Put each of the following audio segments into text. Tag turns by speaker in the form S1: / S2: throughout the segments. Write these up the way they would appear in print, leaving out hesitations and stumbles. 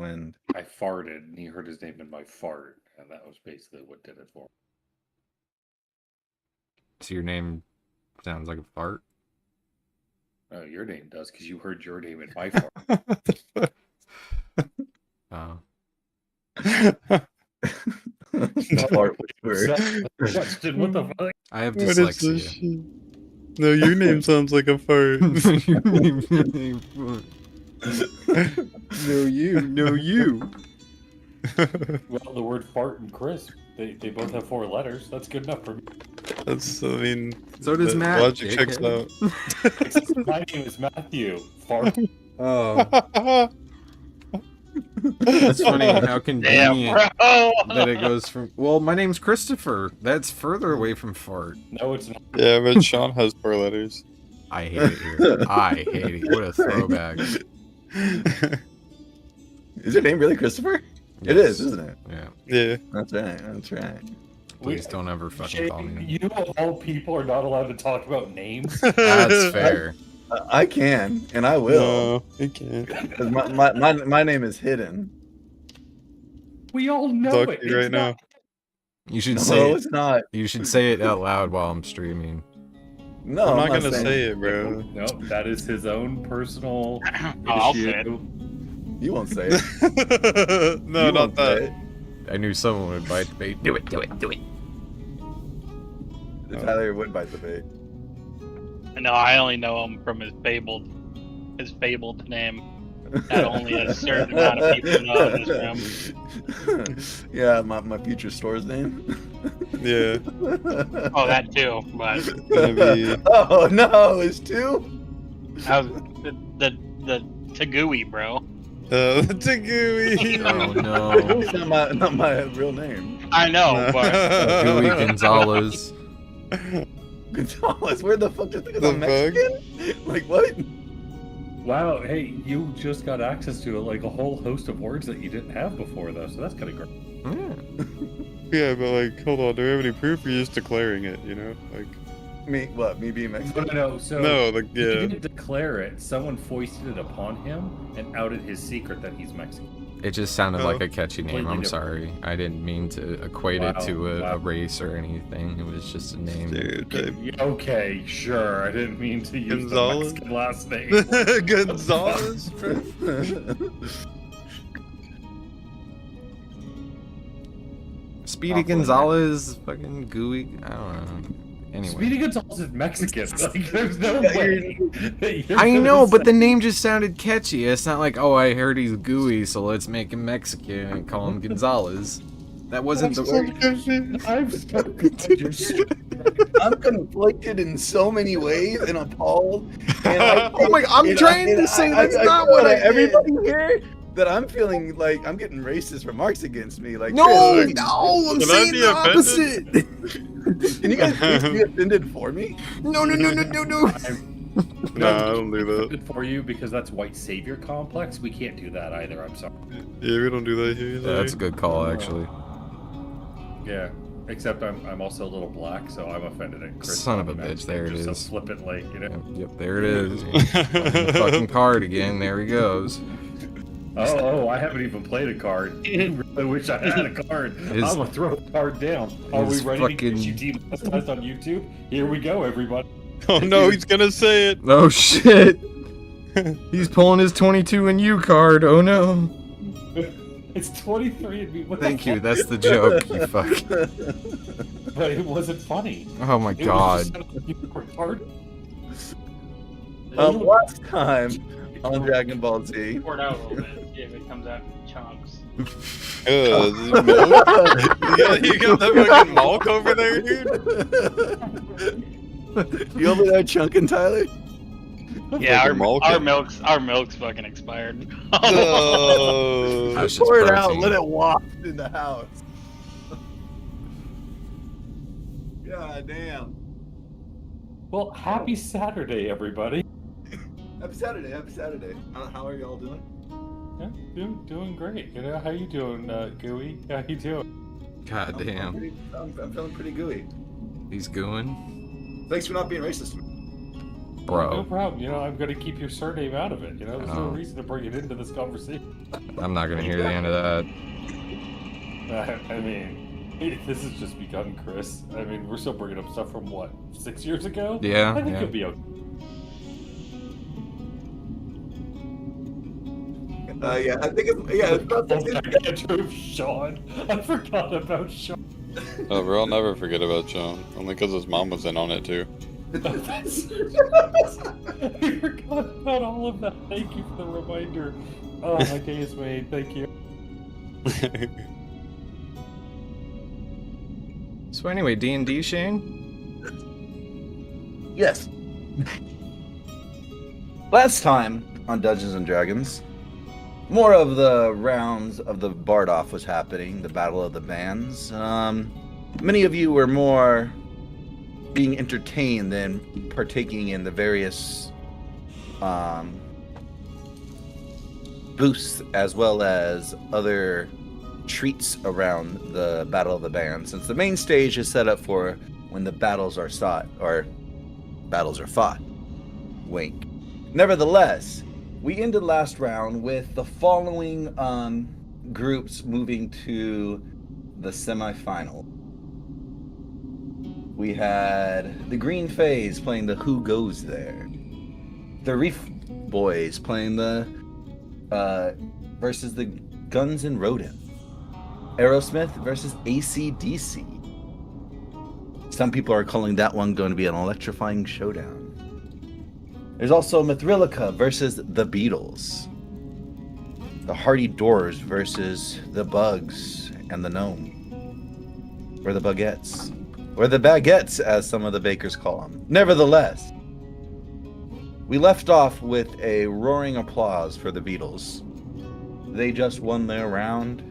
S1: wind.
S2: I farted, and he heard his name in my fart, and that was basically what did it for him.
S3: So your name sounds like a fart?
S2: Oh, your name does, because you heard your name in my fart.
S3: Oh.
S1: Fart
S2: Question, what the fuck?
S3: I have
S4: What is this
S3: dyslexia.
S4: shit? No, your name sounds like a fart.
S3: Your name
S1: No, you.
S2: Well, the word fart and crisp, they both have 4 letters. That's good enough for me.
S4: That's, I mean,
S3: So does
S4: the
S3: Matt,
S4: logic
S3: dickhead.
S4: checks out.
S2: My name is Matthew. Fart.
S3: Oh. That's funny how convenient that it goes from. Well, my name's Christopher. That's further away from fart.
S2: No, it's not.
S4: Yeah, but Sean has 4 letters.
S3: I hate it here. I hate it. What a throwback.
S1: Is your name really Christopher? It
S3: Yes.
S1: is, isn't it?
S3: Yeah.
S4: Yeah.
S1: That's right. That's right.
S3: Please don't ever fucking
S2: Jay,
S3: call me.
S2: you of all people are not allowed to talk about names.
S3: That's fair.
S1: I can, and I will.
S4: No, you can't.
S1: 'Cause my name is hidden.
S2: We all know
S4: Talk
S2: it.
S4: to you right
S2: It's
S4: now.
S2: not-
S3: You should
S1: No,
S3: say it.
S1: it's not.
S3: You should say it out loud while I'm streaming.
S1: No,
S4: I'm not gonna
S1: saying
S4: say it, bro.
S2: No, that is his own personal
S5: I'll say it.
S2: issue.
S1: You won't say it.
S4: No,
S1: You
S4: not
S1: won't say
S4: that.
S1: it.
S3: I knew someone would bite the bait. Do it, do it, do it.
S1: Tyler would bite the bait.
S5: No, I only know him from his fabled name. That only a certain amount of people know in this room.
S1: Yeah, my future store's name.
S4: Yeah.
S5: Oh, that too. But
S4: Gonna be.
S1: Oh no, it's 2?
S5: that was the Tagui, bro.
S4: Tagui.
S3: Oh no.
S1: It's not my real name.
S5: I know, but
S3: Gooey Gonzalez.
S1: Gonzalez, where the fuck do you think
S4: The
S1: I'm Mexican? Like what?
S2: Wow, hey, you just got access to like a whole host of words that you didn't have before, though, so that's kind of great.
S3: Yeah.
S4: Yeah, but like, hold on. Do we have any proof? Or you're just declaring it, you know? Like,
S1: Me being Mexican?
S2: No, so
S4: no, like,
S2: he
S4: yeah.
S2: didn't declare it. Someone foisted it upon him and outed his secret that he's Mexican.
S3: It just sounded
S4: Oh.
S3: like a catchy name. I'm
S2: Completely
S3: sorry. I didn't mean to equate it to
S2: Wow.
S3: a race or anything. It was just a name.
S4: Dude,
S2: Okay, sure. I didn't mean to use
S4: Gonzalez?
S2: the Mexican last name.
S4: Gonzalez, bro.
S3: Speedy
S1: Awful name.
S3: Gonzalez, fucking Gooey. I don't know. Anyway.
S2: Speedy Gonzalez is Mexican. Like, there's no way. that you're
S3: I
S2: gonna
S3: know, but
S2: say-
S3: the name just sounded catchy. It's not like, oh, I heard he's gooey, so let's make him Mexican and call him Gonzalez. That wasn't the
S2: I'm so confused.
S1: I'm conflicted in so many ways and appalled. And
S3: Oh my- I'm trying to say that's not what I did.
S1: Everybody here that I'm feeling like I'm getting racist remarks against me. Like
S3: No,
S1: Chris,
S3: no, I'm
S4: Can I
S3: saying
S4: be
S3: the
S4: offended?
S3: opposite.
S1: Can you guys please be offended for me?
S3: No.
S4: No, I don't do that.
S2: Good for you because that's white savior complex. We can't do that either. I'm sorry.
S4: Yeah, we don't do that here.
S3: Yeah, that's a good call, actually.
S2: Yeah, except I'm also a little black, so I'm offended at Chris.
S3: Son of a
S2: calling me
S3: bitch,
S2: Mexican
S3: there it
S2: just
S3: is.
S2: So flippantly, you know.
S3: Yep, there it is. Fucking card again. There he goes.
S2: Oh, I haven't even played a card. I really wish I had a card. I'm gonna throw a card down. Are we
S3: his
S2: ready
S3: fucking-
S2: to get you demonetized on YouTube? Here we go, everybody.
S4: Oh no, he's gonna say it.
S3: Oh shit. He's pulling his 22 and you card. Oh no.
S2: It's 23 and me. What the
S3: Thank you.
S2: fuck?
S3: That's the joke. You fuck.
S2: But it wasn't funny.
S3: Oh my
S2: It was
S3: god.
S2: just like you were retarded.
S1: Last time on Dragon Ball Z.
S5: pour it out a little bit. See if it comes out in chunks.
S4: This is milk. you got the fucking milk over there, dude.
S1: You over there chunking, Tyler?
S5: Yeah,
S4: Fucking milk.
S5: our milk's fucking expired.
S4: Oh.
S3: That's just
S1: Pour it out,
S3: protein.
S1: let it waft in the house. God damn.
S2: Well, happy Saturday, everybody.
S1: Happy Saturday, happy Saturday. How are y'all doing?
S2: Yeah, doing great. You know, how you doing, Gooey? How you doing?
S3: God damn.
S1: I'm feeling pretty gooey.
S3: He's going.
S1: Thanks for not being racist.
S3: Bro.
S2: No problem. You know, I'm going to keep your surname out of it. You know, there's no
S3: Oh.
S2: reason to bring it into this conversation.
S3: I'm not gonna hear the end of that.
S2: I mean, this has just begun, Chris. I mean, we're still bringing up stuff from, what, 6 years ago?
S3: Yeah,
S2: I think
S3: yeah.
S2: you'll be okay.
S1: Yeah, I think it's about
S2: Andrew, Sean. I forgot about Sean.
S4: Oh, bro, I'll never forget about John. Only because his mom was in on it too.
S2: I forgot about all of that. Thank you for the reminder. Oh, my day is made. Thank you.
S3: So anyway, D&D, Shane?
S1: Yes. Last time on Dungeons and Dragons, more of the rounds of the Bardoff was happening, the Battle of the Bands. Many of you were more being entertained than partaking in the various booths as well as other treats around the Battle of the Bands, since the main stage is set up for when the battles are sought, or battles are fought. Wink. Nevertheless, we ended last round with the following groups moving to the semifinal. We had the Green Phase playing the Who Goes There. The Reef Boys playing the versus the Guns N' Rodents. Aerosmith versus AC/DC. Some people are calling that one going to be an electrifying showdown. There's also Mithrilica versus the Beatles. The Hardy Doors versus the Bugs and the Gnome. Or the Bugettes. Or the Baguettes, as some of the bakers call them. Nevertheless, we left off with a roaring applause for the Beatles. They just won their round.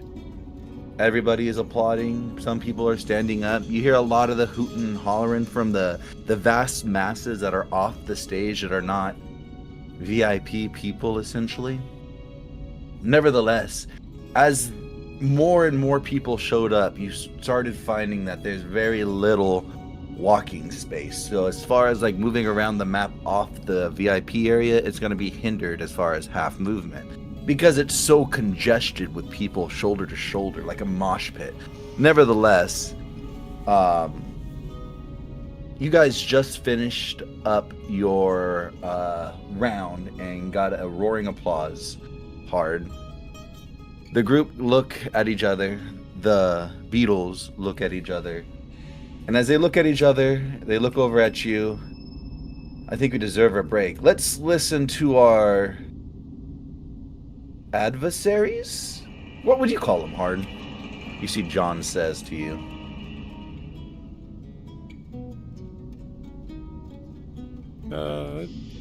S1: Everybody is applauding. Some people are standing up. You hear a lot of the hooting and hollering from the vast masses that are off the stage that are not VIP people, essentially. Nevertheless, as more and more people showed up, you started finding that there's very little walking space. So as far as like moving around the map off the VIP area, it's going to be hindered as far as half movement, because it's so congested with people shoulder to shoulder, like a mosh pit. Nevertheless, you guys just finished up your round and got a roaring applause. Hard. The group look at each other. The Beatles look at each other. And as they look at each other, they look over at you. I think we deserve a break. Let's listen to our adversaries? What would you call them, Hard? You see John says to you.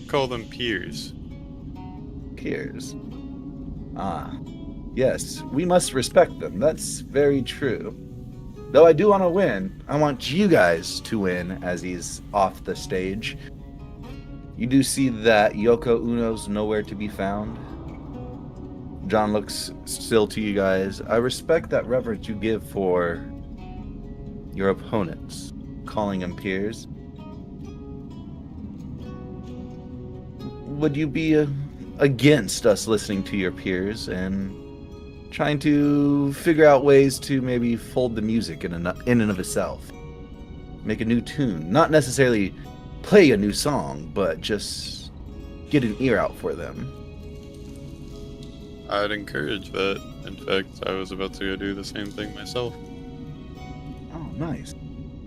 S4: Call them peers.
S1: Peers. Ah. Yes, we must respect them. That's very true. Though I do want to win. I want you guys to win as he's off the stage. You do see that Yoko Uno's nowhere to be found. John looks still to you guys. I respect that reverence you give for your opponents, calling them peers. Would you be against us listening to your peers and trying to figure out ways to maybe fold the music in and of itself? Make a new tune. Not necessarily play a new song, but just get an ear out for them.
S4: I'd encourage that. In fact, I was about to go do the same thing myself.
S1: Oh, nice.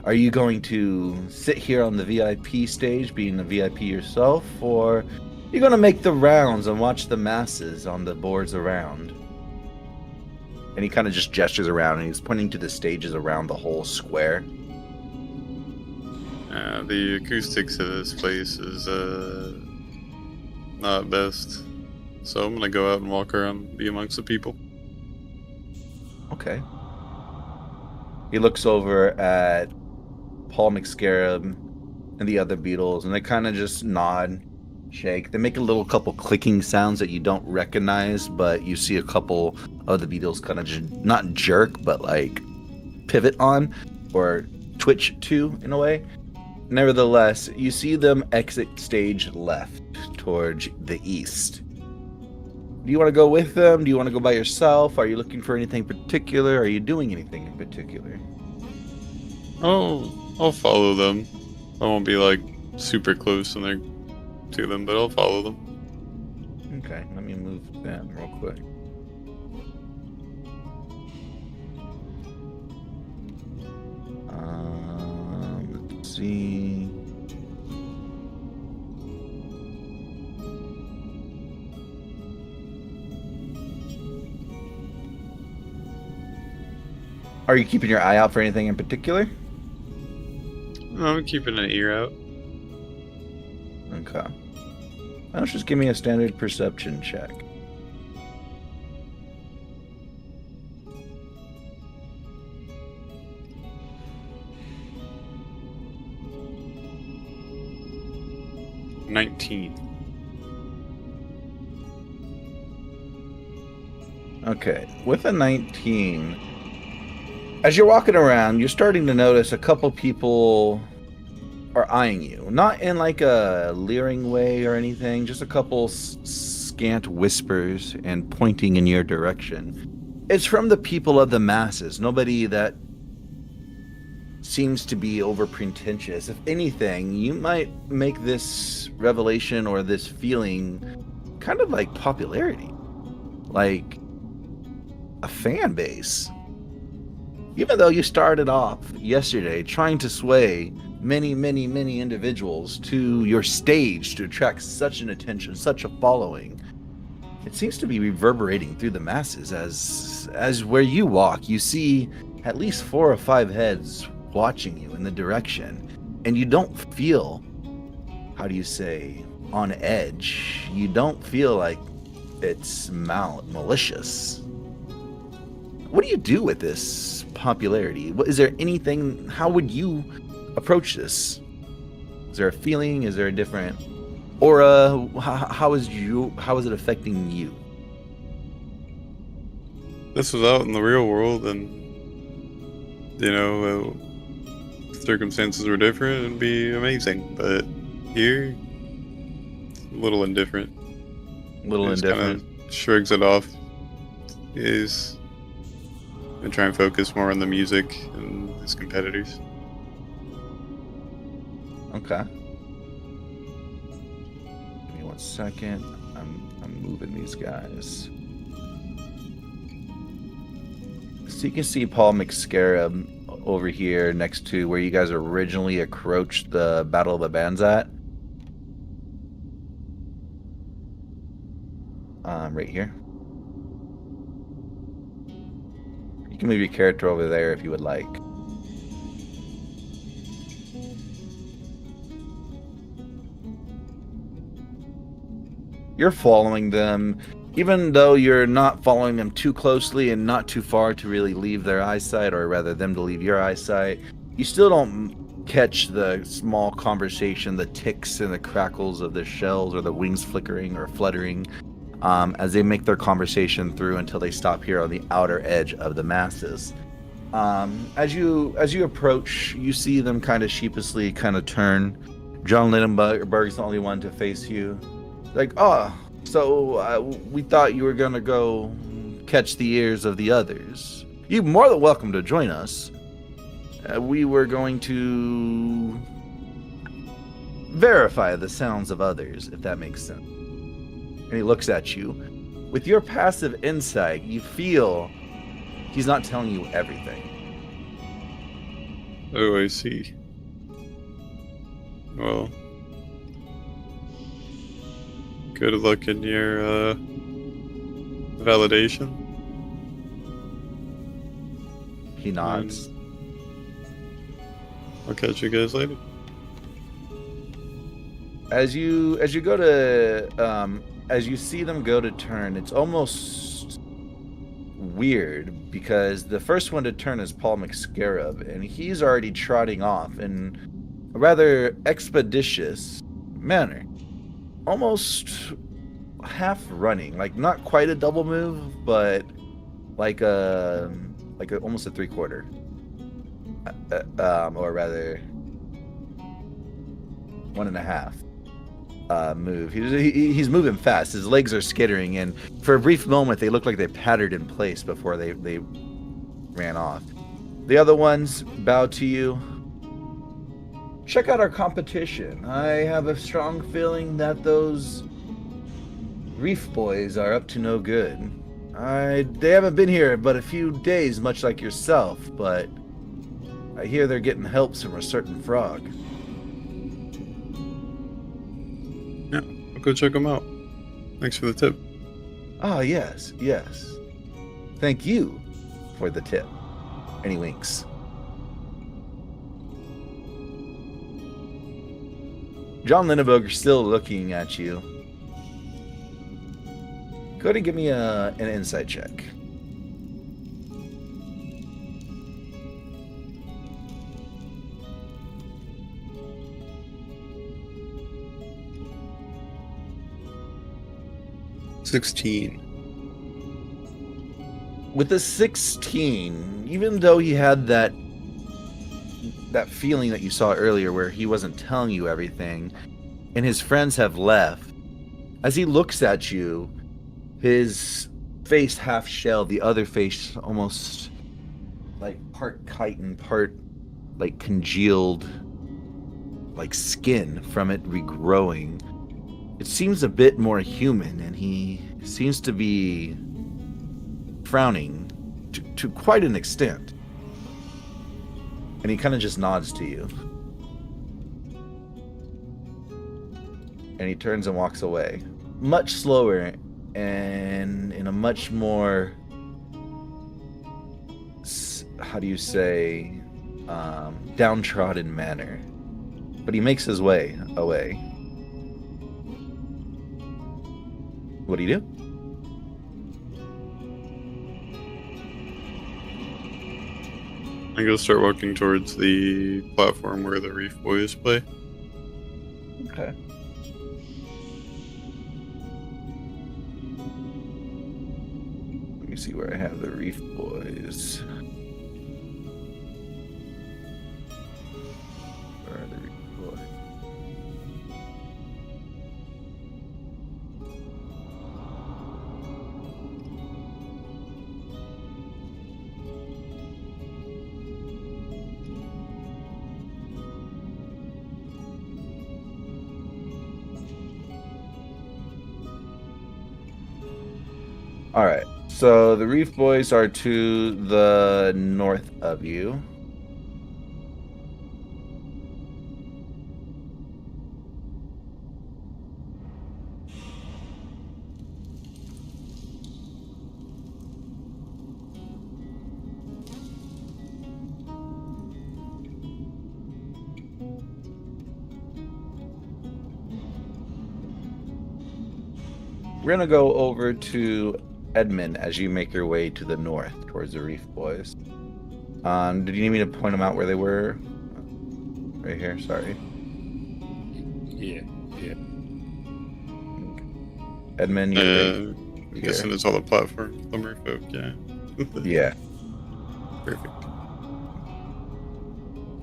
S1: Are you going to sit here on the VIP stage being the VIP yourself, or you're going to make the rounds and watch the masses on the boards around? And he kind of just gestures around and he's pointing to the stages around the whole square.
S4: The acoustics of this place is not best. So I'm gonna go out and walk around and be amongst the people.
S1: Okay. He looks over at Paul McScarab and the other Beatles, and they kind of just nod, shake. They make a little couple clicking sounds that you don't recognize, but you see a couple of the Beatles kind of just not jerk, but like pivot on or twitch to in a way. Nevertheless, you see them exit stage left towards the east. Do you want to go with them? Do you want to go by yourself? Are you looking for anything particular? Are you doing anything in particular?
S4: I'll follow them. I won't be like super close to them, but I'll follow them.
S1: Okay, let me move them real quick. Let's see. Are you keeping your eye out for anything in particular?
S4: I'm keeping an ear out.
S1: Okay. Why don't you just give me a standard perception check? Okay, with a 19, as you're walking around, you're starting to notice a couple people are eyeing you. Not in like a leering way or anything, just a couple scant whispers and pointing in your direction. It's from the people of the masses, nobody that seems to be over pretentious. If anything, you might make this revelation or this feeling kind of like popularity. Like a fan base. Even though you started off yesterday trying to sway many individuals to your stage to attract such an attention, such a following, it seems to be reverberating through the masses as where you walk, you see at least 4 or 5 heads watching you in the direction, and you don't feel, how do you say, on edge. You don't feel like it's malicious. What do you do with this popularity? Is there anything, how would you approach this? Is there a feeling? Is there a different aura? How is it affecting you?
S4: This was out in the real world, and circumstances were different, it'd be amazing. But here, it's a little indifferent. Kind of shrugs it off. Is and try and focus more on the music and his competitors.
S1: Okay. Give me 1 second. I'm moving these guys. So you can see Paul McScarab over here next to where you guys originally approached the Battle of the Bands at. Right here. You can move your character over there if you would like. You're following them, even though you're not following them too closely and not too far to really leave their eyesight, or rather them to leave your eyesight. You still don't catch the small conversation, the ticks and the crackles of the shells or the wings flickering or fluttering as they make their conversation through until they stop here on the outer edge of the masses. As you approach, you see them kind of sheepishly kind of turn. John Lindenberg's the only one to face you. Like, so we thought you were gonna go catch the ears of the others. You're more than welcome to join us. We were going to verify the sounds of others, if that makes sense. And he looks at you. With your passive insight, you feel he's not telling you everything.
S4: Oh, I see. Well, good luck in your validation.
S1: He nods.
S4: I'll catch you guys later.
S1: As you go to as you see them go to turn, it's almost weird because the first one to turn is Paul McScarab, and he's already trotting off in a rather expeditious manner, almost half running, like not quite a double move, but like almost a 3/4, or rather 1.5 move. He's moving fast. His legs are skittering, and for a brief moment, they look like they pattered in place before they ran off. The other ones bow to you. Check out our competition. I have a strong feeling that those Reef Boys are up to no good. They haven't been here but a few days, much like yourself, but I hear they're getting helps from a certain frog.
S4: Yeah, I'll go check them out. Thanks for the tip.
S1: Ah, yes. Thank you for the tip. And he winks. John Lindbergh is still looking at you. Go ahead and give me an insight check. With the 16, even though he had that feeling that you saw earlier where he wasn't telling you everything, and his friends have left, as he looks at you, his face half shell, the other face almost like part chitin, part like congealed, like skin from it regrowing. It seems a bit more human, and he seems to be frowning to quite an extent. And he kind of just nods to you. And he turns and walks away. Much slower and in a much more, how do you say, downtrodden manner. But he makes his way away. What do you do?
S4: I go start walking towards the platform where the Reef Boys play.
S1: Okay. Let me see where I have the Reef Boys. Where are the Reef Boys? All right, so the Reef Boys are to the north of you. We're gonna go over to Edmund as you make your way to the north towards the Reef Boys. Did you need me to point them out where they were? Right here, sorry.
S2: Yeah.
S1: Edmund, you're right
S4: Guessing it's all the platform. The merfolk, yeah.
S1: Yeah.
S4: Perfect.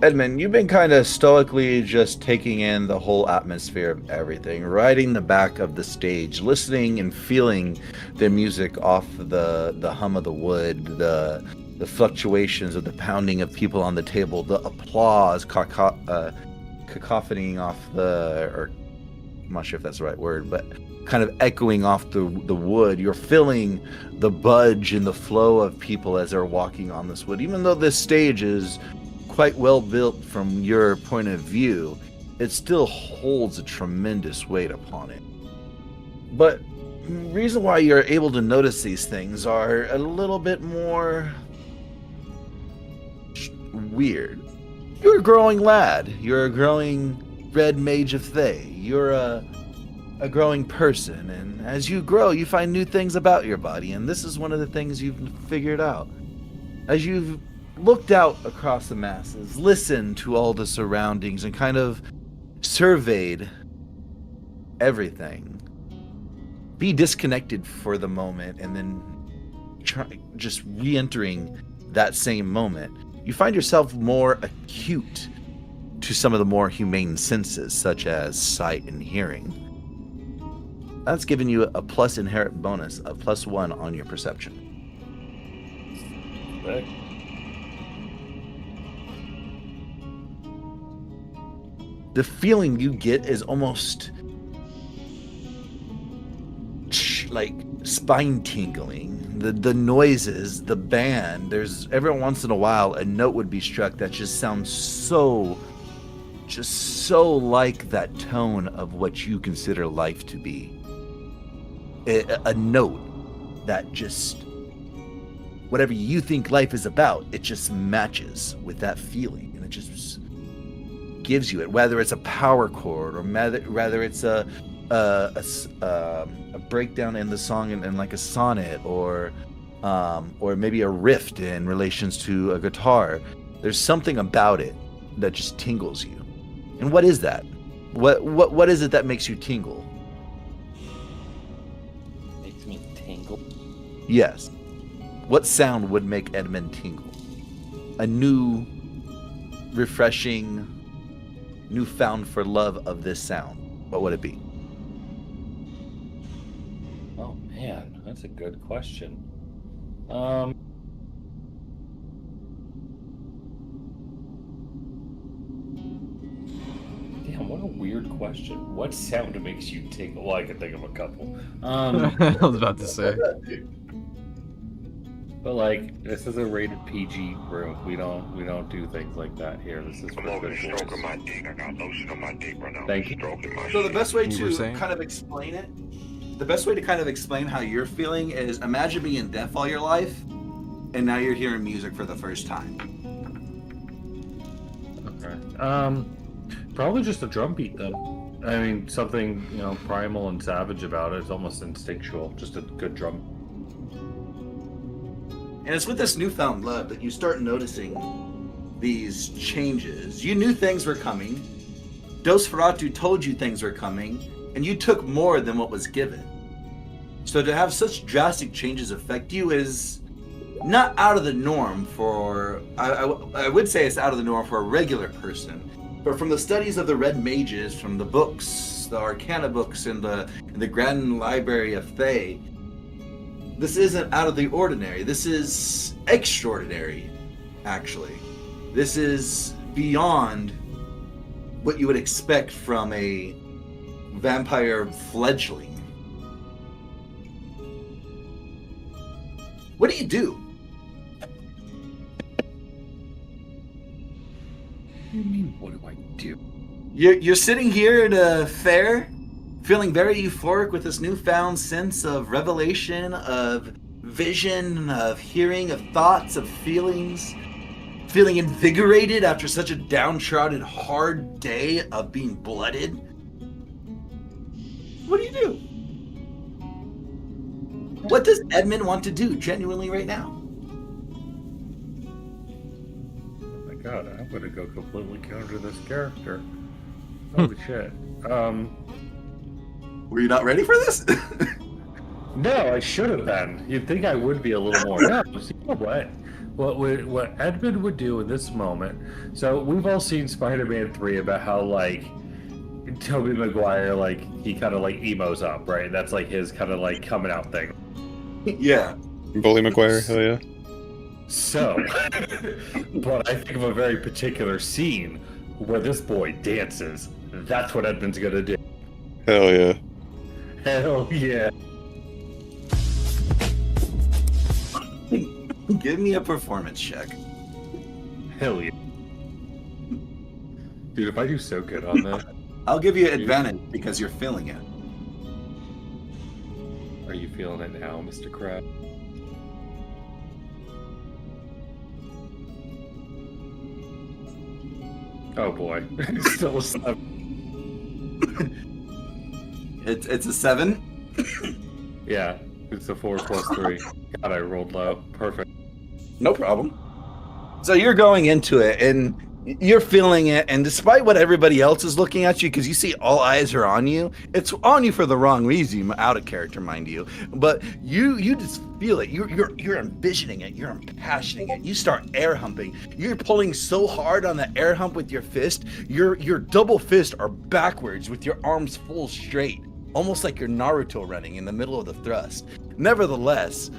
S1: Edmund, you've been kind of stoically just taking in the whole atmosphere of everything, riding the back of the stage, listening and feeling the music off the hum of the wood, the fluctuations of the pounding of people on the table, the applause cacophonying off or I'm not sure if that's the right word, but kind of echoing off the wood. You're feeling the budge and the flow of people as they're walking on this wood. Even though this stage is quite well built from your point of view, it still holds a tremendous weight upon it. But the reason why you're able to notice these things are a little bit more weird. You're a growing lad. You're a growing red mage of Thay. You're a growing person, and as you grow, you find new things about your body, and this is one of the things you've figured out. As you've looked out across the masses, listened to all the surroundings, and kind of surveyed everything. Be disconnected for the moment, and then just re-entering that same moment. You find yourself more acute to some of the more humane senses, such as sight and hearing. That's giving you a plus inherent bonus of +1 on your perception.
S2: Right.
S1: The feeling you get is almost like spine tingling. The noises, the band, there's every once in a while a note would be struck that just sounds so like that tone of what you consider life to be. A note that just, whatever you think life is about, it just matches with that feeling, and it just gives you it. Whether it's a power chord, or rather it's a breakdown in the song in like a sonnet, or maybe a riff in relations to a guitar. There's something about it that just tingles you. And what is that? What is it that makes you tingle?
S6: Makes me tingle.
S1: Yes. What sound would make Edmund tingle? A new, refreshing, newfound for love of this sound. What would it be?
S2: Oh man, that's a good question. Damn, what a weird question. What sound makes you tingle? Well, I could think of a couple.
S3: I was about to say.
S2: But like, this is a rated PG room. We don't do things like that here. This is for good boys.
S7: Stroking my dick. I got lotion on my dick right now.
S2: Thank you.
S7: Stroking my
S1: So the best way
S3: You were
S1: to
S3: saying?
S1: kind of explain it, the best way to kind of explain how you're feeling is imagine being deaf all your life, and now you're hearing music for the first time.
S2: Okay. Probably just a drum beat then. I mean, something, primal and savage about it. It's almost instinctual. Just a good drum.
S1: And it's with this newfound love that you start noticing these changes. You knew things were coming. Nosferatu told you things were coming, and you took more than what was given. So to have such drastic changes affect you is not out of the norm for, I would say it's out of the norm for a regular person. But from the studies of the Red Mages, from the books, the Arcana books in the Grand Library of Thay, this isn't out of the ordinary. This is extraordinary, actually. This is beyond what you would expect from a vampire fledgling. What do you do?
S2: What do you mean, what do I do?
S1: You're sitting here at a fair, feeling very euphoric with this newfound sense of revelation, of vision, of hearing, of thoughts, of feelings, feeling invigorated after such a downtrodden, hard day of being blooded. What do you do? What does Edmund want to do genuinely right now?
S2: Oh my god, I'm gonna go completely counter this character. Holy shit.
S1: Were you not ready for this?
S2: No, I should have been. You'd think I would be a little more. No, you know what? What Edmund would do in this moment. So we've all seen Spider-Man 3 about how like Tobey Maguire, like he kind of like emos up, right? That's like his kind of like coming out thing.
S1: Yeah.
S4: Bully Maguire, hell yeah.
S2: So, but I think of a very particular scene where this boy dances. That's what Edmund's gonna do.
S4: Hell yeah.
S2: Hell yeah.
S1: Give me a performance check.
S2: Hell yeah. Dude, if I do so good on that,
S1: I'll give you advantage because you're feeling it.
S2: are you feeling it now, Mr. Crab? Oh boy. Still a 7.
S1: It's a 7.
S2: Yeah, it's a 4 plus 3. God, I rolled low. Perfect.
S1: No problem. So you're going into it, and You're feeling it, and despite what everybody else is looking at you, because you see all eyes are on you, it's on you for the wrong reason, out of character, mind you. But you just feel it. You're envisioning it. You're impassioning it. You start air humping. You're pulling so hard on the air hump with your fist. Your double fist are backwards with your arms full straight, almost like you're Naruto running in the middle of the thrust. Nevertheless,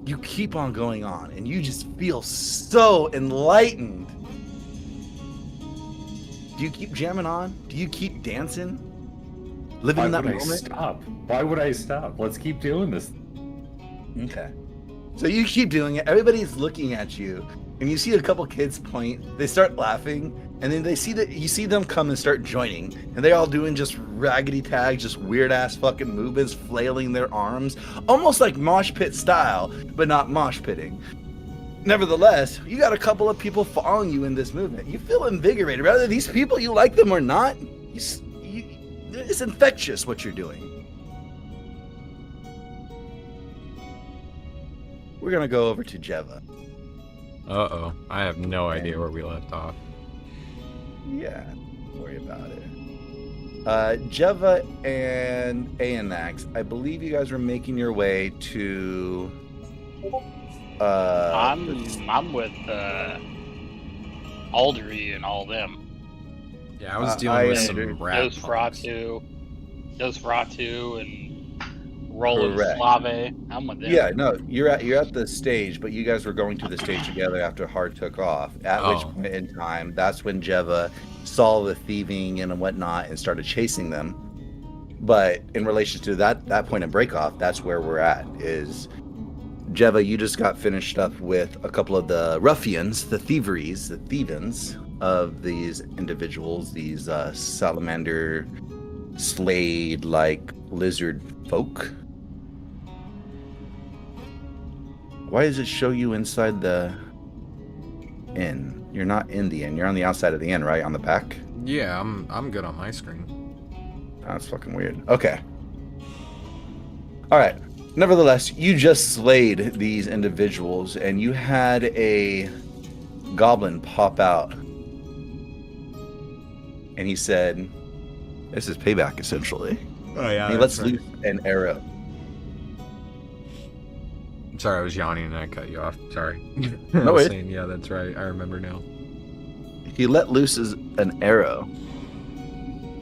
S1: you keep on going on, and you just feel so enlightened. Do you keep jamming on? Do you keep dancing? Living in that moment?
S2: Stop? Why would I stop? Let's keep doing this.
S1: Okay. So you keep doing it. Everybody's looking at you, and you see a couple kids point. They start laughing, and then you see them come and start joining, and they all doing just raggedy tags, just weird ass fucking movements, flailing their arms, almost like mosh pit style, but not mosh pitting. Nevertheless, you got a couple of people following you in this movement. You feel invigorated. Whether these people, you like them or not, it's infectious what you're doing. We're going to go over to Jeva.
S3: Uh-oh. I have no idea where we left off.
S1: Yeah, don't worry about it. Jeva and Aanax, I believe you guys were making your way to...
S5: I'm with Aldery and all them.
S3: Yeah, I was dealing with some rat
S5: Nosferatu and Roland Slave. I'm with them.
S1: Yeah, no, you're at the stage, but you guys were going to the stage together after Hard took off. At which point in time, that's when Jeva saw the thieving and whatnot and started chasing them. But in relation to that point of breakoff, that's where we're at. Is Jeva, you just got finished up with a couple of the ruffians, the thievens of these individuals, these salamander Slade-like lizard folk. Why does it show you inside the inn? You're not in the inn. You're on the outside of the inn, right? On the back?
S3: Yeah, I'm good on my screen.
S1: That's fucking weird. Okay. All right. Nevertheless, you just slayed these individuals, and you had a goblin pop out. And he said, this is payback, essentially.
S3: Oh, yeah.
S1: And he lets loose an arrow.
S3: I'm sorry, I was yawning and I cut you off. Sorry.
S1: No,
S3: I was saying, yeah, that's right. I remember now.
S1: He let loose an arrow.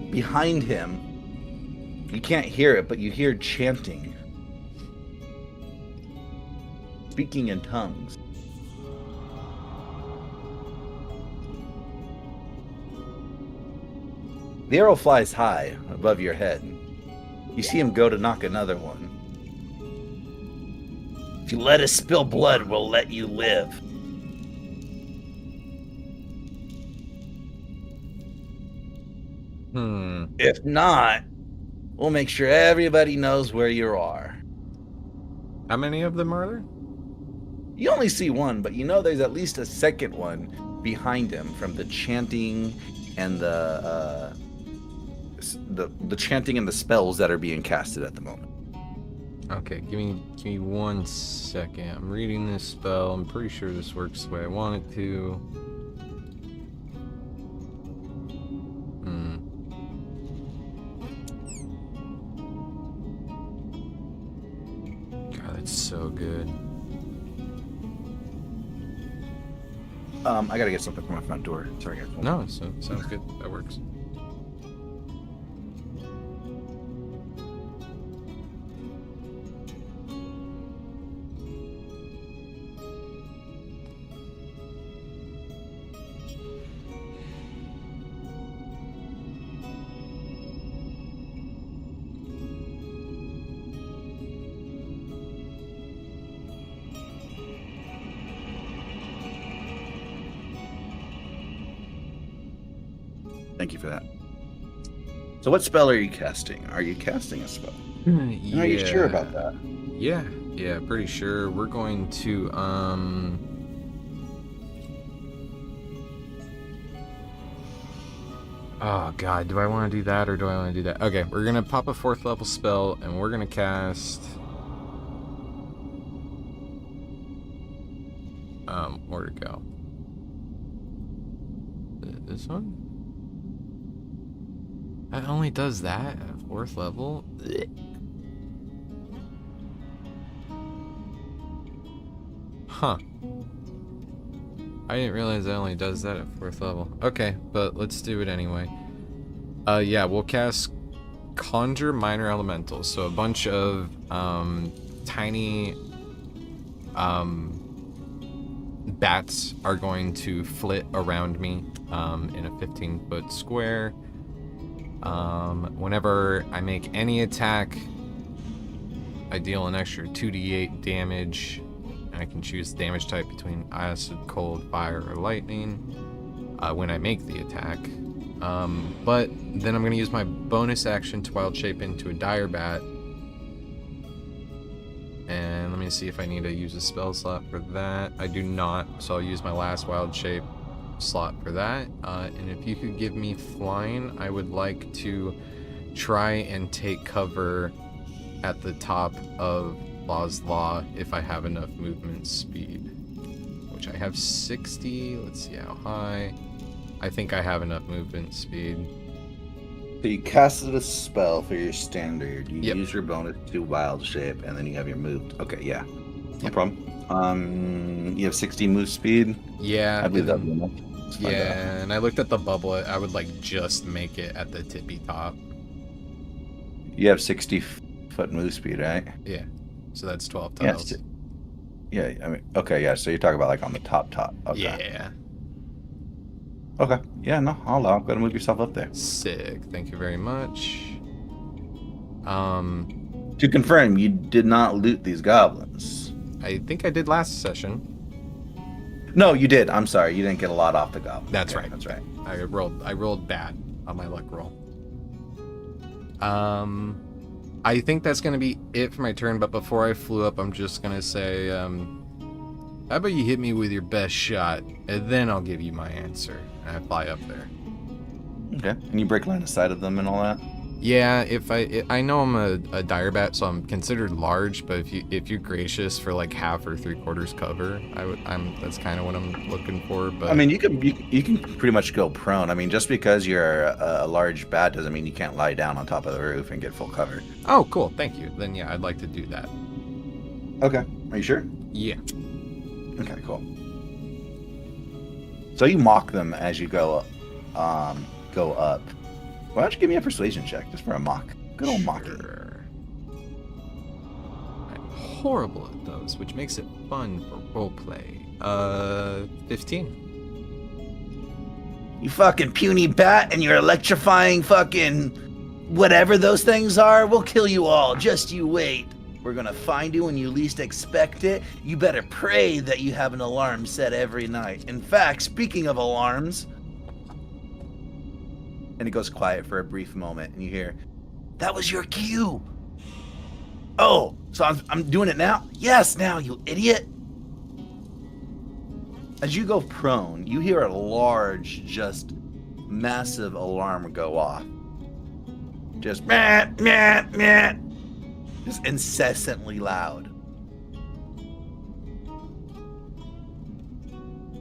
S1: Behind him, you can't hear it, but you hear chanting. Speaking in tongues. The arrow flies high above your head. You see him go to knock another one. If you let us spill blood, we'll let you live. If not, we'll make sure everybody knows where you are.
S3: How many of them are there?
S1: You only see one, but you know there's at least a second one behind him from the chanting and the chanting and the spells that are being casted at the moment.
S3: Okay, give me 1 second. I'm reading this spell. I'm pretty sure this works the way I want it to. God, that's so good.
S1: I gotta get something from my front door. Sorry, guys.
S3: No, so sounds good. That works.
S1: Thank you for that. So what spell are you casting? Are you casting a spell?
S3: Yeah.
S1: Are you sure about that?
S3: Yeah, pretty sure. We're going to, oh god, do I want to do that or do I want to do that? Okay, we're gonna pop a 4th level spell and we're gonna cast... where'd it go? This one? That only does that at 4th level? Blech. Huh. I didn't realize it only does that at 4th level. Okay, but let's do it anyway. Yeah, we'll cast Conjure Minor Elementals. So a bunch of tiny bats are going to flit around me in a 15-foot square. Whenever I make any attack, I deal an extra 2d8 damage. I can choose the damage type between acid, cold, fire, or lightning when I make the attack. But then I'm going to use my bonus action to wild shape into a dire bat. And let me see if I need to use a spell slot for that. I do not, so I'll use my last wild shape slot for that. And if you could give me flying, I would like to try and take cover at the top of Law's Law if I have enough movement speed, which I have 60. Let's see how high. I think I have enough movement speed.
S1: So you casted a spell for your standard. You
S3: Yep.
S1: use your bonus to wild shape, and then you have your moved. Okay, yeah, no
S3: Yep.
S1: problem. You have 60 move speed.
S3: Yeah.
S1: I believe that'd be enough. Let's find out.
S3: Yeah, and I looked at the bubble. I would like just make it at the tippy top.
S1: You have 60-foot move speed, right?
S3: Yeah. So that's 12
S1: Yeah,
S3: tiles.
S1: Yeah, I mean, okay, yeah. So you're talking about like on the top. Okay.
S3: Yeah.
S1: Okay. Yeah, no, I'll allow. Go ahead and move yourself up there.
S3: Sick. Thank you very much.
S1: To confirm, you did not loot these goblins.
S3: I think I did last session.
S1: No, you did. I'm sorry. You didn't get a lot off the goblin.
S3: That's
S1: Okay,
S3: right.
S1: That's right.
S3: I rolled bad on my luck roll. I think that's gonna be it for my turn, but before I flew up, I'm just gonna say, how about you hit me with your best shot, and then I'll give you my answer. And I fly up there.
S1: Okay. And you break line of sight of them and all that?
S3: Yeah, I know I'm a dire bat, so I'm considered large. But if you're gracious for like half or 3/4 cover, that's kind of what I'm looking for. But
S1: I mean, you can pretty much go prone. I mean, just because you're a large bat doesn't mean you can't lie down on top of the roof and get full cover.
S3: oh, cool, thank you. Then yeah, I'd like to do that.
S1: Okay. Are you sure?
S3: Yeah.
S1: Okay, cool. So you mock them as you go up. Why don't you give me a persuasion check just for a mock? Good old mocking.
S3: Sure. I'm horrible at those, which makes it fun for roleplay. 15.
S1: You fucking puny bat and your electrifying fucking whatever those things are, we'll kill you all. Just you wait. We're gonna find you when you least expect it. You better pray that you have an alarm set every night. In fact, speaking of alarms, and it goes quiet for a brief moment, and you hear, "That was your cue." Oh, so I'm doing it now? Yes, now, you idiot. As you go prone, you hear a large, just massive alarm go off. Just meh, meh, meh. Just incessantly loud.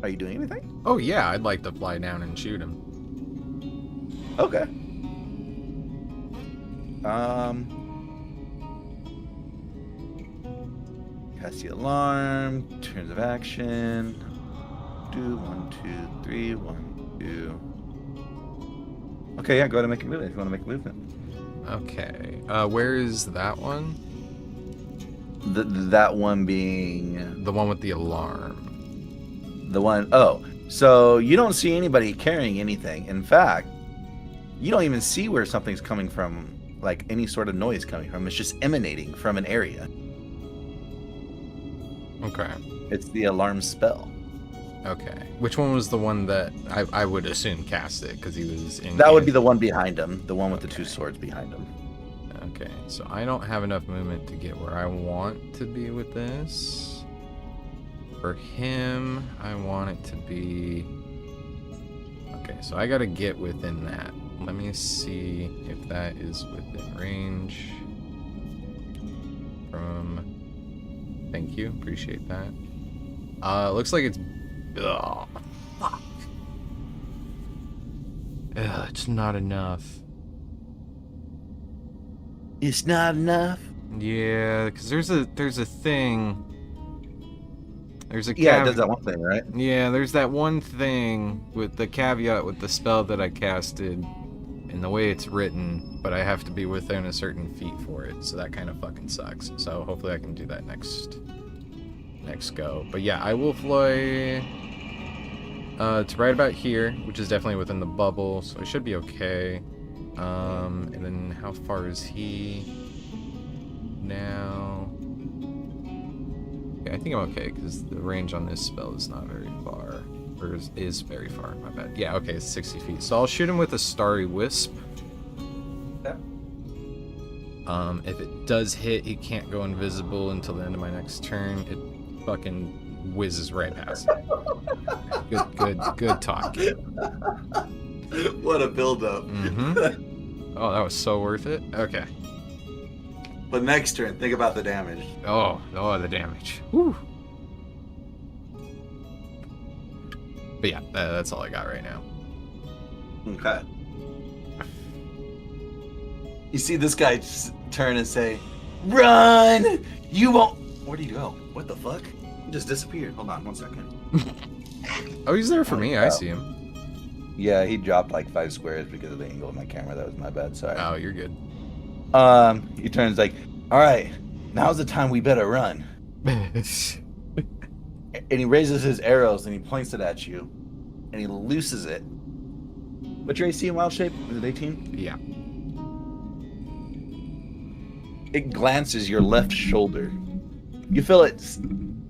S1: Are you doing anything?
S3: Oh yeah, I'd like to fly down and shoot him.
S1: Okay. Cast the alarm. Turns of action. Do 1, 2, 3, 1, 2. Okay, yeah, go ahead and make a movement if you want to make a movement.
S3: Okay. Where is that one?
S1: That one being
S3: The one with the alarm.
S1: the one oh, so you don't see anybody carrying anything. In fact, you don't even see where something's coming from, like any sort of noise coming from. It's just emanating from an area.
S3: Okay.
S1: It's the alarm spell.
S3: Okay. Which one was the one that I would assume cast it because he was in?
S1: That would be the one behind him, the one with the 2 swords behind him.
S3: Okay. So I don't have enough movement to get where I want to be with this. For him, I want it to be. Okay, so I gotta get within that. Let me see if that is within range. Thank you, appreciate that. Looks like it's. Oh, fuck. Ugh, it's not enough.
S1: It's not enough.
S3: Yeah, because there's a thing. There's a
S1: Yeah, it does that one thing, right?
S3: Yeah, there's that one thing with the caveat with the spell that I casted and the way it's written, but I have to be within a certain feat for it, so that kind of fucking sucks. So hopefully I can do that next go. But yeah, I will fly to right about here, which is definitely within the bubble, so I should be okay. And then how far is he now? Yeah, I think I'm okay because the range on this spell is not very far, or is very far. My bad. Yeah, okay, it's 60 feet. So I'll shoot him with a Starry Wisp.
S1: Yeah.
S3: If it does hit, he can't go invisible until the end of my next turn. It fucking whizzes right past him. Good talk.
S1: What a build-up.
S3: Mm-hmm. Oh, that was so worth it. Okay.
S1: But next turn, think about the damage.
S3: Oh, the damage. Whew. But yeah, that's all I got right now.
S1: Okay. You see this guy just turn and say, "Run! You won't." Where'd he go? What the fuck? He just disappeared. Hold on 1 second.
S3: Oh, he's there for me. I see him.
S1: Yeah, he dropped like 5 squares because of the angle of my camera. That was my bad. Sorry.
S3: Oh, you're good.
S1: He turns like, "All right, now's the time we better run." And he raises his arrows and he points it at you, and he looses it. What's your AC in wild shape? Is it 18?
S3: Yeah.
S1: It glances your left shoulder. You feel it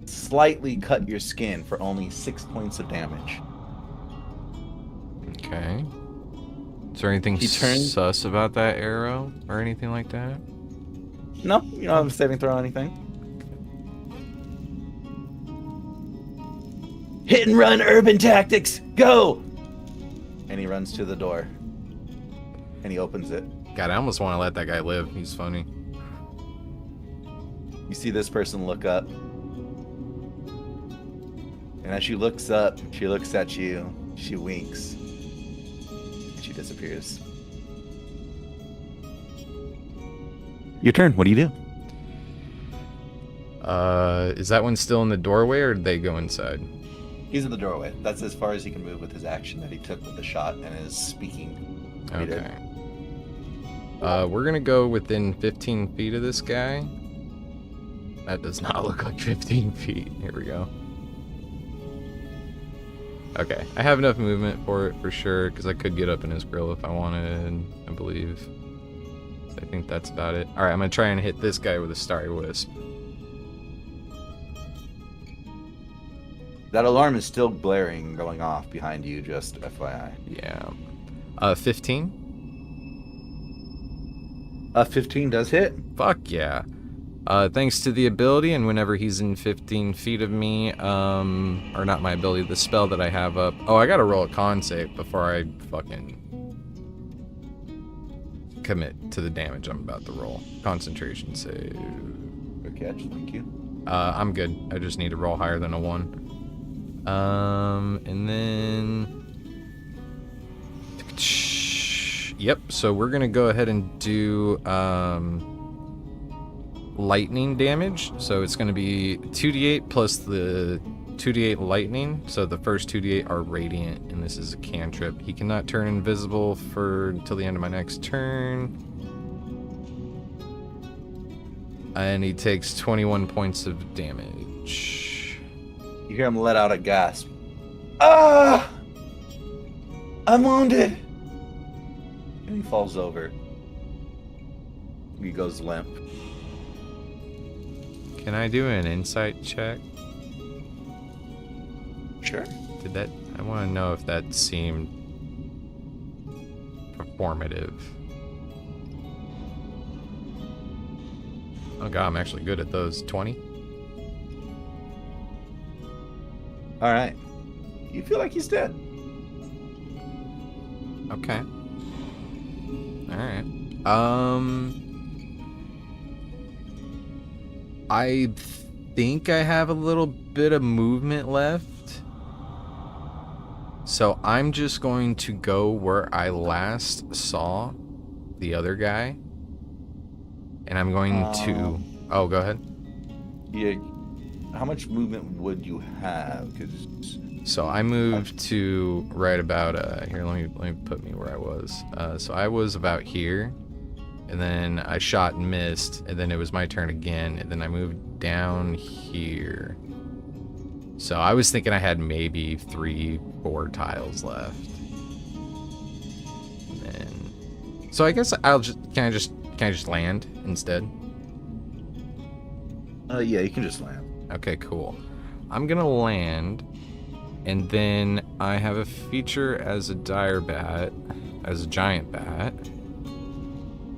S1: slightly cut your skin for only 6 points of damage.
S3: Okay. Is there anything sus about that arrow or anything like that?
S1: No, you don't have a saving throw or anything. Hit and run urban tactics, go! And he runs to the door. And he opens it.
S3: God, I almost want to let that guy live. He's funny.
S1: You see this person look up. And as she looks up, she looks at you, she winks, and she disappears. Your turn, what do you do?
S3: Is that one still in the doorway or did they go inside?
S1: He's in the doorway. That's as far as he can move with his action that he took with the shot and his speaking.
S3: Okay. We're gonna go within 15 feet of this guy. That does not look like 15 feet. Here we go. Okay, I have enough movement for it for sure, because I could get up in his grill if I wanted, I believe. So I think that's about it. Alright, I'm gonna try and hit this guy with a Starry Wisp.
S1: That alarm is still blaring, going off behind you, just FYI.
S3: Yeah. 15?
S1: 15 does hit.
S3: Fuck yeah. Thanks to the ability, and whenever he's in 15 feet of me, or not my ability, the spell that I have up. Oh, I gotta roll a con save before I fucking commit to the damage I'm about to roll. Concentration save.
S1: Good catch, thank you.
S3: I'm good. I just need to roll higher than a 1. And then... Yep, so we're gonna go ahead and do, lightning damage. So it's gonna be 2d8 plus the 2d8 lightning. So the first 2d8 are radiant, and this is a cantrip. He cannot turn invisible for until the end of my next turn. And he takes 21 points of damage.
S1: You hear him let out a gasp. Ah! I'm wounded! And he falls over. He goes limp.
S3: Can I do an insight check?
S1: Sure.
S3: Did that... I want to know if that seemed performative. Oh god, I'm actually good at those. 20?
S1: Alright. You feel like he's dead.
S3: Okay. Alright. I think I have a little bit of movement left. So I'm just going to go where I last saw the other guy. And I'm going to... Oh, go ahead.
S1: Yeah. How much movement would you have? 'Cause
S3: So I moved to right about... here, let me put me where I was. So I was about here. And then I shot and missed. And then it was my turn again. And then I moved down here. So I was thinking I had maybe 3-4 tiles left. And so I guess I'll just can I just land instead?
S1: yeah, you can just land.
S3: Okay, cool. I'm gonna land, and then I have a feature as a dire bat, as a giant bat.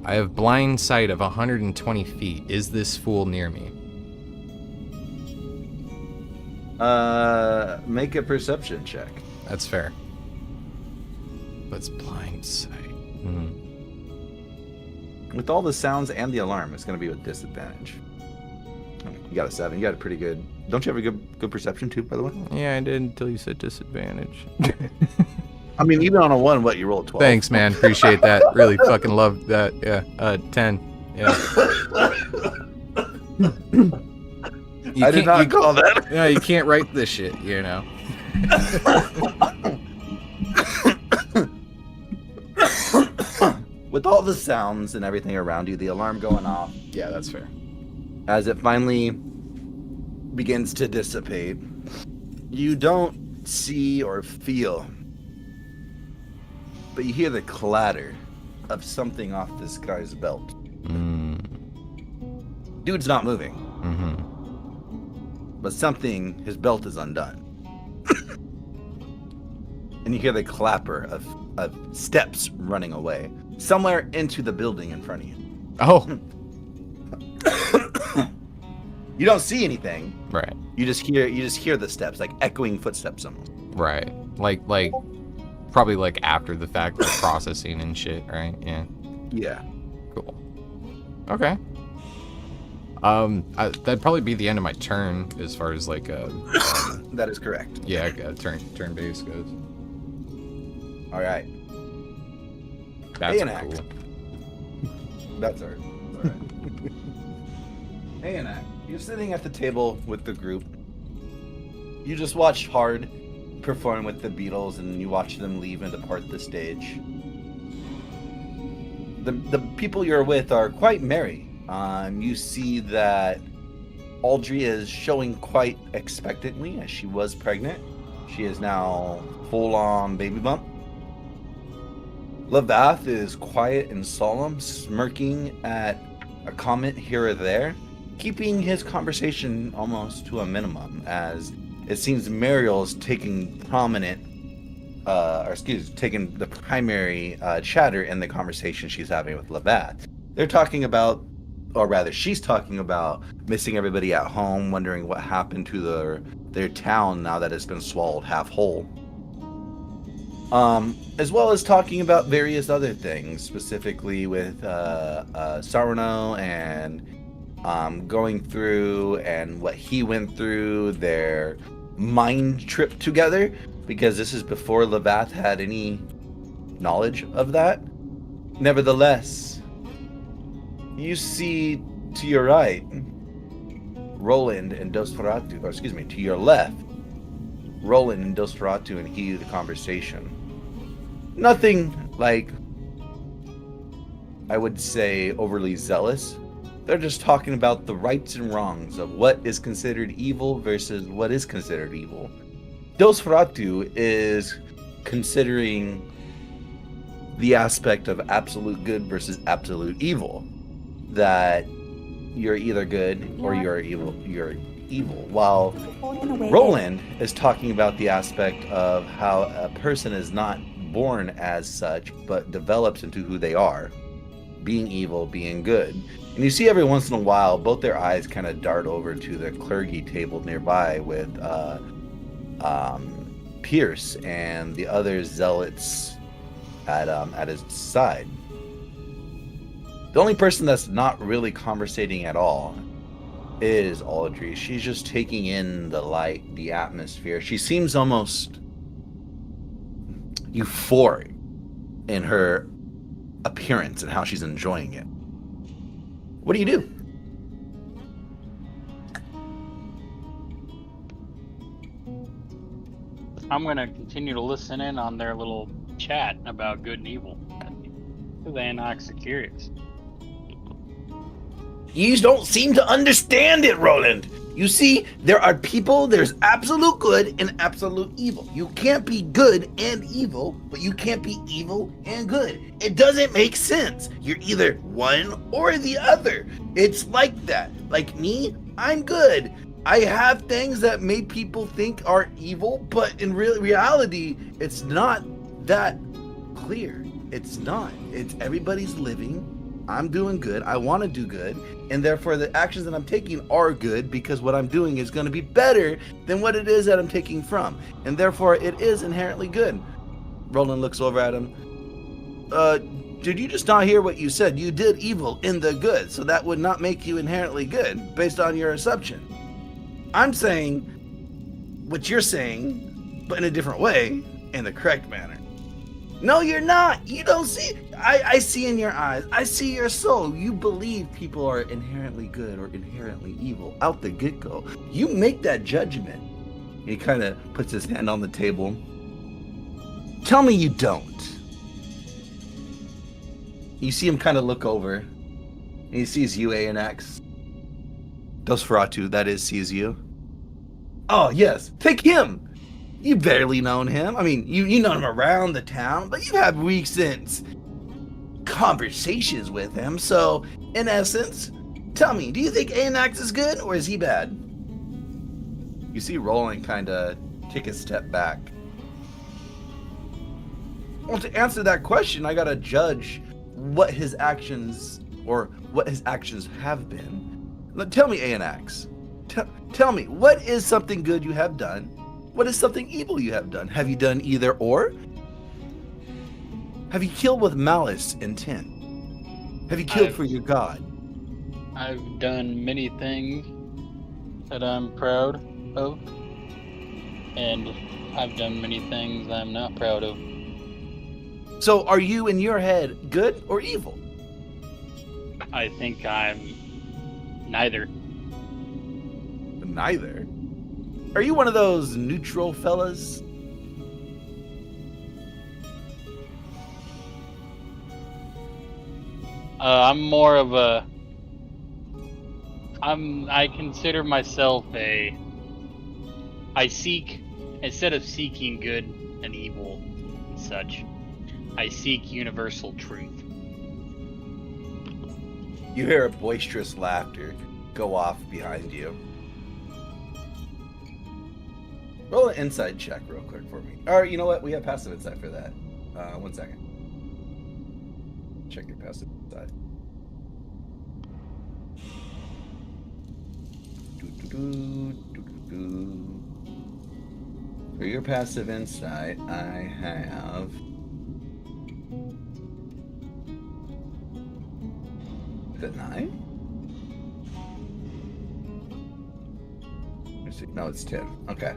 S3: I have blind sight of 120 feet. Is this fool near me?
S1: Make a perception check.
S3: That's fair. But it's blind sight.
S1: With all the sounds and the alarm, it's going to be with disadvantage. You got a 7. You got a pretty good... Don't you have a good perception too, by the way?
S3: Yeah, I did until you said disadvantage.
S1: I mean, even on a 1, what, you roll a 12?
S3: Thanks, man. Appreciate that. Really fucking love that. Yeah. 10. Yeah.
S1: I did not call that.
S3: Yeah, you can't write this shit, you know.
S1: With all the sounds and everything around you, the alarm going off,
S3: Yeah, that's fair.
S1: as it finally begins to dissipate, you don't see or feel, but you hear the clatter of something off this guy's belt. Dude's not moving, but something, his belt is undone. And you hear the clapper of steps running away, somewhere into the building in front of you.
S3: Oh.
S1: You don't see anything.
S3: Right.
S1: You just hear the steps, like echoing footsteps almost.
S3: Right. Like probably like after the fact of processing and shit, right? Yeah.
S1: Yeah.
S3: Cool. Okay. That'd probably be the end of my turn as far as like
S1: That is correct.
S3: yeah, turn base goes.
S1: All right.
S3: That's
S1: Enact.
S3: cool.
S1: That's all right. Hey, Enact, you're sitting at the table with the group. You just watched Hard perform with the Beatles, and you watch them leave and depart the stage. The people you're with are quite merry. You see that Audrey is showing quite expectantly, as she was pregnant. She is now full-on baby bump. Lavath is quiet and solemn, smirking at a comment here or there, keeping his conversation almost to a minimum, as it seems Mariel's taking taking the primary chatter in the conversation she's having with Lavath. They're talking about, or rather, she's talking about missing everybody at home, wondering what happened to their town now that it's been swallowed half whole. As well as talking about various other things, specifically with Sarno and going through and what he went through, their mind trip together, because this is before Lavath had any knowledge of that. Nevertheless, you see to your right, Roland and Nosferatu, or excuse me, to your left, Roland and Nosferatu and he the conversation. Nothing like, I would say, overly zealous. They're just talking about the rights and wrongs of what is considered evil versus what is considered evil. Nosferatu is considering the aspect of absolute good versus absolute evil. That you're either good or you're evil. While Roland is talking about the aspect of how a person is not born as such, but develops into who they are, being evil, being good. And you see every once in a while, both their eyes kind of dart over to the clergy table nearby with Pierce and the other zealots at his side. The only person that's not really conversating at all is Audrey. She's just taking in the light, the atmosphere. She seems almost euphoric in her appearance and how she's enjoying it. What do you do?
S5: I'm gonna continue to listen in on their little chat about good and evil. Because Annox are curious.
S1: You don't seem to understand it, Roland. You see, there are people, there's absolute good and absolute evil. You can't be good and evil, but you can't be evil and good. It doesn't make sense. You're either one or the other. It's like that. Like me, I'm good. I have things that make people think are evil, but in reality, it's not that clear. It's not. It's everybody's living. I'm doing good. I want to do good. And therefore, the actions that I'm taking are good because what I'm doing is going to be better than what it is that I'm taking from. And therefore, it is inherently good. Roland looks over at him. Did you just not hear what you said? You did evil in the good. So that would not make you inherently good based on your assumption. I'm saying what you're saying, but in a different way, in the correct manner. No, you're not. You don't see. I see in your eyes. I see your soul. You believe people are inherently good or inherently evil out the get-go. You make that judgment. He kind of puts his hand on the table. Tell me you don't. You see him kind of look over. And he sees you, Anax. Dosferatu, that is, sees you. Oh, yes. Take him. You've barely known him. I mean, you know him around the town, but you've had recent conversations with him. So, in essence, tell me, do you think Anax is good or is he bad? You see Roland kind of take a step back. Well, to answer that question, I gotta judge what his actions or what his actions have been. Tell me, Anax. Tell me, what is something good you have done? What is something evil you have done? Have you done either or? Have you killed with malice intent? Have you killed for your god?
S5: I've done many things that I'm proud of, and I've done many things I'm not proud of.
S1: So are you in your head good or evil?
S5: I think I'm neither.
S1: Neither? Are you one of those neutral fellas?
S5: I'm more of a... I consider myself a... I seek, instead of seeking good and evil and such, I seek universal truth.
S1: You hear a boisterous laughter go off behind you. Roll an insight check real quick for me. Or you know what? We have passive insight for that. 1 second. Check your passive insight. For your passive insight, I have... Is it 9? No, it's 10. Okay.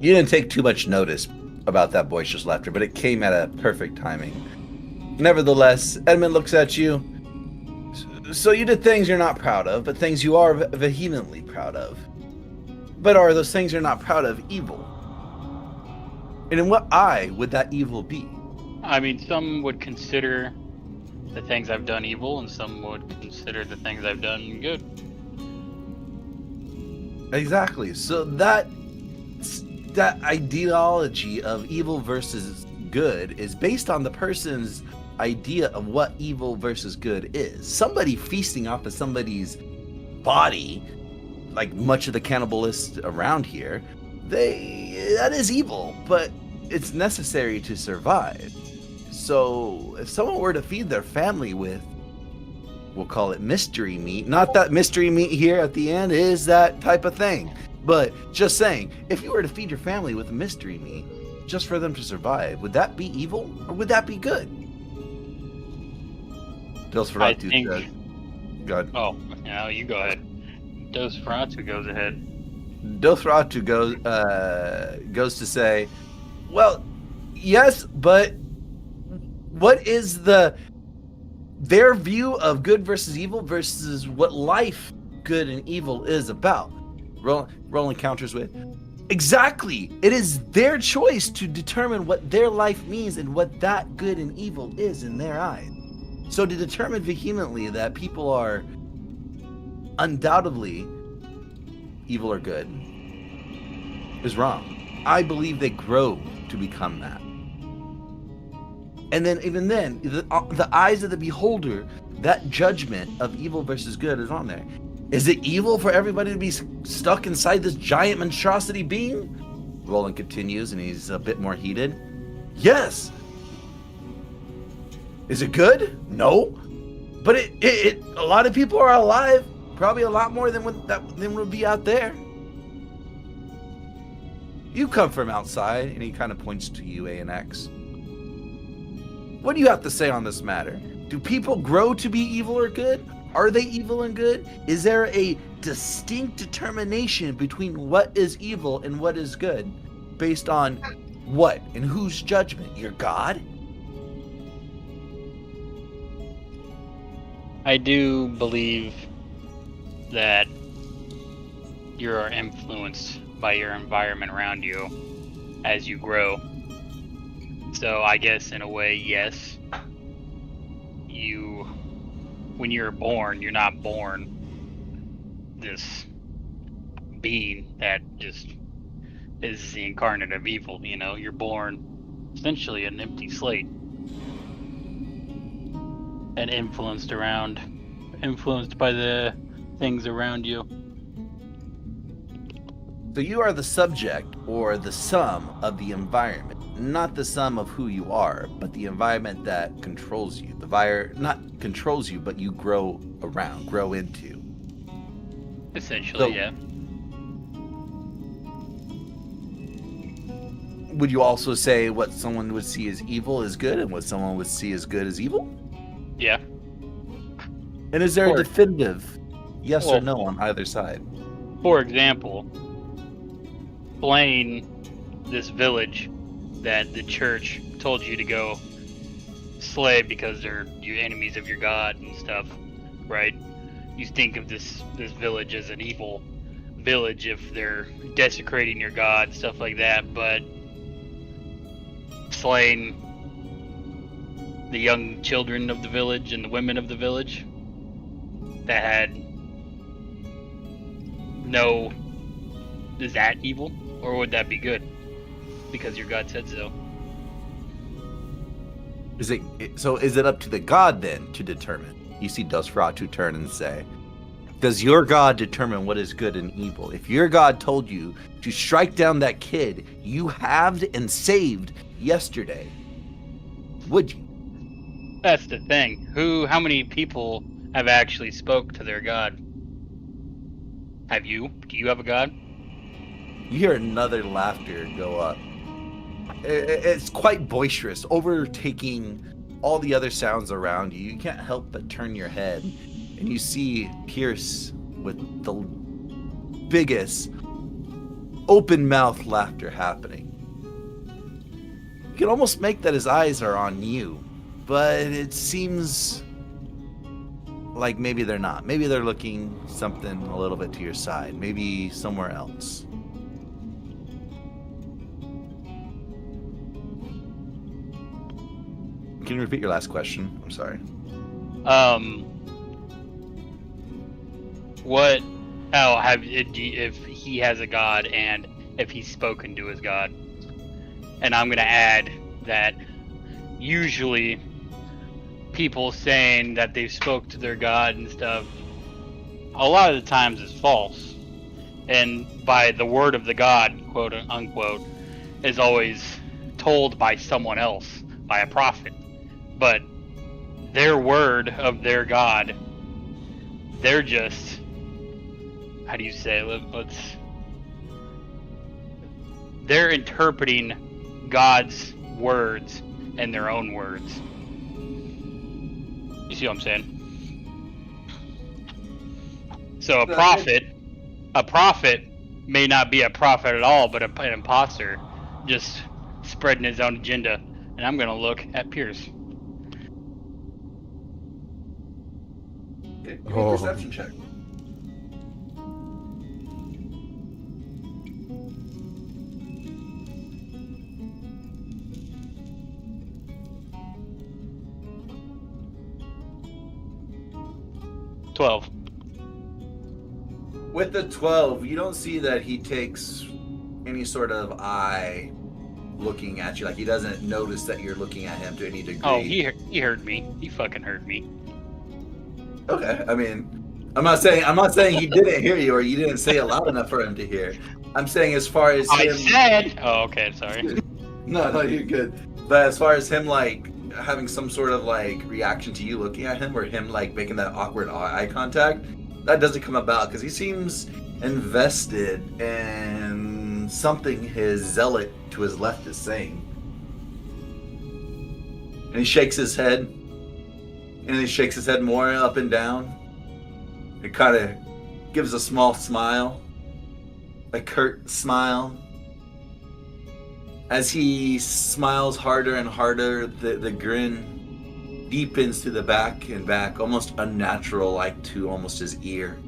S1: You didn't take too much notice about that boisterous laughter, but it came at a perfect timing. Nevertheless, Edmund looks at you. So you did things you're not proud of, but things you are vehemently proud of. But are those things you're not proud of evil? And in what eye would that evil be?
S5: I mean, some would consider the things I've done evil, and some would consider the things I've done good.
S1: Exactly. So that ideology of evil versus good is based on the person's idea of what evil versus good is. Somebody feasting off of somebody's body, like much of the cannibalists around here, that is evil, but it's necessary to survive. So if someone were to feed their family with, we'll call it mystery meat, not that mystery meat here at the end is that type of thing, but just saying, if you were to feed your family with mystery meat just for them to survive, would that be evil or would that be good? Dosferatu said. Go ahead.
S5: Oh, now you go ahead. Dosferatu goes ahead.
S1: Dosferatu goes to say, well, Yes, but what is their view of good versus evil versus what life, good and evil, is about? Roland counters with, exactly. It is their choice to determine what their life means and what that good and evil is in their eyes. So to determine vehemently that people are undoubtedly evil or good is wrong. I believe they grow to become that. And then, even then, the eyes of the beholder, that judgment of evil versus good is on there. Is it evil for everybody to be stuck inside this giant monstrosity being? Roland continues, and he's a bit more heated. Yes. Is it good? No. But it a lot of people are alive. Probably a lot more than would be out there. You come from outside, and he kind of points to you, A and X. What do you have to say on this matter? Do people grow to be evil or good? Are they evil and good? Is there a distinct determination between what is evil and what is good? Based on what? And whose judgment? Your God?
S5: I do believe that you are influenced by your environment around you as you grow. So I guess in a way, yes. When you're born, you're not born this being that just is the incarnate of evil, you know? You're born essentially an empty slate. And influenced by the things around you.
S1: So you are the subject or the sum of the environment, not the sum of who you are, but the environment that controls you. Not controls you, but you grow into.
S5: Essentially, yeah.
S1: Would you also say what someone would see as evil is good and what someone would see as good is evil?
S5: Yeah.
S1: And is there a definitive yes or no on either side?
S5: For example, Blaine, this village that the church told you to go slay because they're your enemies of your God and stuff, right? You think of this village as an evil village if they're desecrating your God, stuff like that, but slaying the young children of the village and the women of the village that had no... Is that evil? Or would that be good? Because your God said so.
S1: Is it up to the God then to determine? You see Dosferatu turn and say, does your God determine what is good and evil? If your God told you to strike down that kid you halved and saved yesterday, would you?
S5: That's the thing. How many people have actually spoke to their God? Have you? Do you have a God?
S1: You hear another laughter go up. It's quite boisterous, overtaking all the other sounds around you. You can't help but turn your head, and you see Pierce with the biggest open-mouthed laughter happening. You can almost make that his eyes are on you, but it seems like maybe they're not. Maybe they're looking something a little bit to your side, maybe somewhere else. Can you repeat your last question? I'm sorry.
S5: If he has a God and if he's spoken to his God. And I'm gonna add that usually people saying that they've spoke to their God and stuff, a lot of the times is false. And by the word of the God, quote unquote, is always told by someone else, by a prophet. But their word of their God, they're just, how do you say, they're interpreting God's words in their own words. You see what I'm saying? So a prophet may not be a prophet at all, but an imposter, just spreading his own agenda, and I'm gonna look at Pierce.
S1: Okay, give me a perception check.
S5: $12.
S1: With the 12, you don't see that he takes any sort of eye looking at you. Like, he doesn't notice that you're looking at him to any degree.
S5: Oh, he heard me. He fucking heard me.
S1: Okay, I mean, I'm not saying he didn't hear you or you didn't say it loud enough for him to hear. I'm saying as far as
S5: I
S1: him...
S5: said... Oh, okay, sorry.
S1: No, you're good. But as far as him, like, having some sort of, like, reaction to you looking at him or him, like, making that awkward eye contact, that doesn't come about because he seems invested in something his zealot to his left is saying. And he shakes his head. And he shakes his head more up and down. It kind of gives a small smile. A curt smile. As he smiles harder and harder, the grin deepens to the back and back, almost unnatural, like to almost his ear.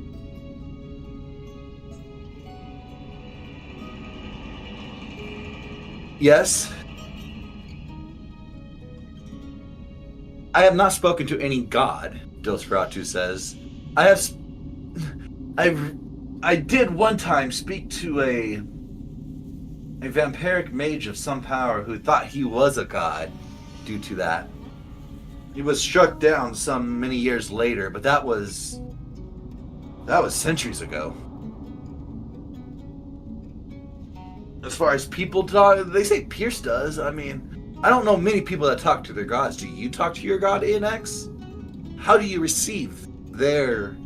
S1: Yes. I have not spoken to any god, Dosferatu says. I did one time speak to a vampiric mage of some power who thought he was a god due to that. He was struck down some many years later, but that was centuries ago. As far as people talk, they say Pierce does. I mean, I don't know many people that talk to their gods. Do you talk to your god, ANX? How do you receive their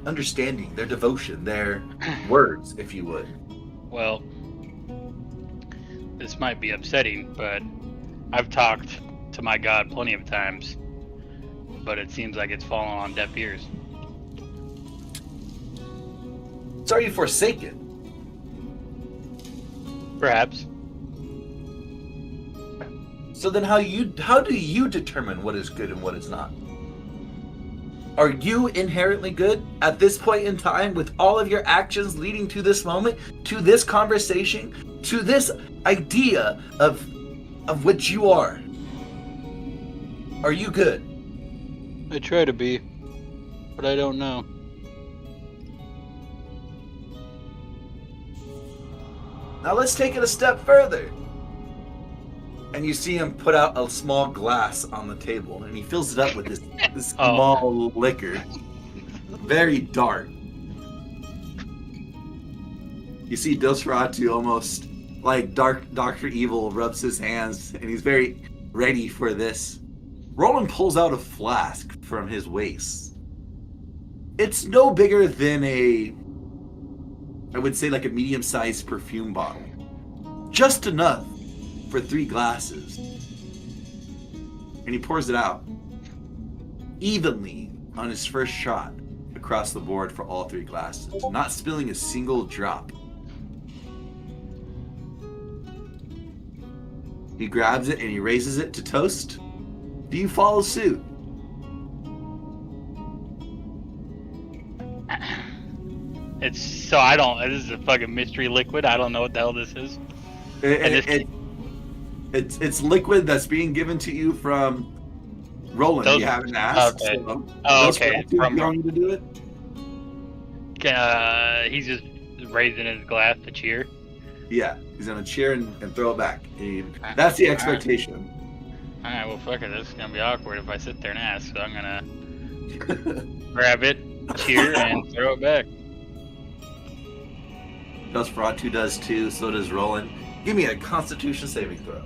S1: understanding, their devotion, their words, if you would?
S5: Well, this might be upsetting, but I've talked to my god plenty of times, but it seems like it's fallen on deaf ears.
S1: So are you forsaken?
S5: Perhaps.
S1: So then how do you determine what is good and what is not? Are you inherently good at this point in time with all of your actions leading to this moment, to this conversation, to this idea of which you are? Are you good?
S5: I try to be, but I don't know.
S1: Now let's take it a step further. And you see him put out a small glass on the table, and he fills it up with this small liquor. Very dark. You see Dosferatu almost like Dr. Evil rubs his hands, and he's very ready for this. Roland pulls out a flask from his waist. It's no bigger than I would say like a medium-sized perfume bottle. Just enough for 3 glasses. And he pours it out evenly on his first shot across the board for all 3 glasses, not spilling a single drop. He grabs it and he raises it to toast. Do you follow suit?
S5: It's so I don't. This is a fucking mystery liquid. I don't know what the hell this is.
S1: It's liquid that's being given to you from Roland. You haven't asked.
S5: Okay.
S1: So
S5: Okay.
S1: From going to do it.
S5: He's just raising his glass to cheer.
S1: Yeah, he's gonna cheer and throw it back. That's the expectation.
S5: Alright, well, fuck it. This is gonna be awkward if I sit there and ask. So I'm gonna grab it, cheer, and throw it back.
S1: Nosferatu does too. So does Roland. Give me a Constitution saving throw.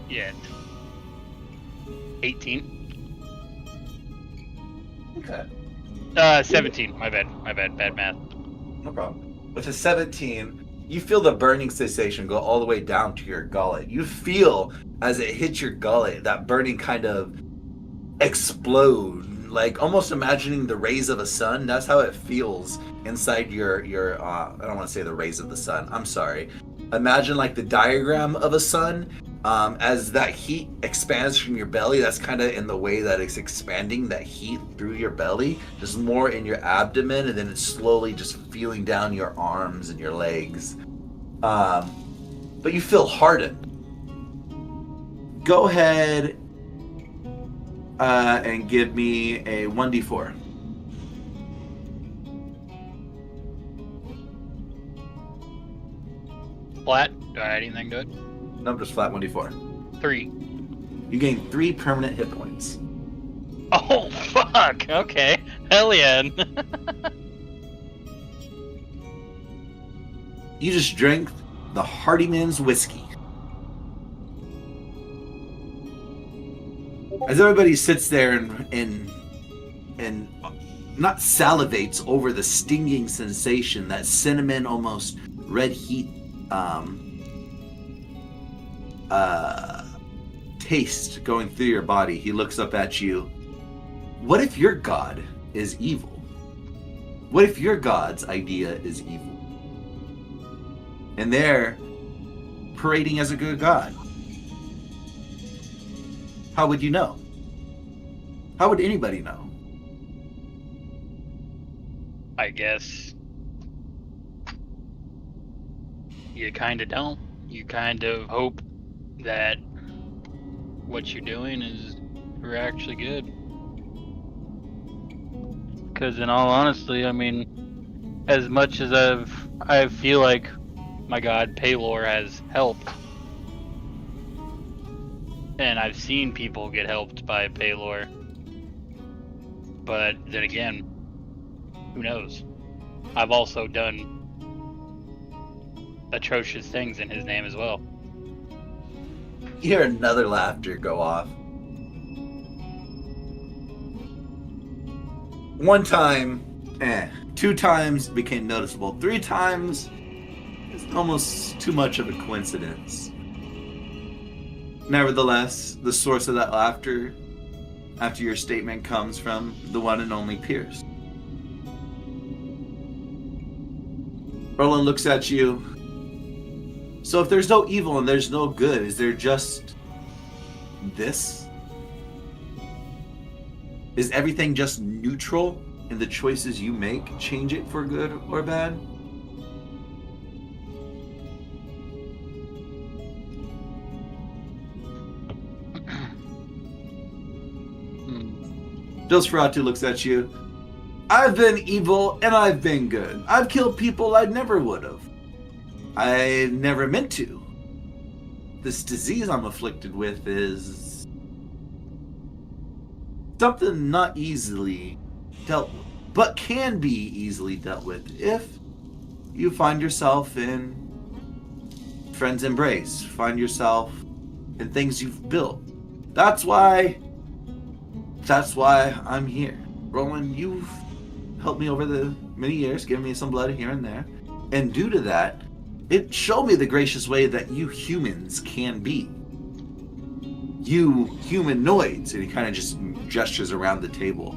S5: Shit. 18.
S1: Okay.
S5: 17. My bad. Bad math.
S1: No problem. With a 17, You feel the burning sensation go all the way down to your gullet. You feel as it hits your gullet, that burning kind of explode, like almost imagining the rays of a sun. That's how it feels inside your I don't want to say the rays of the sun. I'm sorry. Imagine like the diagram of a sun. As that heat expands from your belly, that's kind of in the way that it's expanding that heat through your belly, just more in your abdomen, and then it's slowly just feeling down your arms and your legs. But you feel hardened. Go ahead and give me a 1d4.
S5: Flat. Do I add anything to it?
S1: Numbers flat 1d4.
S5: 3.
S1: You gain 3 permanent hit points.
S5: Oh, fuck. Okay. Hell yeah.
S1: You just drank the Hardyman's whiskey. As everybody sits there and not salivates over the stinging sensation, that cinnamon almost red heat taste going through your body, he looks up at you. What if your god is evil? What if your god's idea is evil? And they're parading as a good god. How would you know? How would anybody know?
S5: I guess you kind of don't. You kind of hope that what you're doing is for actually good. Because in all honesty, I mean, as much as I feel like my god Paylor has helped, and I've seen people get helped by Paylor, but then again, who knows? I've also done atrocious things in his name as well.
S1: You hear another laughter go off. One time, 2 times became noticeable. 3 times is almost too much of a coincidence. Nevertheless, the source of that laughter after your statement comes from the one and only Pierce. Roland looks at you. So if there's no evil and there's no good, is there just this? Is everything just neutral in the choices you make? Change it for good or bad? Nosferatu looks at you. I've been evil and I've been good. I've killed people I never would have. I never meant to. This disease I'm afflicted with is something not easily dealt with, but can be easily dealt with if you find yourself in Friend's Embrace, find yourself in things you've built. That's why I'm here. Roland, you've helped me over the many years, given me some blood here and there, and due to that, it showed me the gracious way that you humans can be. You humanoids, and he kind of just gestures around the table.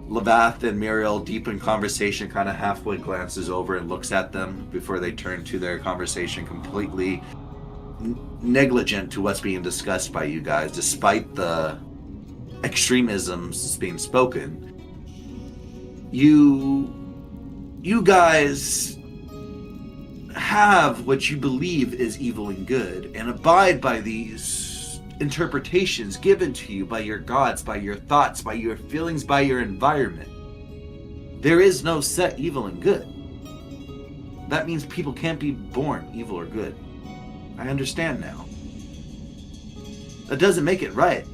S1: Lavath and Muriel, deep in conversation, kind of halfway glances over and looks at them before they turn to their conversation, completely negligent to what's being discussed by you guys, despite the extremisms being spoken. You guys have what you believe is evil and good, and abide by these interpretations given to you by your gods, by your thoughts, by your feelings, by your environment. There is no set evil and good. That means people can't be born evil or good. I understand now. That doesn't make it right.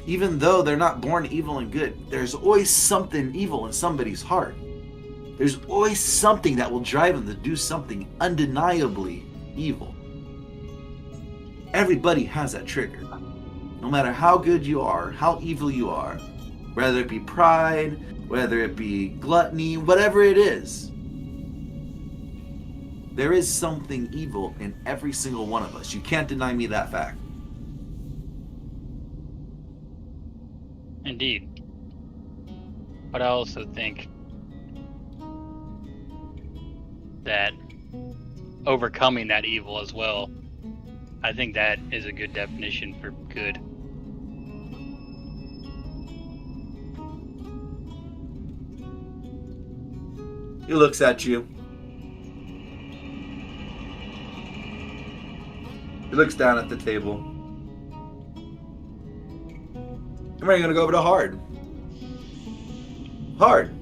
S1: Even though they're not born evil and good, there's always something evil in somebody's heart. There's always something that will drive them to do something undeniably evil. Everybody has that trigger. No matter how good you are, how evil you are, whether it be pride, whether it be gluttony, whatever it is. There is something evil in every single one of us. You can't deny me that fact.
S5: Indeed. But I also think that overcoming that evil as well, I think that is a good definition for good.
S1: He looks at you. He looks down at the table. And we're going to go over to Hard. Hard.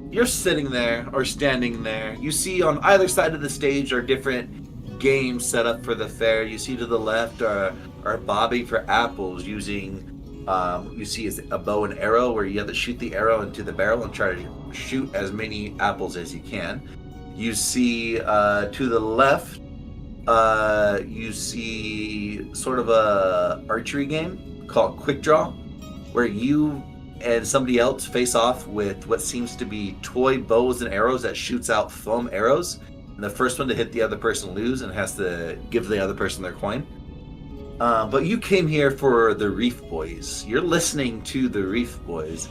S1: You're sitting there or standing there. You see on either side of the stage are different games set up for the fair. You see to the left are bobbing for apples using, you see a bow and arrow where you have to shoot the arrow into the barrel and try to shoot as many apples as you can. You see to the left, you see sort of a archery game called Quick Draw, where you and somebody else face off with what seems to be toy bows and arrows that shoots out foam arrows. And the first one to hit the other person lose and has to give the other person their coin. But you came here for the Reef Boys. You're listening to the Reef Boys.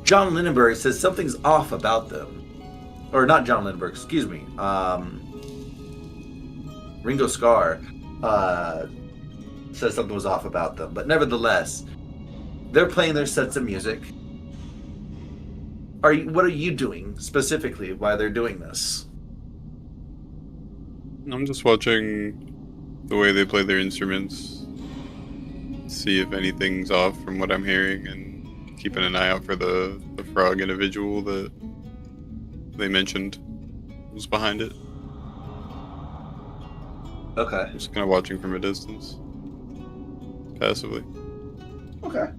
S1: John Lindenberg says something's off about them. Or not John Lindenberg, excuse me. Ringo Starr says something was off about them. But nevertheless, they're playing their sets of music. What are you doing specifically while they're doing this?
S4: I'm just watching the way they play their instruments, see if anything's off from what I'm hearing, and keeping an eye out for the frog individual that they mentioned was behind it.
S1: Okay.
S4: Just kind of watching from a distance, passively.
S1: Okay.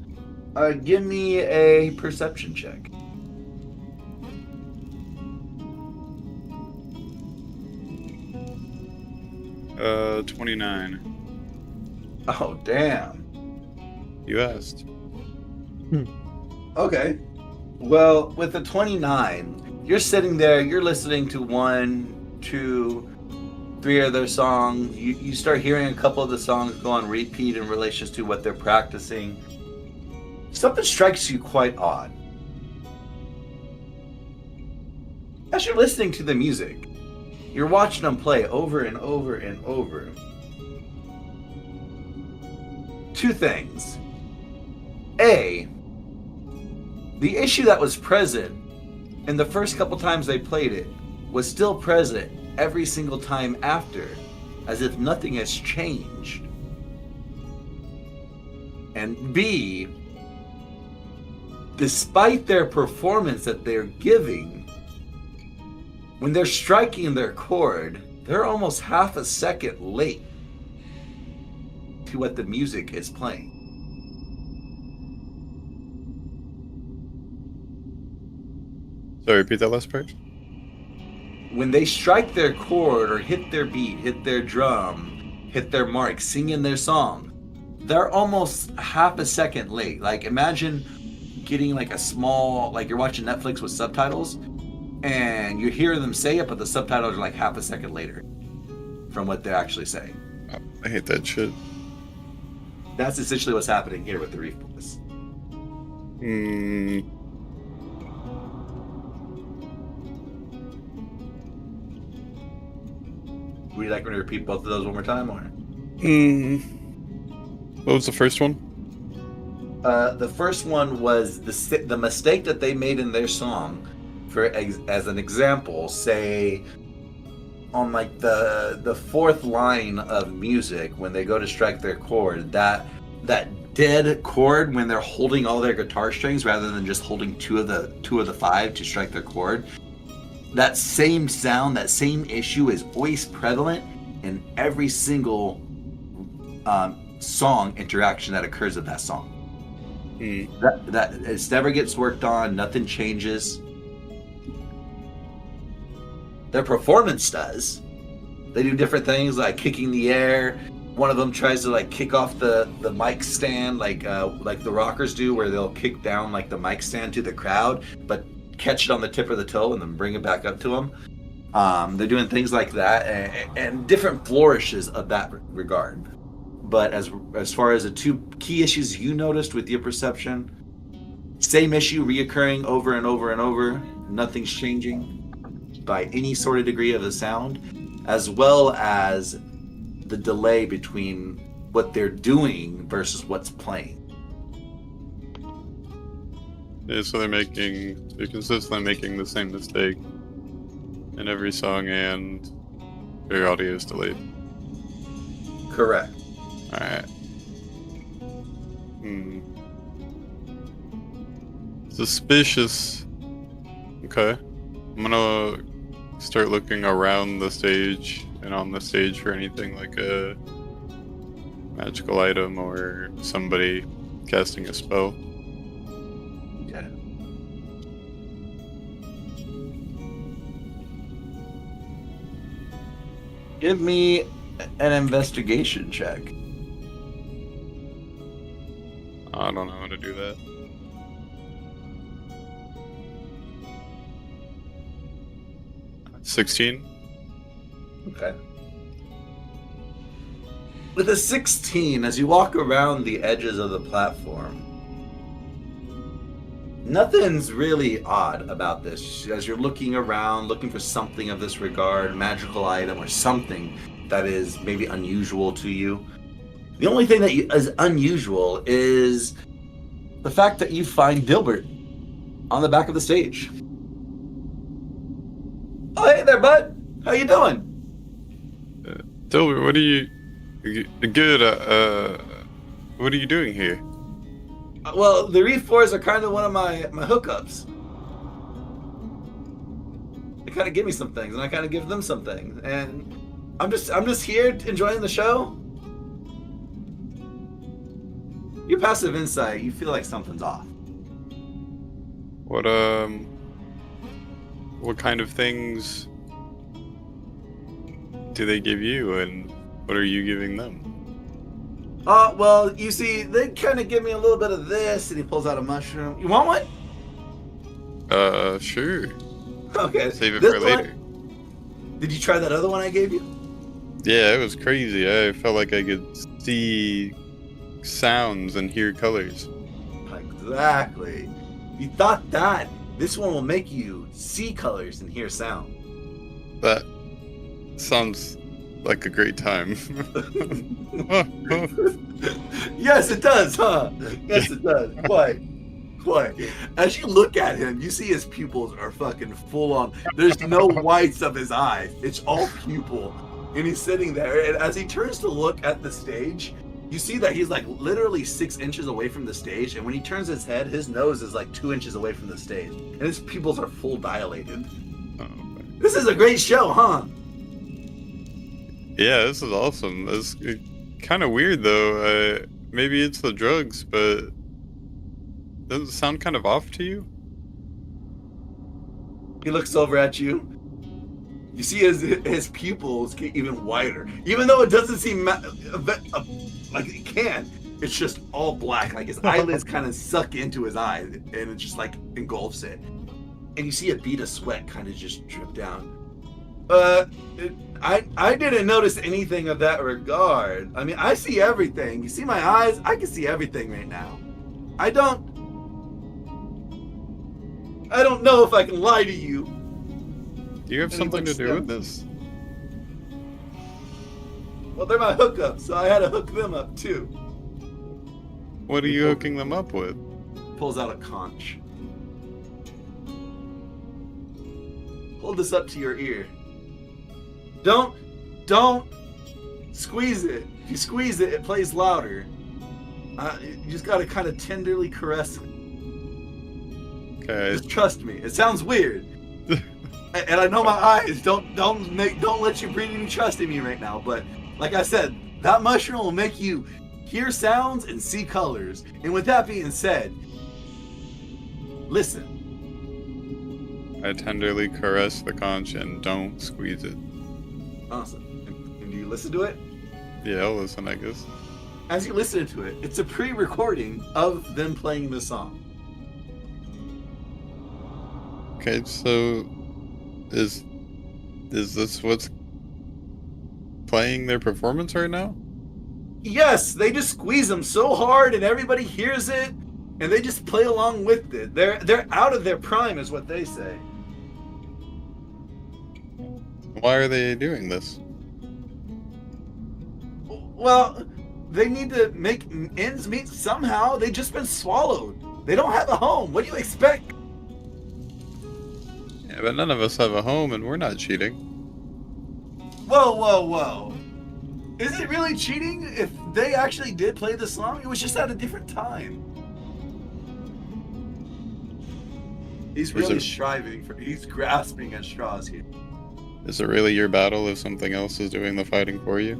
S1: Give me a perception check.
S4: 29.
S1: Oh, damn.
S4: You asked.
S1: Okay. Well, with the 29, you're sitting there, you're listening to 1, 2, 3 of their songs. You start hearing a couple of the songs go on repeat in relation to what they're practicing. Something strikes you quite odd. As you're listening to the music, you're watching them play over and over and over. Two things. A, the issue that was present in the first couple times they played it was still present every single time after, as if nothing has changed. And B, despite their performance that they're giving, when they're striking their chord, they're almost half a second late to what the music is playing.
S4: Sorry, repeat that last part.
S1: When they strike their chord or hit their beat, hit their drum, hit their mark, singing their song, they're almost half a second late. Like, imagine getting like a small, like you're watching Netflix with subtitles and you hear them say it, but the subtitles are like half a second later from what they're actually saying.
S4: I hate that shit.
S1: That's essentially what's happening here with the Reef Boys. Would you like me to repeat both of those one more time, or?
S4: What was the first one?
S1: The first one was the mistake that they made in their song. As an example, say on like the fourth line of music, when they go to strike their chord, that dead chord when they're holding all their guitar strings rather than just holding two of the five to strike their chord, that same sound, that same issue is always prevalent in every single song interaction that occurs of that song. That it never gets worked on, nothing changes. Their performance does. They do different things like kicking the air. One of them tries to like kick off the mic stand like the rockers do, where they'll kick down like the mic stand to the crowd, but catch it on the tip of the toe and then bring it back up to them. They're doing things like that and different flourishes of that regard. But as far as the two key issues you noticed with your perception, same issue reoccurring over and over and over, nothing's changing by any sort of degree of the sound, as well as the delay between what they're doing versus what's playing.
S4: Yeah, so they're consistently making the same mistake in every song, and their audio is delayed.
S1: Correct.
S4: Alright. Suspicious. Okay. I'm gonna start looking around the stage and on the stage for anything like a magical item or somebody casting a spell.
S1: Yeah. Give me an investigation check.
S4: I don't know how to do that. $16.
S1: Okay. With a 16, as you walk around the edges of the platform, nothing's really odd about this. As you're looking around, looking for something of this regard, magical item or something that is maybe unusual to you. The only thing that is unusual is the fact that you find Dilbert on the back of the stage. Oh, hey there, bud. How you doing?
S4: Dilbert, what are you... Good, what are you doing here?
S1: Well, the Reef Fours are kind of one of my hookups. They kind of give me some things, and I kind of give them some things. And I'm just here enjoying the show. Your passive insight, you feel like something's off.
S4: What kind of things do they give you, and what are you giving them?
S1: Well, you see, they kind of give me a little bit of this, and he pulls out a mushroom. You want one?
S4: Sure.
S1: Okay.
S4: Save it
S1: This
S4: for later.
S1: one? Did you try that other one I gave you?
S4: Yeah, it was crazy. I felt like I could see sounds and hear colors.
S1: Exactly. You thought that. This one will make you see colors and hear sound.
S4: That sounds like a great time.
S1: Yes, it does, huh? Yes, it does. Quite. As you look at him, you see his pupils are fucking full on. There's no whites of his eyes. It's all pupil. And he's sitting there, and as he turns to look at the stage, you see that he's like literally 6 inches away from the stage, and when he turns his head, his nose is like 2 inches away from the stage, and his pupils are full dilated. This is a great show, huh?
S4: Yeah, this is awesome. It's kind of weird though. Maybe it's the drugs, but doesn't it sound kind of off to you?
S1: He looks over at you. You see his pupils get even wider, even though it doesn't seem like it can. It's just all black, like his eyelids kind of suck into his eyes, and it just like engulfs it. And you see a bead of sweat kind of just drip down. I didn't notice anything of that regard. I mean, I see everything. You see my eyes? I can see everything right now. I don't know if I can lie to you.
S4: Do you have something to do with this?
S1: Well, they're my hookups, so I had to hook them up too.
S4: What are you hooking them up with?
S1: Pulls out a conch. Hold this up to your ear. Don't squeeze it. If you squeeze it, it plays louder. You just gotta kind of tenderly caress it.
S4: Okay.
S1: Just trust me. It sounds weird, and I know my eyes don't let you breathe any trust in me right now. But like I said, that mushroom will make you hear sounds and see colors. And with that being said, listen.
S4: I tenderly caress the conch and don't squeeze it.
S1: Awesome. And do you listen to it?
S4: Yeah, I'll listen, I guess.
S1: As you listen to it, it's a pre-recording of them playing the song.
S4: Okay, so is Is this what's playing their performance right now?
S1: Yes, they just squeeze them so hard and everybody hears it and they just play along with it. They're out of their prime is what they say.
S4: Why are they doing this?
S1: Well, they need to make ends meet somehow. They've just been swallowed. They don't have a home. What do you expect?
S4: Yeah, but none of us have a home and we're not cheating.
S1: Whoa, whoa, whoa. Is it really cheating if they actually did play the song? It was just at a different time. He's really striving for, he's grasping at straws here.
S4: Is it really your battle if something else is doing the fighting for you?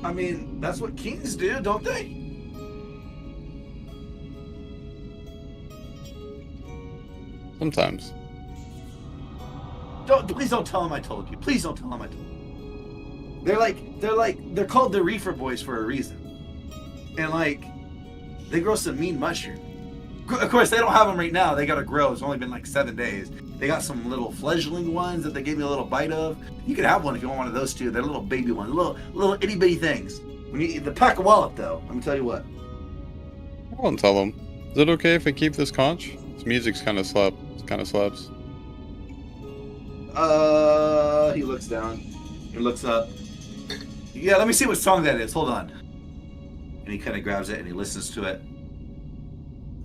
S1: I mean, that's what kings do, don't they?
S4: Sometimes.
S1: Please don't tell him I told you. Please don't tell him I told you. They're called the Reefer Boys for a reason. And like, they grow some mean mushroom. Of course, they don't have them right now. They gotta grow. It's only been like 7 days. They got some little fledgling ones that they gave me a little bite of. You can have one if you want one of those too. They're little baby ones, little itty bitty things. When you the pack a wallop though, let me tell you what.
S4: I won't tell them. Is it okay if I keep this conch? This music's kind of slaps.
S1: He looks down. He looks up. Yeah, let me see what song that is. Hold on. And he kind of grabs it and he listens to it.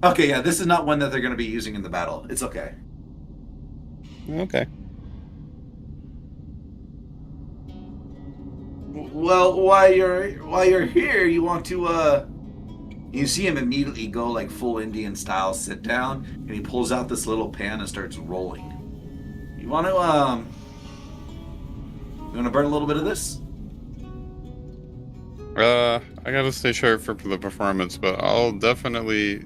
S1: Okay, yeah, this is not one that they're going to be using in the battle. It's okay.
S4: Okay.
S1: Well, while you're here, you want to you see him immediately go like full Indian style, sit down, and he pulls out this little pan and starts rolling. You want to burn a little bit of this?
S4: I gotta stay sharp for the performance, but I'll definitely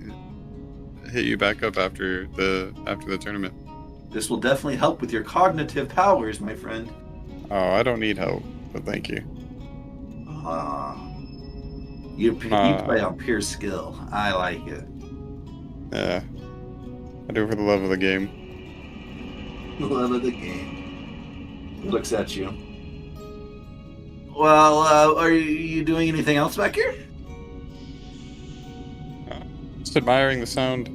S4: hit you back up after the tournament.
S1: This will definitely help with your cognitive powers, my friend.
S4: Oh, I don't need help, but thank you.
S1: You play on pure skill. I like it.
S4: Yeah, I do it for the love of the game.
S1: Love of the game. He looks at you. Well, are you doing anything else back here?
S4: Just admiring the sound,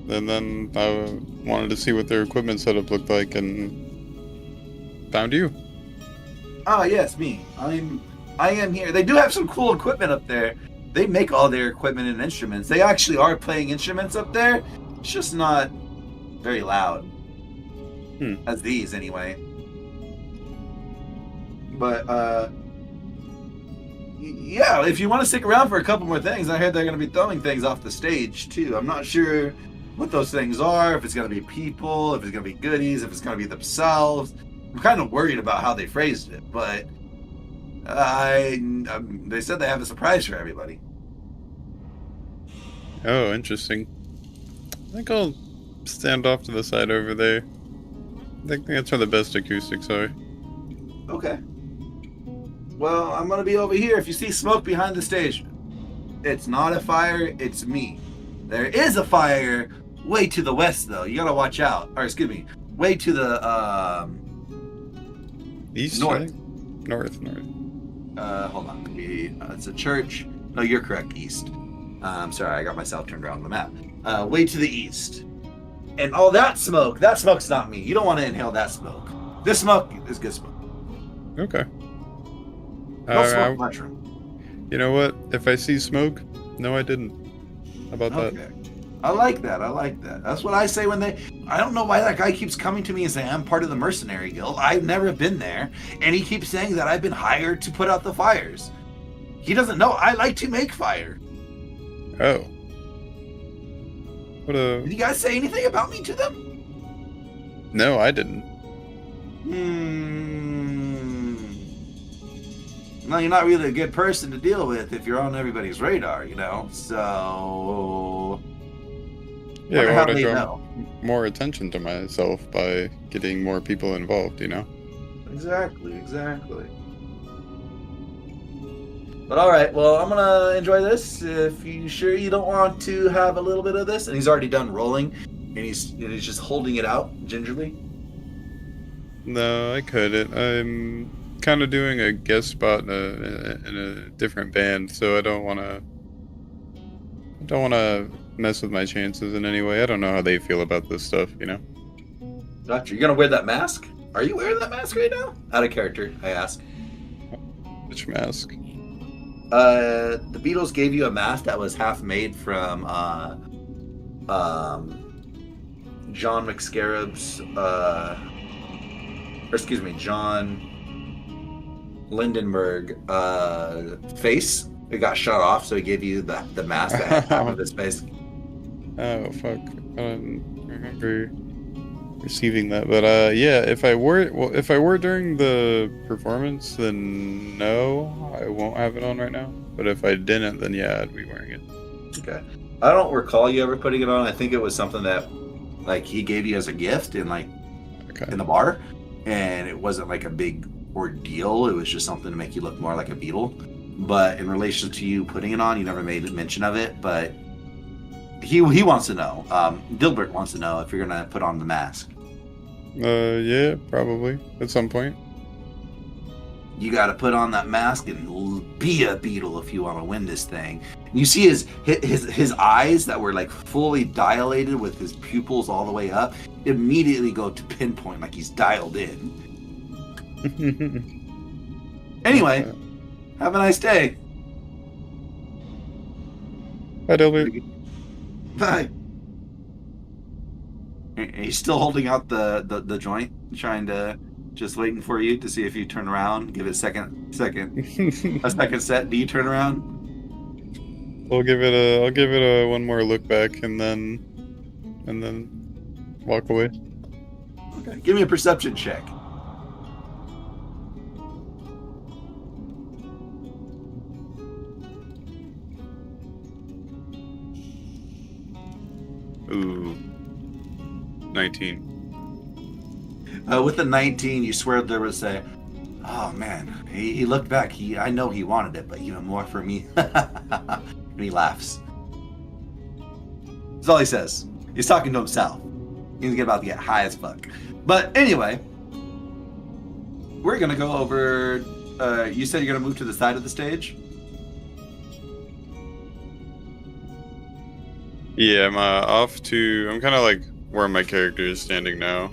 S4: and then I wanted to see what their equipment setup looked like, and found you.
S1: Ah, yes, me. I am here. They do have some cool equipment up there. They make all their equipment and instruments. They actually are playing instruments up there. It's just not very loud. As these, anyway. But, yeah, if you want to stick around for a couple more things, I heard they're going to be throwing things off the stage, too. I'm not sure what those things are, if it's going to be people, if it's going to be goodies, if it's going to be themselves. I'm kind of worried about how they phrased it, but they said they have a surprise for everybody.
S4: Oh, interesting. I think I'll stand off to the side over there. I think that's where the best acoustics are.
S1: Okay. Well, I'm going to be over here. If you see smoke behind the stage, it's not a fire, it's me. There is a fire way to the west, though. You got to watch out. Or, excuse me, way to the,
S4: East?
S1: North.
S4: North.
S1: Hold on. It's a church. No, you're correct. East. I'm sorry, I got myself turned around on the map. Way to the east. And all that smoke's not me. You don't want to inhale that smoke. This smoke is good smoke.
S4: Okay.
S1: No smoke mushroom.
S4: You know what? If I see smoke, no, I didn't. How about that?
S1: I like that. That's what I say when I don't know why that guy keeps coming to me and saying I'm part of the mercenary guild. I've never been there. And he keeps saying that I've been hired to put out the fires. He doesn't know I like to make fire.
S4: Oh.
S1: Did you guys say anything about me to them?
S4: No, I didn't.
S1: No, you're not really a good person to deal with if you're on everybody's radar, you know? So...
S4: Yeah, why would I draw more attention to myself by getting more people involved, you know?
S1: Exactly. But alright, well, I'm gonna enjoy this. If you sure you don't want to have a little bit of this, and he's already done rolling, And he's just holding it out gingerly.
S4: No, I couldn't. I'm kind of doing a guest spot in a different band, so I don't want to mess with my chances in any way. I don't know how they feel about this stuff, you know.
S1: Gotcha. You're gonna wear that mask? Are you wearing that mask right now? Out of character, I ask.
S4: Which mask?
S1: The Beatles gave you a mask that was half made from John McScarab's John Lindenberg face. It got shut off, so he gave you the mask that had half of his face.
S4: Oh fuck! I don't remember receiving that, but yeah. If I were during the performance, then no, I won't have it on right now. But if I didn't, then yeah, I'd be wearing it.
S1: Okay. I don't recall you ever putting it on. I think it was something that, like, he gave you as a gift in in the bar, and it wasn't like a big ordeal. It was just something to make you look more like a Beatle. But in relation to you putting it on, you never made mention of it. But he wants to know. Dilbert wants to know if you're gonna put on the mask.
S4: Yeah, probably at some point.
S1: You got to put on that mask and be a Beatle if you want to win this thing. And you see his eyes that were like fully dilated with his pupils all the way up immediately go to pinpoint, like he's dialed in. Anyway, have a nice day.
S4: Bye, Dilbert.
S1: Bye. He's still holding out the joint, trying to, just waiting for you to see if you turn around. Give it a second set. Do you turn around?
S4: I'll give it a one more look back and then walk away.
S1: Okay. Give me a perception check.
S4: Ooh. 19.
S1: With the 19, you swear there was oh man, he looked back. I know he wanted it, but even more for me. And he laughs. That's all he says. He's talking to himself. He's about to get high as fuck. But anyway, we're gonna go over. You said you're gonna move to the side of the stage.
S4: Yeah, I'm kind of like where my character is standing now.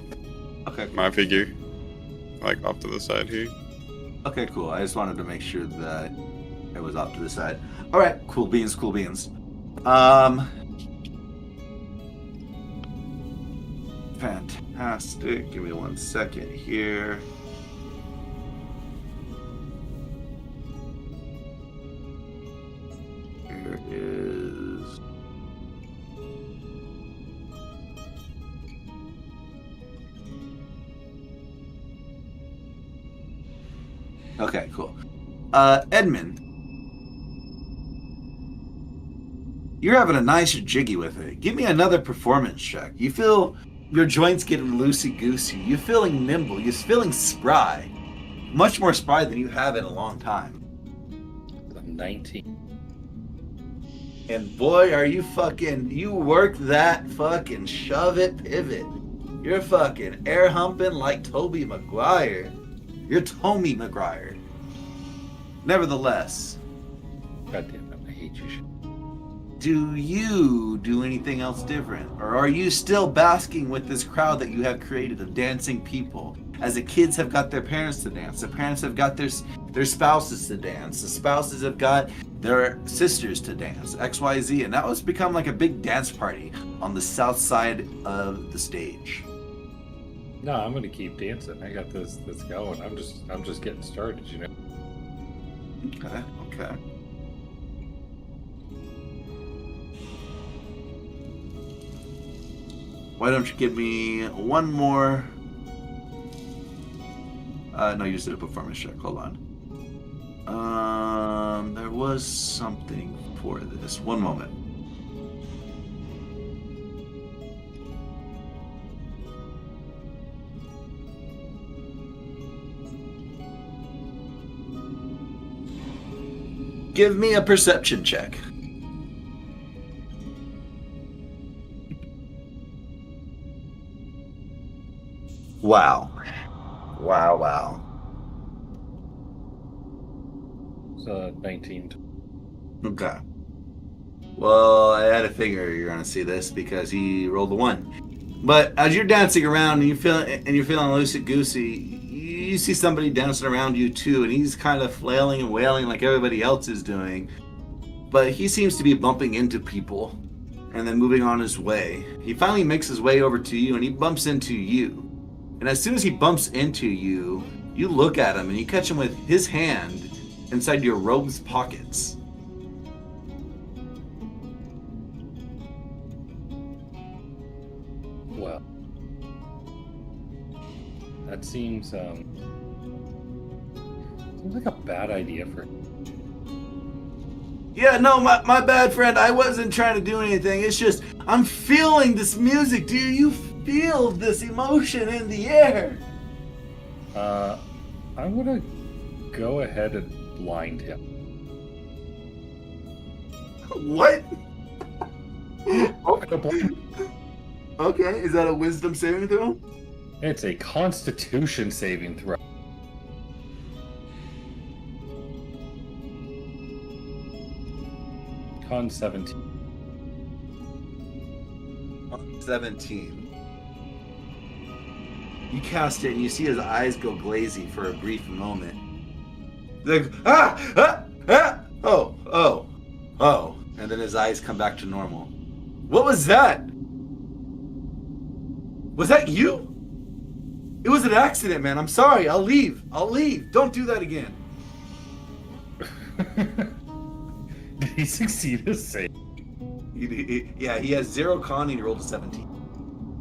S1: Okay.
S4: My figure, like off to the side here.
S1: Okay, cool. I just wanted to make sure that it was off to the side. All right, cool beans. Fantastic. Give me 1 second here. Here is. Okay, cool. Edmund, you're having a nice jiggy with it. Give me another performance check. You feel your joints getting loosey-goosey. You're feeling nimble. You're feeling spry. Much more spry than you have in a long time.
S6: 19.
S1: And boy, are you work that fucking shove it pivot. You're fucking air humping like Toby Maguire. You're Tommy Maguire. Nevertheless,
S6: God damn it, I hate you.
S1: do you do anything else different? Or are you still basking with this crowd that you have created of dancing people? As the kids have got their parents to dance, the parents have got their spouses to dance, the spouses have got their sisters to dance, XYZ, and that was become like a big dance party on the south side of the stage.
S2: No, I'm gonna keep dancing. I got this going. I'm just getting started, you know.
S1: Okay. Why don't you give me one more? No, you just did a performance check. Hold on. There was something for this. One moment. Give me a perception check. Wow. Wow.
S6: So 19.
S1: Okay. Well, I had to figure you're gonna see this because he rolled a 1. But as you're dancing around and you're feeling loosey goosey, you see somebody dancing around you too, and he's kind of flailing and wailing like everybody else is doing. But he seems to be bumping into people and then moving on his way. He finally makes his way over to you and he bumps into you. And as soon as he bumps into you, you look at him and you catch him with his hand inside your robe's pockets.
S6: Well, that seems like a bad idea for.
S1: Yeah, no, my bad, friend. I wasn't trying to do anything. It's just, I'm feeling this music. Do you feel this emotion in the air?
S6: I'm gonna go ahead and blind him.
S1: What? Okay, is that a wisdom saving throw?
S6: It's a Constitution saving throw. Con 17.
S1: 17. You cast it and you see his eyes go glazy for a brief moment. Like, oh. And then his eyes come back to normal. What was that? Was that you? It was an accident, man. I'm sorry. I'll leave. Don't do that again.
S6: Did he succeed his save?
S1: Yeah, he has 0 con and he rolled a 17.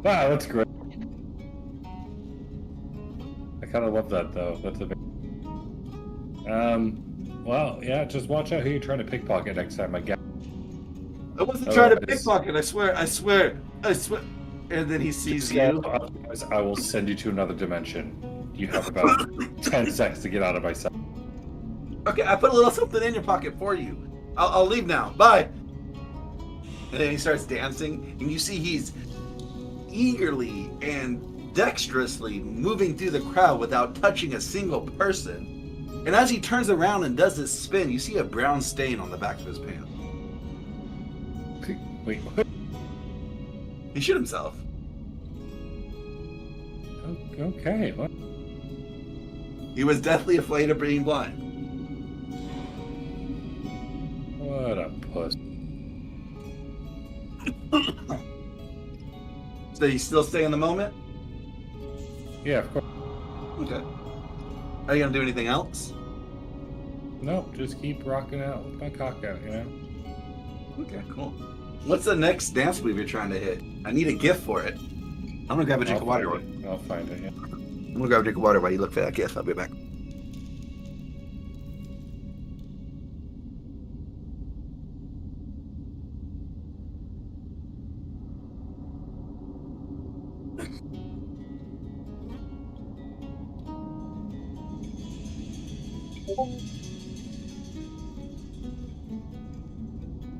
S6: Wow, that's great. I kind of love that, though. That's a bit... Well, yeah, just watch out who you're trying to pickpocket next time, I guess.
S1: I wasn't trying to pickpocket. I swear. And then he sees you.
S6: Otherwise, I will send you to another dimension. You have about 10 seconds to get out of my sight.
S1: Okay, I put a little something in your pocket for you. I'll leave now. Bye. And then he starts dancing, and you see he's eagerly and dexterously moving through the crowd without touching a single person. And as he turns around and does this spin, you see a brown stain on the back of his pants.
S6: Wait, what?
S1: He shit himself.
S6: Okay, what?
S1: He was deathly afraid of being blind.
S6: What a puss.
S1: So you still stay in the moment?
S6: Yeah, of course.
S1: Okay. Are you gonna do anything else?
S6: Nope, just keep rocking out with my cock out, you know?
S1: Okay, cool. What's the next dance move you're trying to hit? I need a gift for it. I'm gonna grab a drink of water.
S6: I'll find it, yeah.
S1: I'm gonna grab a drink of water while you look for that gift. I'll be back.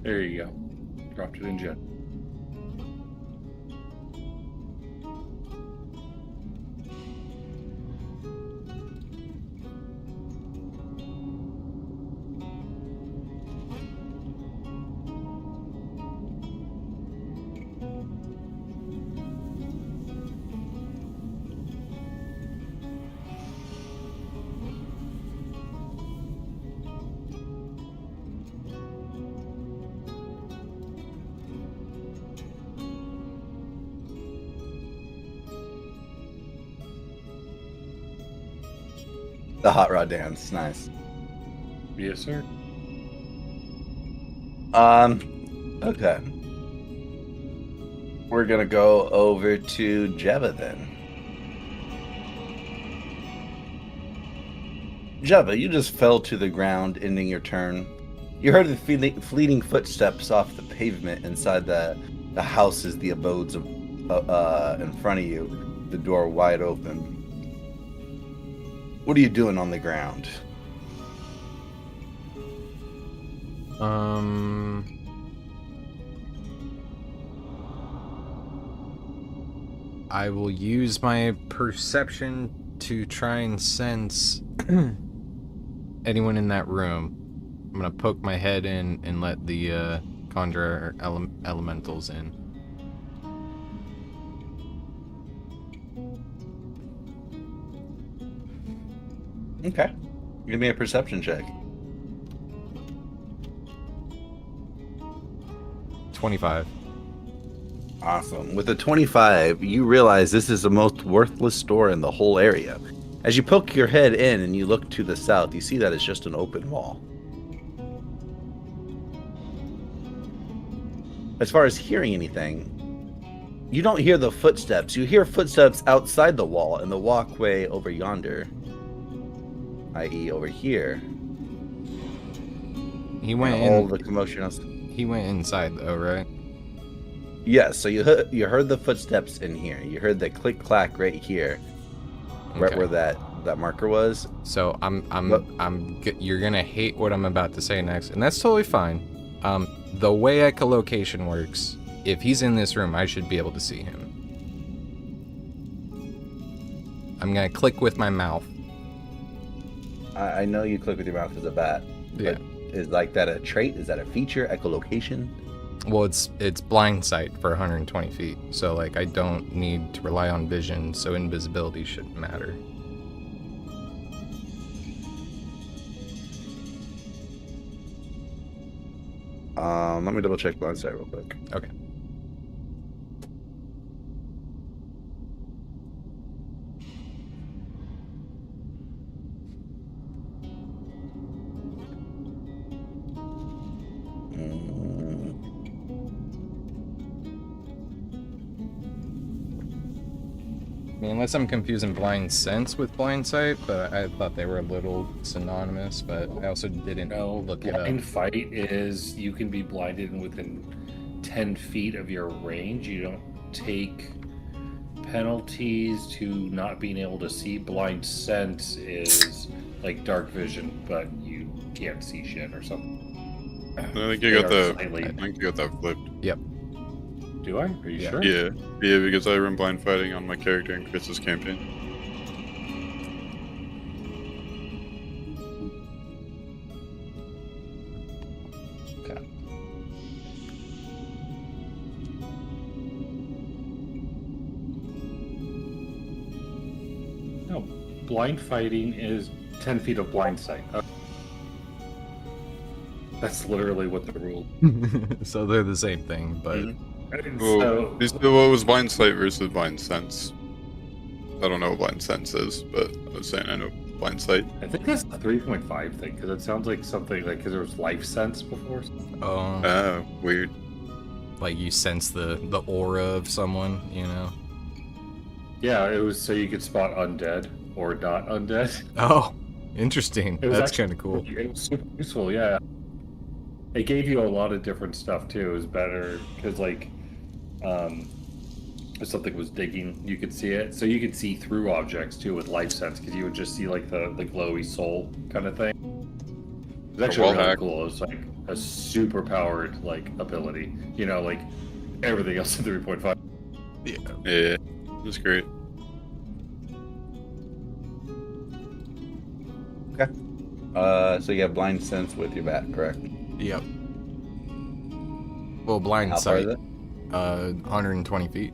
S6: There you go. Dropped it in jet.
S1: The hot rod dance, nice.
S6: Yes, sir.
S1: Okay. We're gonna go over to Jeva then. Jeva, you just fell to the ground, ending your turn. You heard the fleeting footsteps off the pavement inside the houses, the abodes of in front of you, the door wide open. What are you doing on the ground?
S3: I will use my perception to try and sense anyone in that room. I'm gonna poke my head in and let the conjure elementals in.
S1: Okay. Give me a perception check.
S3: 25.
S1: Awesome. With a 25, you realize this is the most worthless store in the whole area. As you poke your head in and you look to the south, you see that it's just an open wall. As far as hearing anything, you don't hear the footsteps. You hear footsteps outside the wall in the walkway over yonder, i.e. over here.
S3: He went
S1: and
S3: in.
S1: all the commotion.
S3: He went inside though, right?
S1: Yes. So you heard the footsteps in here. You heard the click clack right here, right
S3: Okay.
S1: where that marker was.
S3: So you're gonna hate what I'm about to say next, and that's totally fine. The way echolocation works, if he's in this room, I should be able to see him. I'm gonna click with my mouth.
S1: I know you click with your mouth as a bat.
S3: Yeah.
S1: But is like that a trait? Is that a feature? Echolocation?
S3: Well, it's blind sight for 120 feet, so like I don't need to rely on vision, so invisibility shouldn't matter.
S1: Let me double check blind sight real quick.
S3: Okay. I mean, unless I'm confusing blind sense with blind sight, but I thought they were a little synonymous, but I also didn't look it up.
S2: Blind fight is you can be blinded within 10 feet of your range. You don't take penalties to not being able to see. Blind sense is like dark vision, but you can't see shit or something.
S4: I think you
S2: They
S4: got
S2: are
S4: that.
S2: slightly-
S4: I think you got that flipped.
S3: Yep.
S2: Do I? Are you
S3: Yeah.
S2: sure?
S4: Yeah, because I run blind fighting on my character in Chris's campaign.
S1: Okay.
S2: No, blind fighting is 10 feet of blind sight. That's literally what the rule.
S3: So they're the same thing, but
S4: Well, what was blind sight versus blind sense? I don't know what blind sense is, but I was saying I know blind sight.
S2: I think that's the 3.5 thing because it sounds like something like because there was life sense before.
S3: oh,
S4: Weird.
S3: like you sense the aura of someone, you know?
S2: Yeah, it was so you could spot undead or not undead.
S3: Oh, interesting.
S2: It was
S3: That's
S2: actually-
S3: kind of cool.
S2: It was super useful, yeah. It gave you a lot of different stuff too. It was better because like, if something was digging, you could see it. So you could see through objects too with life sense because you would just see like the glowy soul kind of thing. It was actually
S4: wall
S2: really
S4: hack.
S2: cool. It was like a super powered like ability. You know, like everything else in 3.5.
S3: Yeah.
S4: Yeah, that's great.
S1: So you have blind sense with your bat, correct?
S3: Yep. Well, blind
S1: How far
S3: sight.
S1: is it?
S3: 120 feet.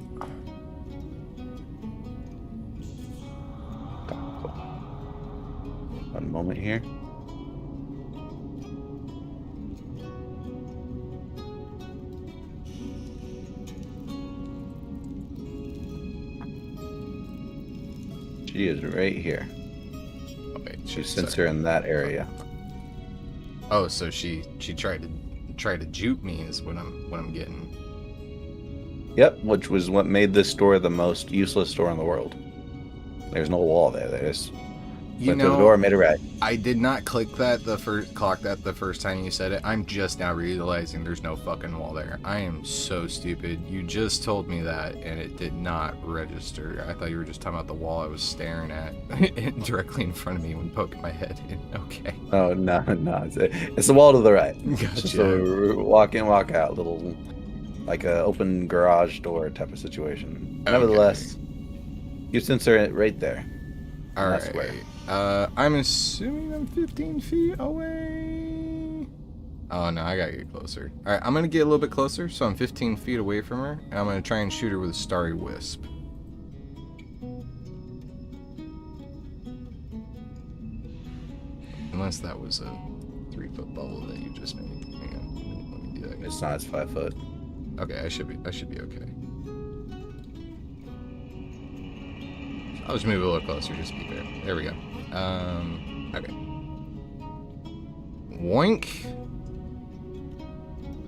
S1: One moment here. She is right here.
S3: Oh, wait,
S1: She
S3: she's
S1: sends her in that area.
S3: Oh, so she tried to juke me is what I'm getting.
S1: Yep, which was what made this store the most useless store in the world. There's no wall there. They just
S3: You
S1: went to the
S3: know,
S1: door, made it right.
S3: I did not clock that the first time you said it. I'm just now realizing there's no fucking wall there. I am so stupid. You just told me that and it did not register. I thought you were just talking about the wall I was staring at directly in front of me when poking my head in. Okay.
S1: Oh no, it's the wall to the right.
S3: Gotcha.
S1: So walk in, walk out, little like a open garage door type of situation.
S3: Okay.
S1: Nevertheless, You sensor it right there.
S3: All
S1: That's
S3: right.
S1: where.
S3: I'm assuming I'm 15 feet away. Oh no, I gotta get closer. All right, I'm gonna get a little bit closer, so I'm 15 feet away from her, and I'm gonna try and shoot her with a starry wisp. Unless that was a 3-foot bubble that you just made. Hang on, let me do that.
S1: It's not. It's 5 foot.
S3: Okay, I should be okay. I'll just move a little closer, just to be fair. There we go. Okay. Woink.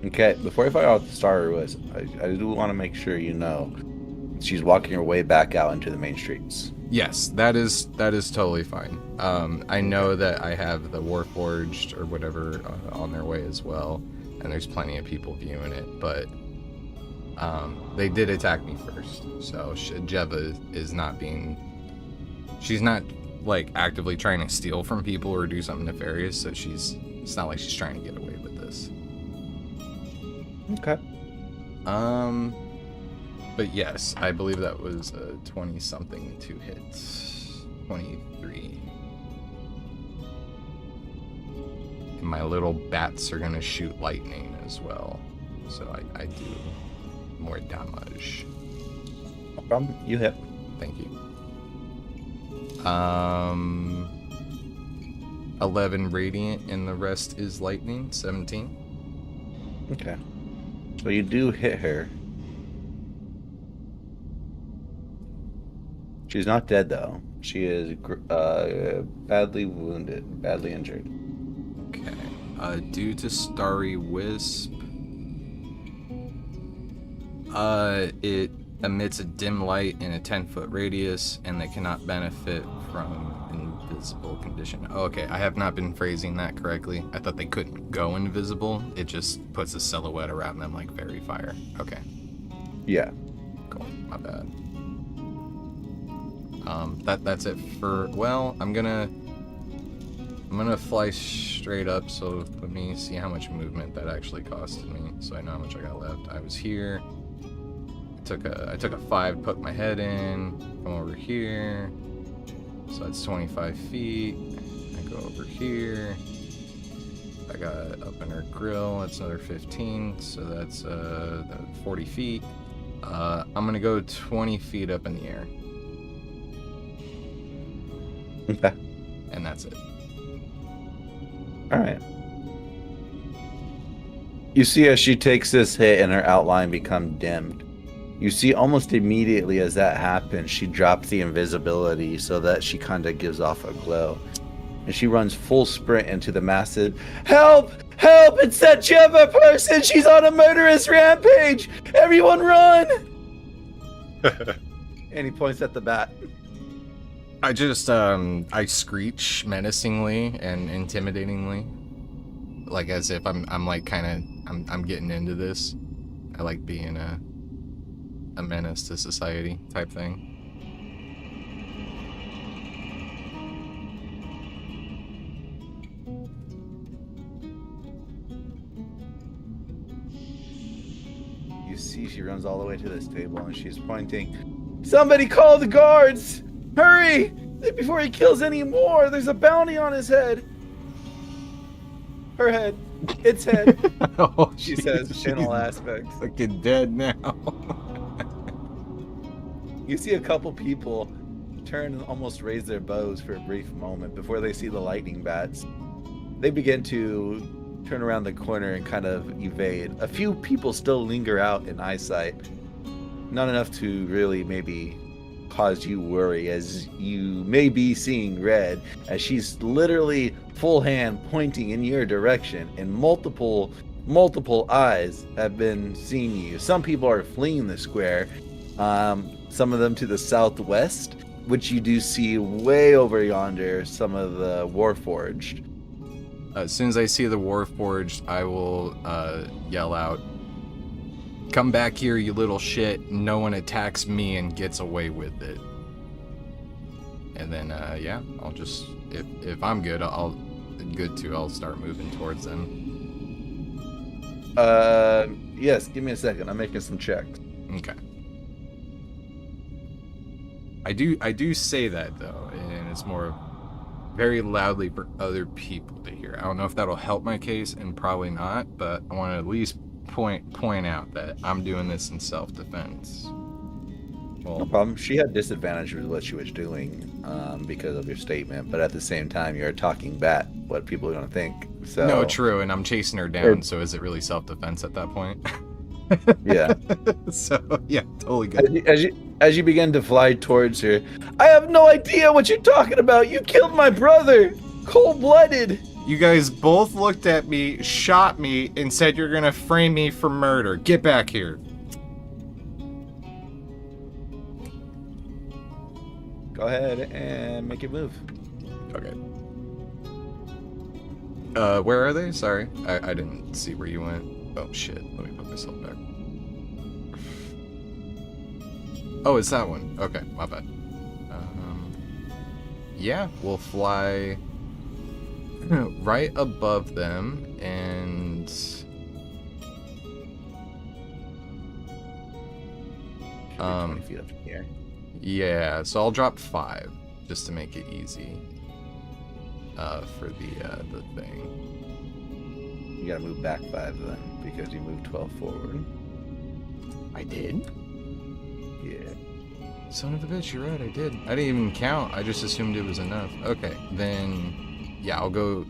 S1: Okay, before I fire out the Star Wisp, I do want to make sure you know she's walking her way back out into the main streets.
S3: Yes, that is totally fine. I know that I have the Warforged or whatever on their way as well, and there's plenty of people viewing it, but they did attack me first, so Jeva is not being... She's not, like, actively trying to steal from people or do something nefarious, so it's not like she's trying to get away with this.
S1: Okay.
S3: But yes, I believe that was a 20-something to hit. 23. And my little bats are gonna shoot lightning as well, so I do more damage.
S1: No problem. You hit.
S3: Thank you. 11 radiant, and the rest is lightning. 17.
S1: Okay. So you do hit her. She's not dead though. She is badly wounded, badly injured.
S3: Okay. Due to Starry Wisp, it emits a dim light in a 10-foot radius, and they cannot benefit from invisible condition. Oh, okay, I have not been phrasing that correctly. I thought they couldn't go invisible. It just puts a silhouette around them like fairy fire. Okay.
S1: Yeah.
S3: Cool. My bad. That's it for... Well, I'm gonna fly straight up, so let me see how much movement that actually costed me, so I know how much I got left. I was here. I took a 5, put my head in, come over here. So that's 25 feet. I go over here. I got up in her grill. That's another 15. So that's 40 feet. I'm gonna go 20 feet up in the air.
S1: Okay.
S3: And that's it.
S1: All right. You see as she takes this hit and her outline become dimmed. You see almost immediately as that happens, she drops the invisibility so that she kind of gives off a glow. And she runs full sprint into the massive, "Help! Help! It's that Jeva person! She's on a murderous rampage! Everyone run!" And he points at the bat.
S3: I just, I screech menacingly and intimidatingly. Like as if I'm like I'm getting into this. I like being a menace to society type thing.
S1: You see she runs all the way to this table and she's pointing. "Somebody call the guards! Hurry! Before he kills any more! There's a bounty on his head!" Her head. Its head.
S3: Oh,
S1: She says in all aspects.
S3: Fucking dead now.
S1: You see a couple people turn and almost raise their bows for a brief moment before they see the lightning bats. They begin to turn around the corner and kind of evade. A few people still linger out in eyesight. Not enough to really maybe cause you worry, as you may be seeing red as she's literally full hand pointing in your direction, and multiple eyes have been seeing you. Some people are fleeing the square, some of them to the southwest, which you do see way over yonder some of the Warforged.
S3: As soon as I see the Warforged, I will yell out, "Come back here, you little shit. No one attacks me and gets away with it." And then, yeah, I'll just, if I'm good, I'll start moving towards them.
S1: Yes, give me a second. I'm making some checks.
S3: Okay. I do say that though, and it's more very loudly for other people to hear. I don't know if that'll help my case, and probably not, but I want to at least point out that I'm doing this in self-defense.
S1: No
S3: Well,
S1: problem. She had disadvantage with what she was doing because of your statement, but at the same time, you're talking bat. What people are going to think. So
S3: no, true, and I'm chasing her down, so is it really self-defense at that point?
S1: Yeah.
S3: So yeah, totally good.
S1: As you begin to fly towards her, I have no idea what you're talking about. You killed my brother, cold-blooded.
S3: You guys both looked at me, shot me, and said you're gonna frame me for murder. Get back here.
S1: Go ahead and make your move.
S3: Okay. Where are they? Sorry, I didn't see where you went. Oh shit, let me put myself back. Oh, it's that one. Okay, my bad. Yeah, we'll fly right above them and...
S1: Should be 20 feet up in the air.
S3: Yeah, so I'll drop 5 just to make it easy for the thing.
S1: You gotta move back 5 then, because you moved 12 forward.
S3: I did?
S1: Yeah.
S3: Son of a bitch, you're right, I did. I didn't even count, I just assumed it was enough. Okay, then, yeah, I'll go...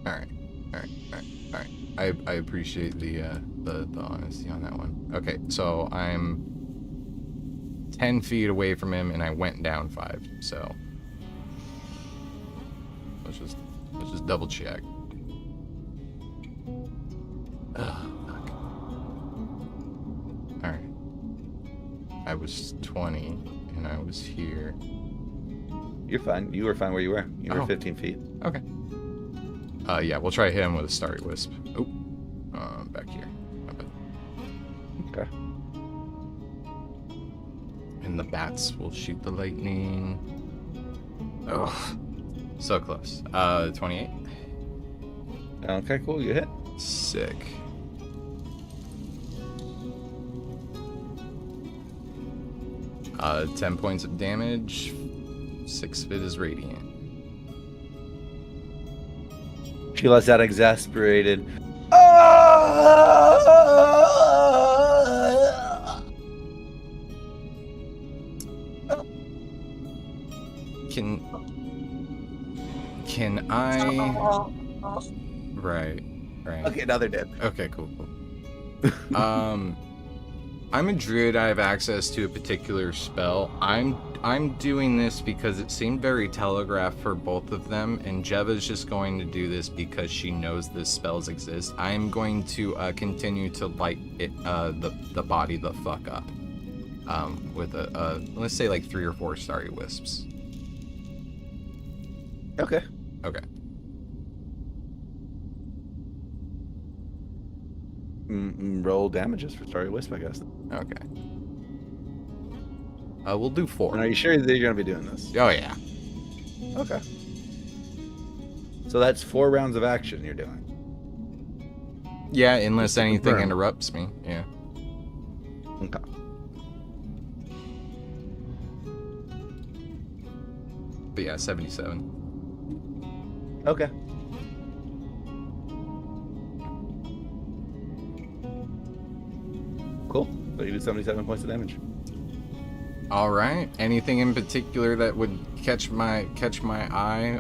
S3: Alright. I appreciate the honesty on that one. Okay, so I'm 10 feet away from him, and I went down 5, so... Let's just double check. Ugh, fuck. Alright. I was 20, and I was here.
S1: You're fine. You were fine where you were. You were
S3: Oh.
S1: 15 feet.
S3: Okay. Yeah, we'll try to hit him with a Starry Wisp. Oh, back here. My bad.
S1: Okay.
S3: And the bats will shoot the lightning. Oh, so close. 28.
S1: Okay, cool. You hit.
S3: Sick. Uh, 10 points of damage. 6 of it is radiant.
S1: She lets out exasperated.
S3: Can I? Right.
S1: Okay, now they're dead.
S3: Okay, cool. I'm a druid. I have access to a particular spell. I'm doing this because it seemed very telegraphed for both of them, and Jeva's just going to do this because she knows this spells exist. I'm going to continue to light it, the body the fuck up, with let's say like 3 or 4 starry wisps.
S1: Okay.
S3: Okay.
S1: Roll damages for Starry Wisp, I guess.
S3: Okay. We'll do 4.
S1: And are you sure that you're going to be doing this?
S3: Oh yeah.
S1: Okay. So that's 4 rounds of action you're doing.
S3: Yeah, unless
S1: Just to
S3: anything
S1: confirm.
S3: interrupts me. Yeah.
S1: Okay.
S3: But yeah, 77.
S1: Okay. Cool. So you do 77 points of damage.
S3: All right. Anything in particular that would catch my eye?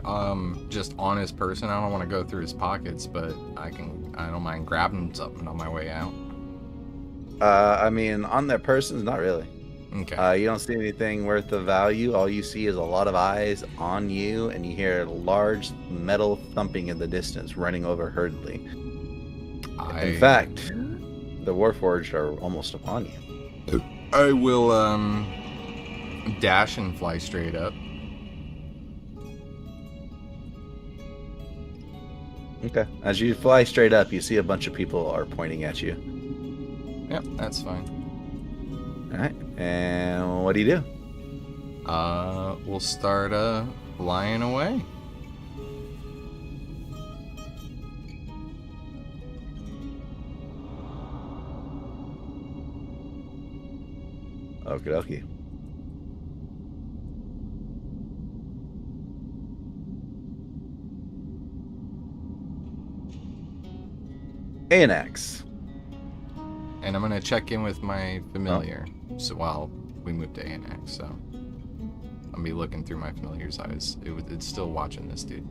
S3: Just on his person. I don't want to go through his pockets, but I don't mind grabbing something on my way out.
S1: I mean, on their persons, not really.
S3: Okay.
S1: You don't see anything worth of value. All you see is a lot of eyes on you, and you hear large metal thumping in the distance, running over hurriedly. In fact, the Warforged are almost upon you.
S3: I will dash and fly straight up.
S1: Okay. As you fly straight up, you see a bunch of people are pointing at you.
S3: Yep, that's fine.
S1: All right. And what do you do?
S3: We'll start flying away.
S1: Okie dokie. Anax.
S3: And I'm gonna check in with my familiar. So while we move to Anax, so I'll be looking through my familiar's eyes. It's still watching this dude.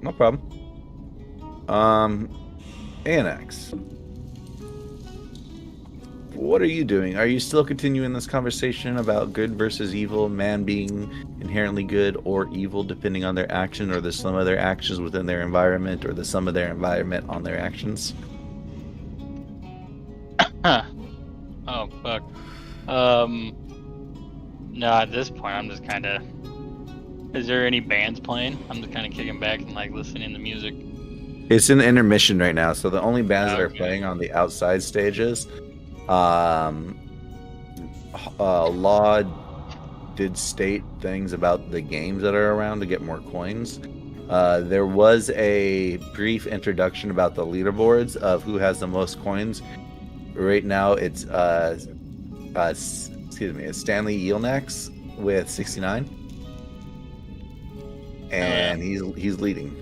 S1: No problem. Anax. What are you doing? Are you still continuing this conversation about good versus evil, man being inherently good or evil depending on their action, or the sum of their actions within their environment, or the sum of their environment on their actions?
S5: Huh. Oh, fuck. No, at this point, I'm just kind of... Is there any bands playing? I'm just kind of kicking back and, like, listening to music.
S1: It's in intermission right now, so the only bands that are
S5: Okay.
S1: playing on the outside stages, Law did state things about the games that are around to get more coins. There was a brief introduction about the leaderboards of who has the most coins. Right now, it's it's Stanley Yelnax with 69, and he's leading.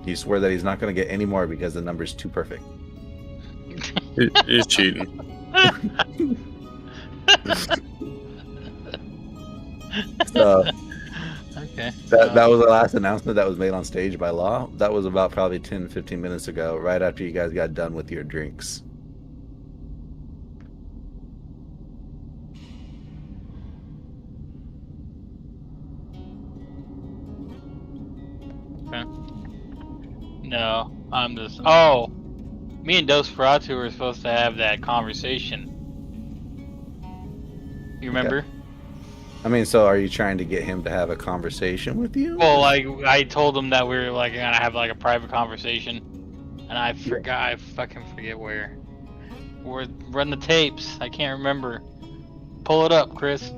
S1: He swore that he's not going to get any more because the number's too perfect.
S4: He's cheating.
S1: So
S5: Okay.
S1: that was the last announcement that was made on stage by Law. That was about probably 10-15 minutes ago, right after you guys got done with your drinks.
S5: Okay. No, I'm just... Oh! Me and Dosferatu were supposed to have that conversation. You remember?
S1: I mean, so are you trying to get him to have a conversation with you?
S5: Well, like, I told him that we were, like, gonna have, like, a private conversation. And I fucking forget where. Run the tapes. I can't remember. Pull it up, Chris.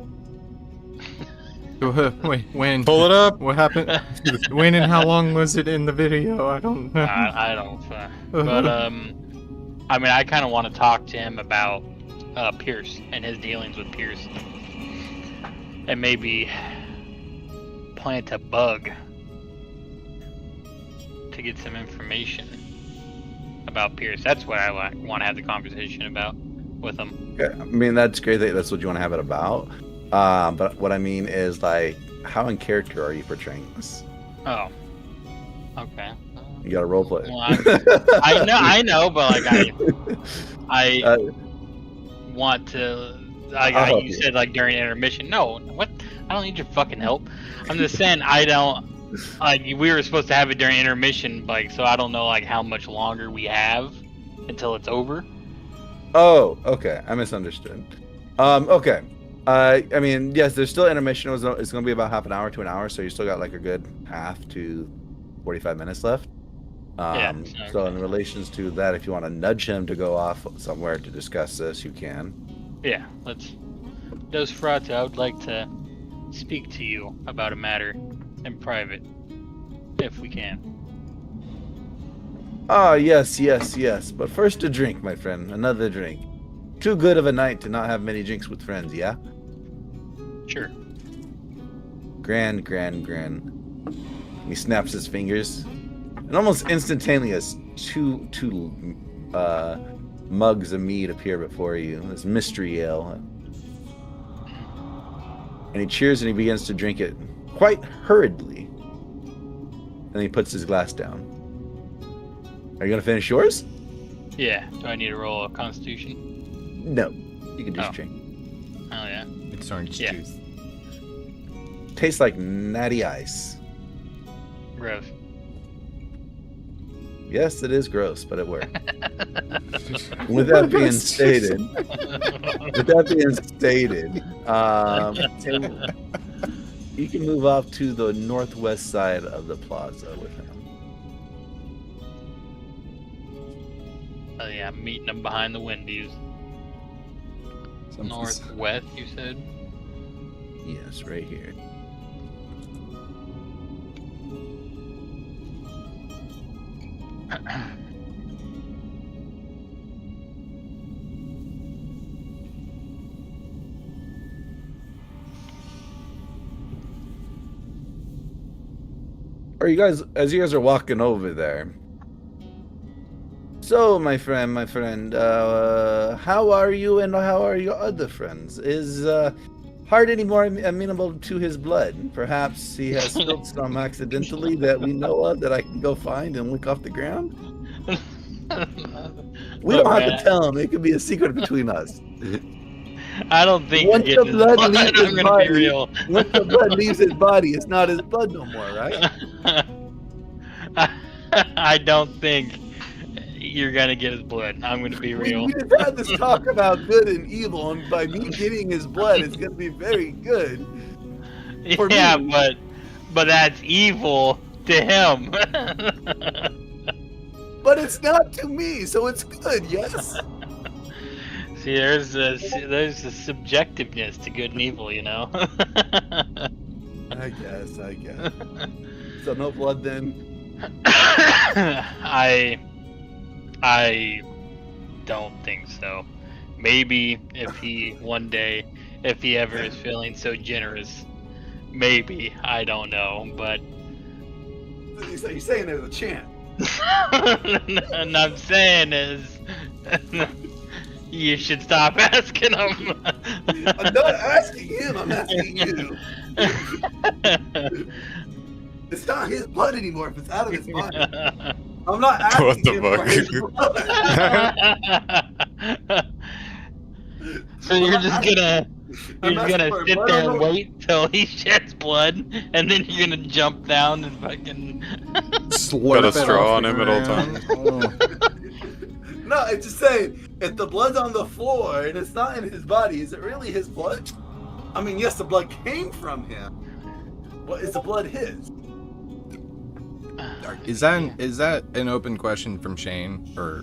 S3: Wait, when?
S4: Pull it up.
S3: What happened? When and how long was it in the video? I don't know.
S5: I don't. But I mean, I kind of want to talk to him about Pierce and his dealings with Pierce, and maybe plant a bug to get some information about Pierce. That's what I want to have the conversation about with him.
S1: Okay. I mean, that's great that that's what you want to have it about. But what I mean is, like, how in character are you portraying this?
S5: Oh, okay.
S1: You got to role play.
S5: Well, I know, but like I want to. Like
S1: I'll help
S5: you
S1: you.
S5: said, like during intermission. No, what? I don't need your fucking help. I'm just saying I don't. Like we were supposed to have it during intermission, like so I don't know like how much longer we have until it's over.
S1: Oh, okay. I misunderstood. Okay. I mean, yes, there's still intermission. It's going to be about half an hour to an hour, so you still got like a good half to 45 minutes left.
S5: Yeah,
S1: So
S5: okay.
S1: in relations to that, if you want to nudge him to go off somewhere to discuss this, you can.
S5: Yeah, let's. Dosferatu, I would like to speak to you about a matter in private, if we can.
S1: Ah, yes. But first a drink, my friend. Another drink. Too good of a night to not have many drinks with friends, yeah?
S5: Sure.
S1: Grand. He snaps his fingers, and almost instantaneous, two mugs of mead appear before you. This mystery ale, and he cheers and he begins to drink it quite hurriedly. And he puts his glass down. Are you gonna finish yours?
S5: Yeah. Do I need to roll a Constitution?
S1: No, you can just
S5: Oh.
S1: drink.
S5: Oh yeah.
S3: It's orange
S5: Yeah.
S3: juice.
S1: Tastes like natty ice.
S5: Gross.
S1: Yes, it is gross, but it works. With that being stated, you can move off to the northwest side of the plaza with him.
S5: Oh yeah, I'm meeting them behind the Wendy's. Northwest, you said?
S1: Yes, right here. as you guys are walking over there. So, my friend, how are you and how are your other friends? Is Hart any more amenable to his blood? Perhaps he has spilled some accidentally that we know of that I can go find and lick off the ground? We don't have to tell him. It could be a secret between us.
S5: I don't think
S1: Once
S5: you're
S1: the
S5: getting
S1: blood
S5: blood.
S1: leaves
S5: I'm
S1: his
S5: gonna
S1: body,
S5: be real.
S1: once the blood leaves his body, it's not his blood no more, right?
S5: I don't think you're gonna get his blood. I'm gonna be real.
S1: We just had this talk about good and evil, and by me getting his blood, it's gonna be very good. For
S5: Yeah,
S1: me.
S5: but that's evil to him.
S1: But it's not to me, so it's good, yes?
S5: See, there's a subjectiveness to good and evil, you know.
S1: I guess. So no blood then?
S5: I don't think so. Maybe if he ever is feeling so generous, maybe, I don't know, but
S1: So you're saying there's a chance?
S5: and I'm saying is you should stop asking him.
S1: I'm not asking him, I'm asking you. It's not his blood anymore if it's out of his body. I'm not asking
S4: What the
S1: him for
S4: fuck?
S1: his blood.
S5: So you're just gonna
S1: I'm asking
S5: sit
S1: for
S5: there
S1: blood
S5: and
S1: on the-
S5: wait till he sheds blood, and then you're gonna jump down and fucking.
S3: Slurp
S4: Got a
S3: it
S4: straw
S3: off
S4: on
S3: the
S4: him at all
S3: ground.
S1: No, I'm just saying, if the blood's on the floor and it's not in his body, is it really his blood? I mean, yes, the blood came from him, but is the blood his?
S3: Is that an open question from Shane, or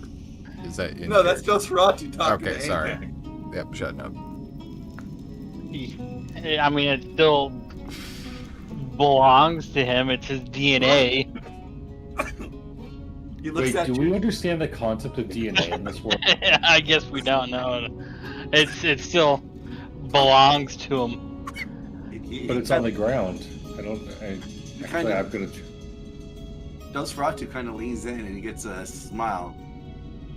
S3: is that in
S1: No, that's
S3: character?
S1: Nosferatu talking.
S3: Okay,
S1: to
S3: sorry.
S1: Aang.
S3: Yep, shutting up.
S5: I mean, it still belongs to him. It's his DNA.
S1: He looks
S6: Wait,
S1: at
S6: do
S1: you.
S6: we understand the concept of DNA in this world?
S5: I guess we don't know. It still belongs to him.
S6: But it's on the ground. Actually, I'm gonna.
S1: Nosferatu kind of leans in and he gets a smile.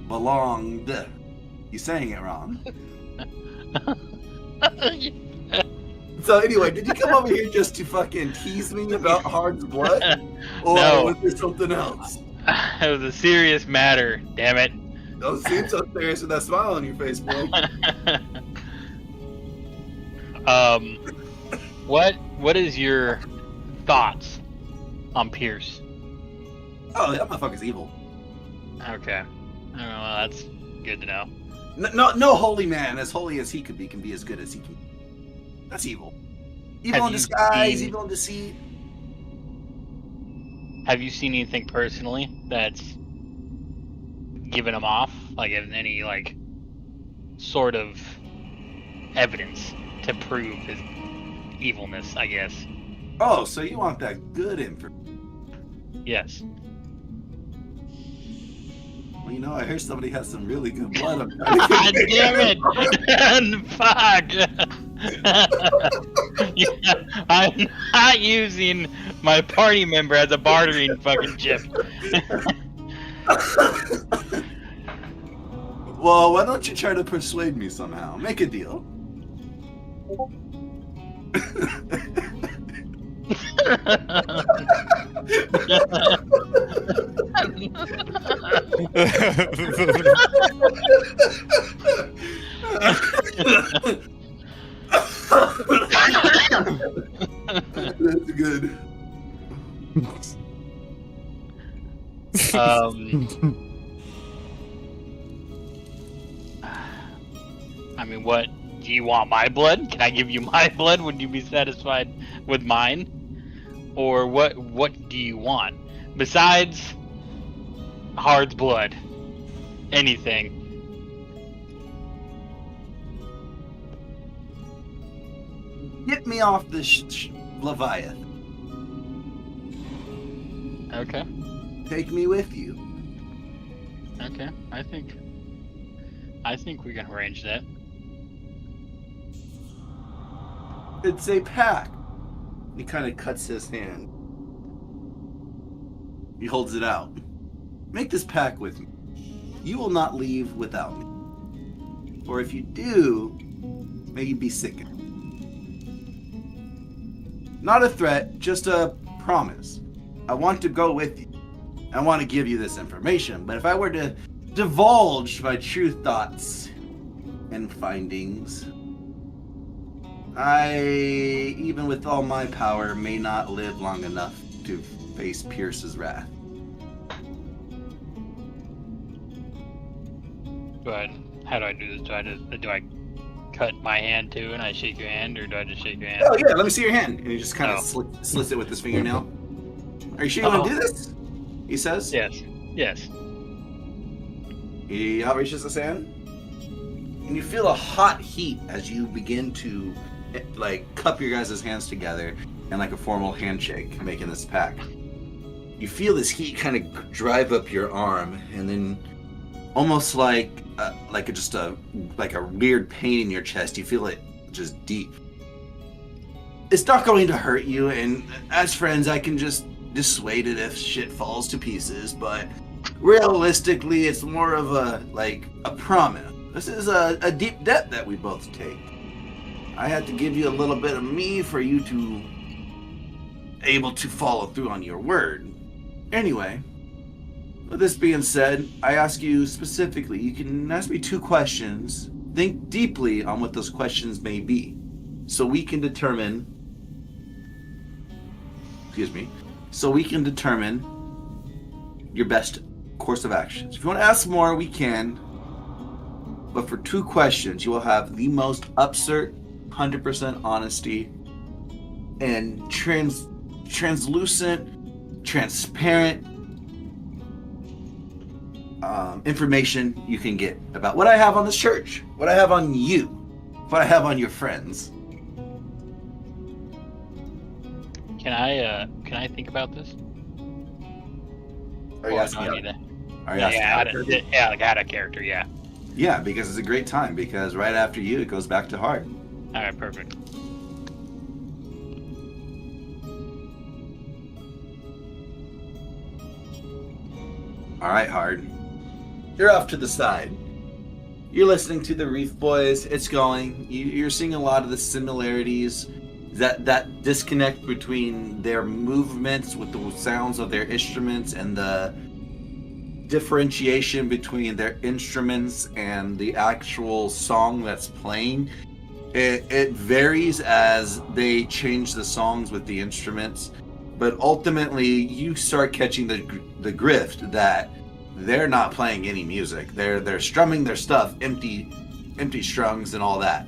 S1: Belonged. You're saying it wrong. So anyway, did you come over here just to fucking tease me about Hard's blood? Or
S5: No.
S1: was there something else?
S5: It was a serious matter. Damn it.
S1: Don't seem so serious with that smile on your face, boy.
S5: What is your thoughts on Pierce?
S1: Oh, that motherfucker's evil.
S5: Okay. Well, that's good to know.
S1: No holy man, as holy as he could be, can be as good as he can. That's evil. Evil
S5: Have
S1: in
S5: you
S1: disguise,
S5: seen-
S1: evil in deceit.
S5: Have you seen anything personally that's given him off? Like any like sort of evidence to prove his evilness, I guess.
S1: Oh, so you want that good info?
S5: Yes.
S1: Well, you know, I heard somebody has some really good blood. I'm
S5: God damn it! Fuck! Yeah, I'm not using my party member as a bartering fucking chip.
S1: Well, why don't you try to persuade me somehow? Make a deal. That's good.
S5: I mean, what? Do you want my blood? Can I give you my blood? Would you be satisfied with mine? Or what do you want? Besides Hard's blood. Anything.
S1: Get me off this Leviathan.
S5: Okay.
S1: Take me with you.
S5: Okay. I think we can arrange that.
S1: It's a pact. He kind of cuts his hand.
S8: He holds it out. Make this pact with me. You will not leave without me. Or if you do, may you be sickened. Not a threat, just a promise. I want to go with you. I want to give you this information, but if I were to divulge my true thoughts and findings, I, even with all my power, may not live long enough to face Pierce's wrath.
S5: But how do I do this? Do I cut my hand too and I shake your hand, or do I just shake your hand?
S8: Oh yeah, let me see your hand. And he just kind of slits it with his fingernail. Are you sure you want to do this? He says.
S5: Yes. Yes.
S8: He outreaches his hand, and you feel a hot heat as you begin to like cup your guys' hands together in like a formal handshake, making this pact. You feel this heat kind of drive up your arm, and then almost like a weird pain in your chest. You feel it just deep. It's not going to hurt you, and as friends, I can just dissuade it if shit falls to pieces. But realistically, it's more of a promise. This is a deep debt that we both take. I had to give you a little bit of me for you to able to follow through on your word. Anyway, with this being said, I ask you specifically, you can ask me 2 questions. Think deeply on what those questions may be, so we can determine your best course of actions. If you want to ask more, we can. But for 2 questions, you will have the most absurd, 100% honesty, and translucent, transparent information you can get about what I have on this church, what I have on you, what I have on your friends.
S5: Can I think about this?
S8: Are you asking? Are you asking?
S5: Like out of character, yeah.
S8: Yeah, because it's a great time. Because right after you, it goes back to Hard.
S5: All right, perfect.
S8: All right, Hard. You're off to the side. You're listening to the Reef Boys. It's going. You're seeing a lot of the similarities. That disconnect between their movements with the sounds of their instruments and the differentiation between their instruments and the actual song that's playing. It varies as they change the songs with the instruments, but ultimately you start catching the grift that they're not playing any music. They're strumming their stuff, empty strings and all that.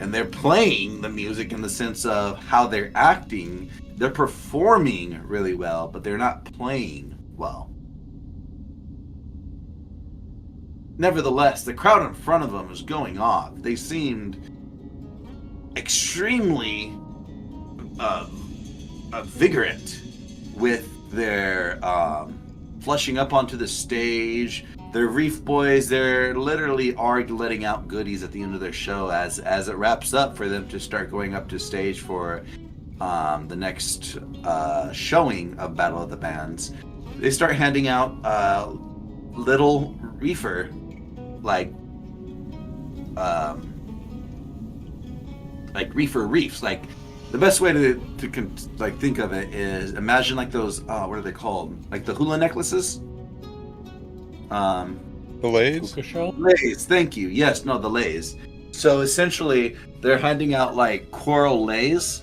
S8: And they're playing the music in the sense of how they're acting. They're performing really well, but they're not playing well. Nevertheless, the crowd in front of them was going off. They seemed extremely vigorant with their flushing up onto the stage. The Reef Boys, they're literally letting out goodies at the end of their show as it wraps up for them to start going up to stage for the next showing of Battle of the Bands. They start handing out little reefer like reefer reefs. Like the best way to think of it is imagine like those what are they called? Like the hula necklaces.
S4: The lays?
S8: Lays, thank you. Yes, no, the lays. So essentially, they're handing out like coral lays,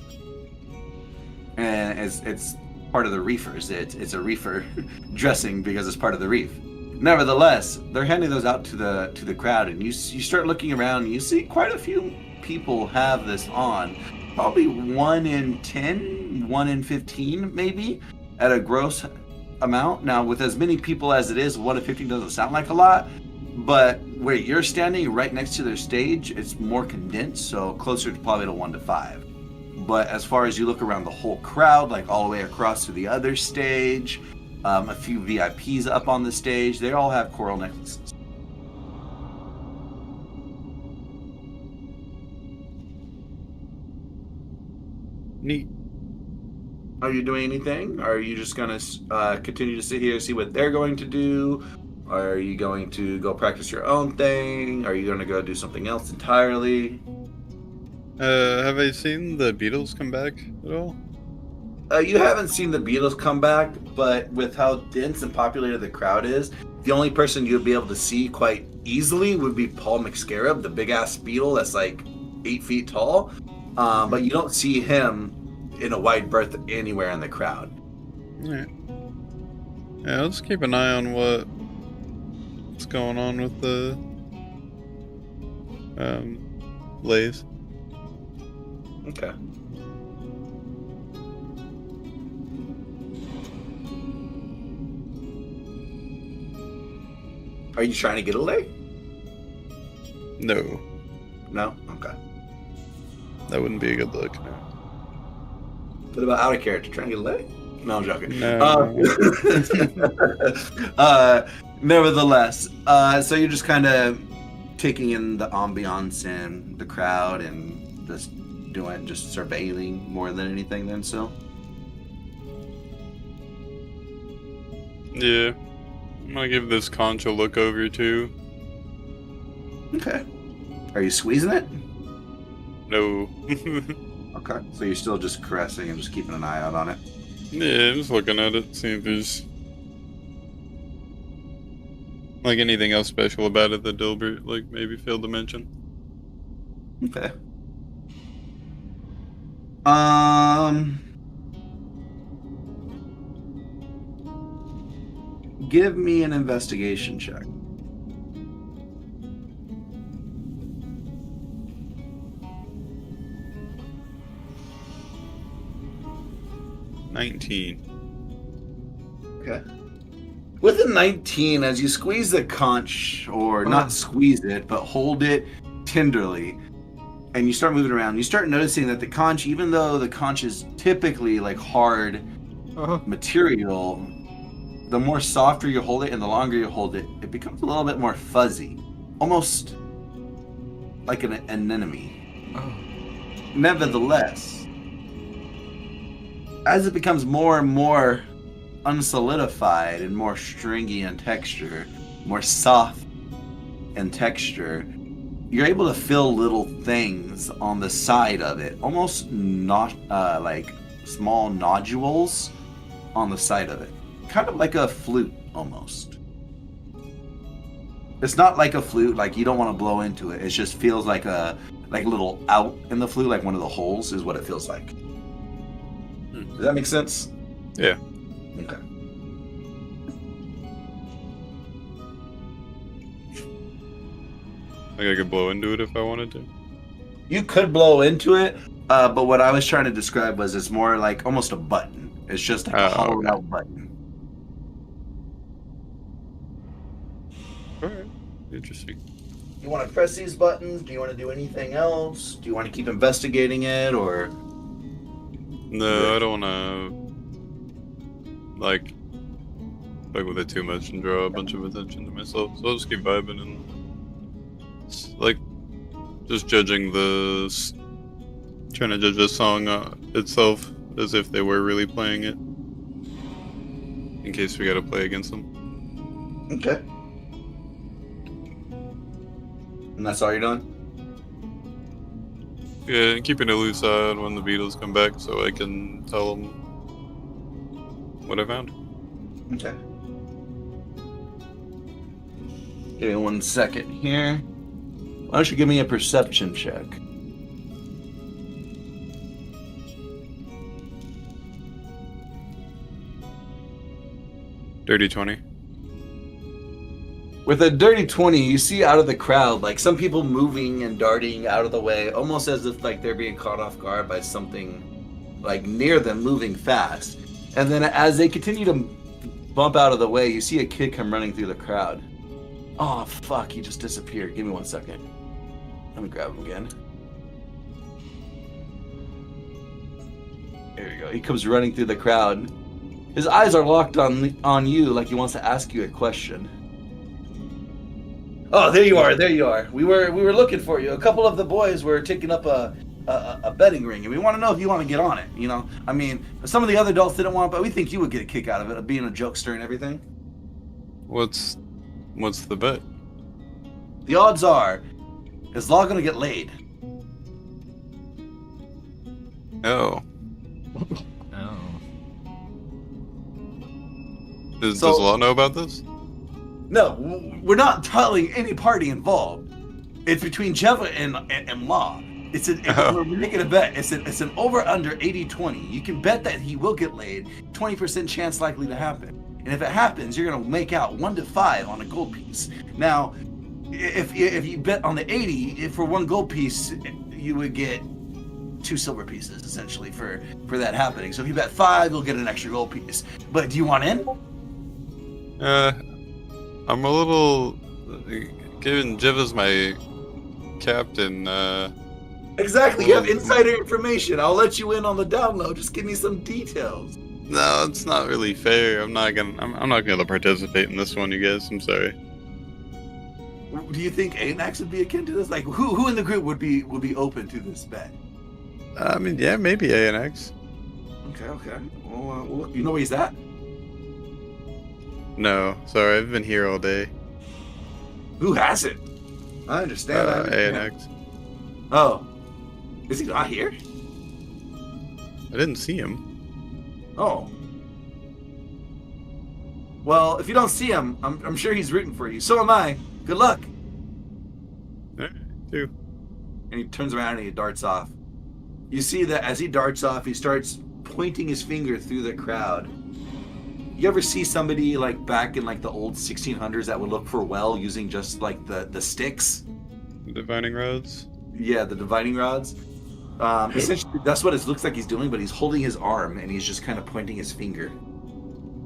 S8: and it's part of the reefers. It's a reefer dressing because it's part of the reef. Nevertheless, they're handing those out to the crowd, and you start looking around, and you see quite a few people have this on. Probably 1 in 10, 1 in 15, maybe, at a gross amount. Now, with as many people as it is, 1 in 15 doesn't sound like a lot, but where you're standing right next to their stage, it's more condensed, so closer to probably to 1 to 5. But as far as you look around the whole crowd, like all the way across to the other stage, a few VIPs up on the stage, they all have coral necklaces.
S4: Neat.
S8: Are you doing anything? Are you just gonna continue to sit here, see what they're going to do? Are you going to go practice your own thing? Are you going to go do something else entirely?
S4: Have I seen the Beatles come back at all?
S8: You haven't seen the Beatles come back, but with how dense and populated the crowd is, the only person you'd be able to see quite easily would be Paul McScarab, the big-ass Beatle that's like 8 feet tall. But you don't see him in a wide berth anywhere in the crowd.
S4: Alright. Yeah, I'll just keep an eye on what's going on with the Lays.
S8: Okay. Are you trying to get a lay?
S4: No,
S8: No? Okay.
S4: that wouldn't be a good look.
S8: What about out of character? Trying to get a lay? No, I'm joking.
S4: No.
S8: Nevertheless, so you're just kind of taking in the ambiance and the crowd and just surveilling more than anything then, so?
S4: Yeah. I'm gonna give this conch a look over too.
S8: Okay. Are you squeezing it?
S4: No.
S8: Okay. So you're still just caressing and just keeping an eye out on it?
S4: Yeah, I'm just looking at it, see if there's like anything else special about it that Dilbert like maybe failed to mention.
S8: Okay. Give me an investigation check.
S4: $19.
S8: Okay. With a 19, as you squeeze the conch, or not squeeze it, but hold it tenderly, and you start moving around, you start noticing that the conch, even though the conch is typically like hard material, the more softer you hold it and the longer you hold it, it becomes a little bit more fuzzy. Almost like an anemone. Nevertheless, as it becomes more and more unsolidified and more stringy in texture, more soft in texture, you're able to feel little things on the side of it, almost not like small nodules on the side of it, kind of like a flute almost. It's not like a flute, like you don't want to blow into it. It just feels like a little out in the flute, like one of the holes is what it feels like. Does that make sense?
S4: Yeah.
S8: Okay.
S4: Like I could blow into it if I wanted to.
S8: You could blow into it, but what I was trying to describe was it's more like almost a button. It's just like a hollowed out button.
S4: Alright. Interesting.
S8: You want to press these buttons? Do you want to do anything else? Do you want to keep investigating it, or?
S4: No, I don't wanna like fuck with it too much and draw a bunch of attention to myself. So I'll just keep vibing and like just judging trying to judge the song itself as if they were really playing it, in case we gotta play against them.
S8: Okay. And that's all you're doing?
S4: Yeah, and keeping a loose eye on when the Beatles come back so I can tell them what I found.
S8: Okay. Give me 1 second here. Why don't you give me a perception check?
S4: Dirty 20.
S8: With a dirty 20, you see out of the crowd, like some people moving and darting out of the way, almost as if like they're being caught off guard by something like near them moving fast. And then as they continue to bump out of the way, you see a kid come running through the crowd. Oh, fuck, he just disappeared. Give me 1 second. Let me grab him again. There you go. He comes running through the crowd. His eyes are locked on you like he wants to ask you a question. Oh, there you are. There you are. We were looking for you. A couple of the boys were taking up a a betting ring, and we want to know if you want to get on it. You know, I mean, some of the other adults didn't want, but we think you would get a kick out of it, of being a jokester and everything.
S4: What's the bet?
S8: The odds are, is Law gonna get laid?
S4: Oh.
S3: Oh.
S4: Does Law know about this?
S8: No, we're not telling any party involved. It's between Jeva and Law. We're making a bet. It's an over under 80-20. You can bet that he will get laid. 20% chance likely to happen. And if it happens, you're gonna make out 1 to 5 on a gold piece. Now, if you bet on the 80, if for 1 gold piece, you would get 2 silver pieces essentially for that happening. So if you bet 5, you'll get an extra gold piece. But do you want in?
S4: I'm a little. Given Jeva's my captain.
S8: Exactly. You have insider information. I'll let you in on the download. Just give me some details.
S4: No, it's not really fair. I'm not gonna participate in this one, you guys. I'm sorry.
S8: Do you think Anax would be akin to this? Like, who in the group would be open to this bet?
S4: I mean, yeah, maybe ANX.
S8: Okay. Well, you know where he's at?
S4: No, sorry, I've been here all day.
S8: Who hasn't? I understand.
S4: ANX.
S8: Oh, is he not here?
S4: I didn't see him.
S8: Oh. Well, if you don't see him, I'm sure he's rooting for you. So am I. Good luck.
S4: Too.
S8: And he turns around and he darts off. You see that as he darts off, he starts pointing his finger through the crowd. You ever see somebody like back in like the old 1600s that would look for a well using just like the sticks?
S4: Divining rods?
S8: Yeah, the divining rods. Essentially, that's what it looks like he's doing, but he's holding his arm and he's just kind of pointing his finger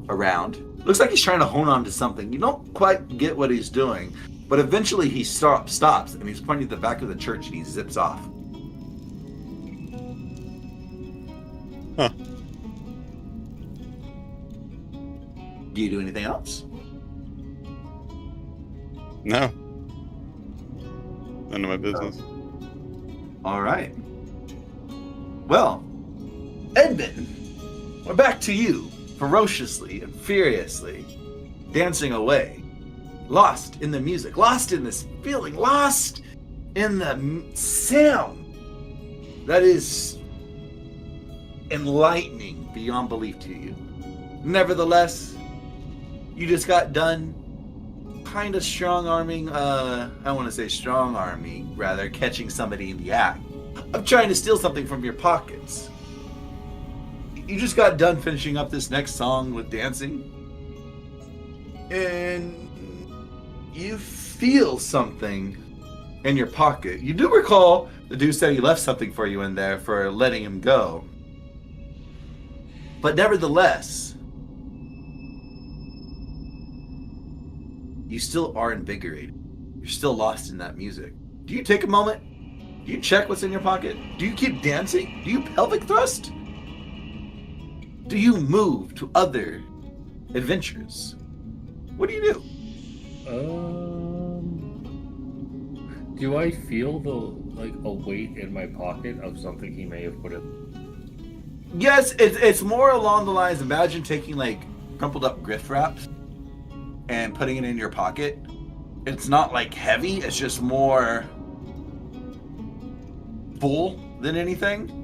S8: around. Looks like he's trying to hone on to something. You don't quite get what he's doing, but eventually he stops and he's pointing at the back of the church and he zips off.
S4: Huh.
S8: Do you do anything else?
S4: No. None of my business.
S8: All right. Well, Edmund, we're back to you, ferociously and furiously, dancing away, lost in the music, lost in this feeling, lost in the sound that is enlightening beyond belief to you. Nevertheless, you just got done kind of strong-arming, rather, catching somebody in the act of trying to steal something from your pockets. You just got done finishing up this next song with dancing, and you feel something in your pocket. You do recall the dude said he left something for you in there for letting him go. But nevertheless, you still are invigorated. You're still lost in that music. Do you take a moment? Do you check what's in your pocket? Do you keep dancing? Do you pelvic thrust? Do you move to other adventures? What do you do?
S2: Do I feel a weight in my pocket of something he may have put in?
S8: Yes, it's more along the lines. Imagine taking like crumpled up gift wraps and putting it in your pocket. It's not like heavy. It's just more full than anything.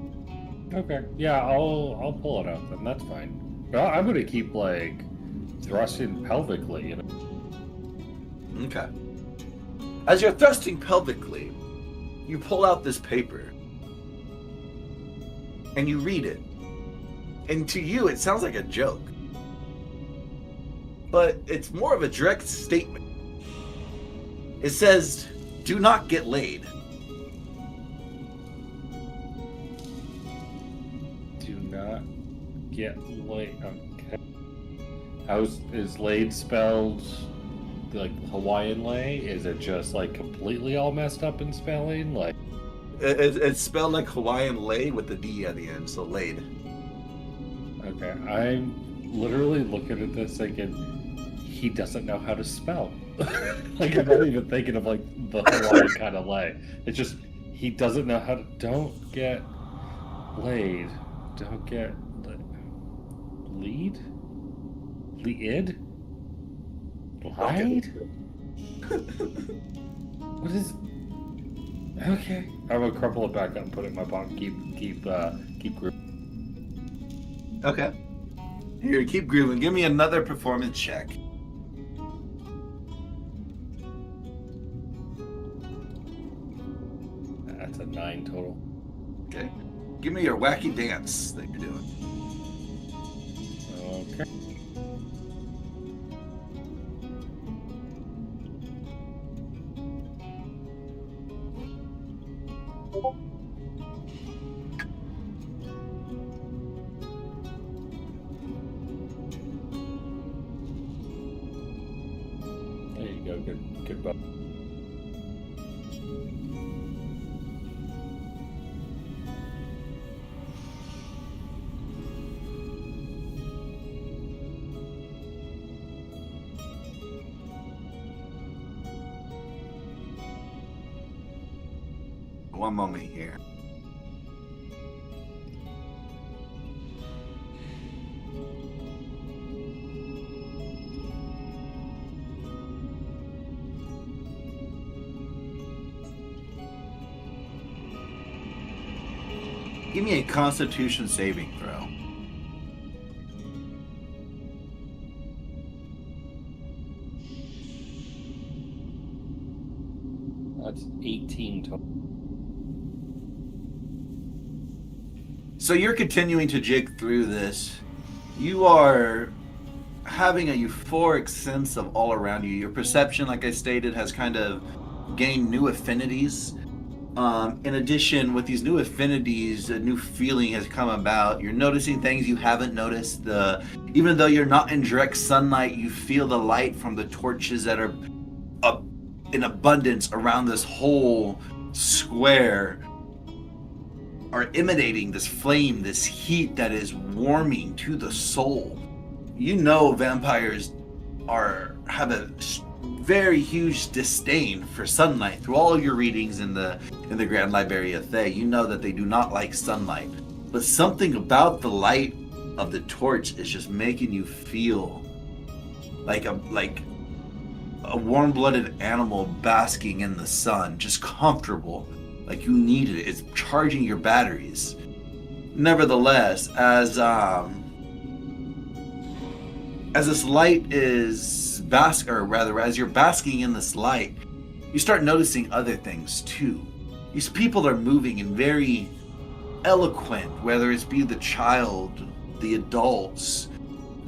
S2: Okay, yeah, I'll pull it out then. That's fine. But I'm gonna keep like thrusting pelvically.
S8: Okay. As you're thrusting pelvically, you pull out this paper and you read it. And to you, it sounds like a joke. But it's more of a direct statement. It says, "Do not get laid."
S2: Do not get laid. Okay. Is laid spelled like Hawaiian lay? Is it just like completely all messed up in spelling? Like
S8: it's spelled like Hawaiian lay with the D at the end, so laid.
S2: Okay, I'm literally looking at this thinking he doesn't know how to spell. Like I'm not even thinking of like the Hawaiian kind of lay. It's just
S6: He doesn't know how to. Don't get laid. Don't get lead. Lead. Lied. What is? Okay. I'm gonna crumple it back up and put it in my pocket. Keep grooving.
S8: Okay. Here, keep grooving. Give me another performance check.
S6: That's a 9 total.
S8: Okay. Give me your wacky dance that you're doing.
S6: Okay. There you go. Good butt.
S8: One moment here. Give me a Constitution saving throw.
S6: That's 18 total.
S8: So you're continuing to jig through this. You are having a euphoric sense of all around you. Your perception, like I stated, has kind of gained new affinities. In addition, with these new affinities, a new feeling has come about. You're noticing things you haven't noticed. Even though you're not in direct sunlight, you feel the light from the torches that are up in abundance around this whole square are emanating this flame, this heat that is warming to the soul. You know vampires have a very huge disdain for sunlight. Through all of your readings in the Grand Library of Thay, you know that they do not like sunlight. But something about the light of the torch is just making you feel like a warm-blooded animal basking in the sun, just comfortable, like you need it. It's charging your batteries. Nevertheless, as this light is as you're basking in this light, you start noticing other things too. These people are moving in very eloquent, whether it's be the child, the adults,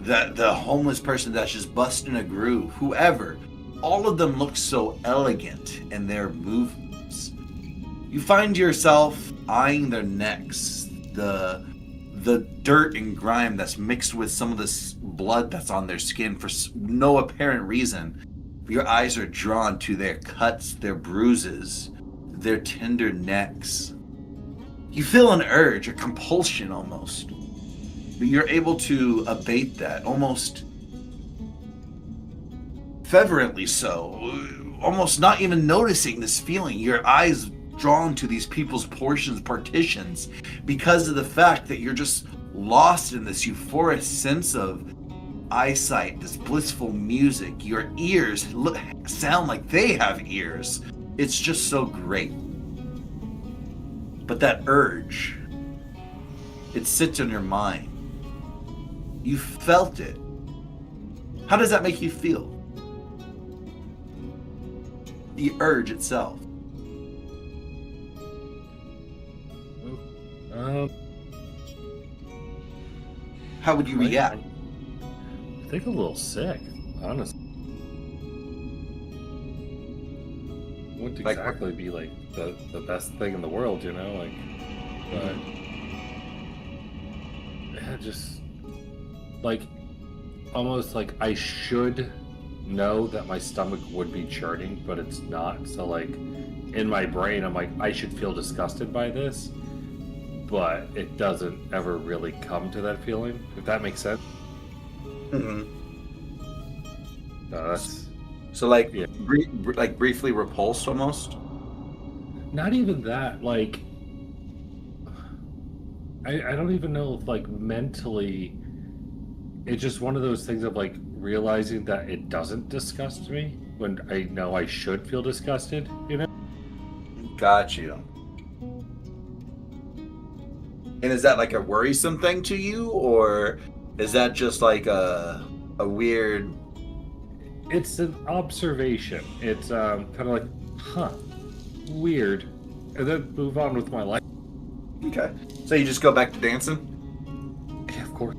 S8: the homeless person that's just busting a groove, whoever. All of them look so elegant in their movements. You find yourself eyeing their necks, the dirt and grime that's mixed with some of this blood that's on their skin for no apparent reason. Your eyes are drawn to their cuts, their bruises, their tender necks. You feel an urge, a compulsion almost, but you're able to abate that almost fervently so, almost not even noticing this feeling. Your eyes drawn to these people's partitions, because of the fact that you're just lost in this euphoric sense of eyesight, this blissful music. Your ears sound like they have ears. It's just so great. But that urge, it sits in your mind. You felt it. How does that make you feel? The urge itself. How would you react?
S6: I think a little sick, honestly. Wouldn't exactly be like the best thing in the world, you know, like, but yeah, just like almost like I should know that my stomach would be churning, but it's not. So like in my brain, I'm like, I should feel disgusted by this, but it doesn't ever really come to that feeling, if that makes sense.
S8: Mm-hmm.
S6: That's
S8: so like,
S6: yeah.
S8: briefly repulsed almost.
S6: Not even that. Like, I don't even know if, like, mentally, it's just one of those things of, like, realizing that it doesn't disgust me when I know I should feel disgusted, you know?
S8: Got you. And is that like a worrisome thing to you, or is that just like a weird?
S6: It's an observation. It's kind of like, huh, weird, and then move on with my life.
S8: Okay, so you just go back to dancing.
S6: Yeah, of course.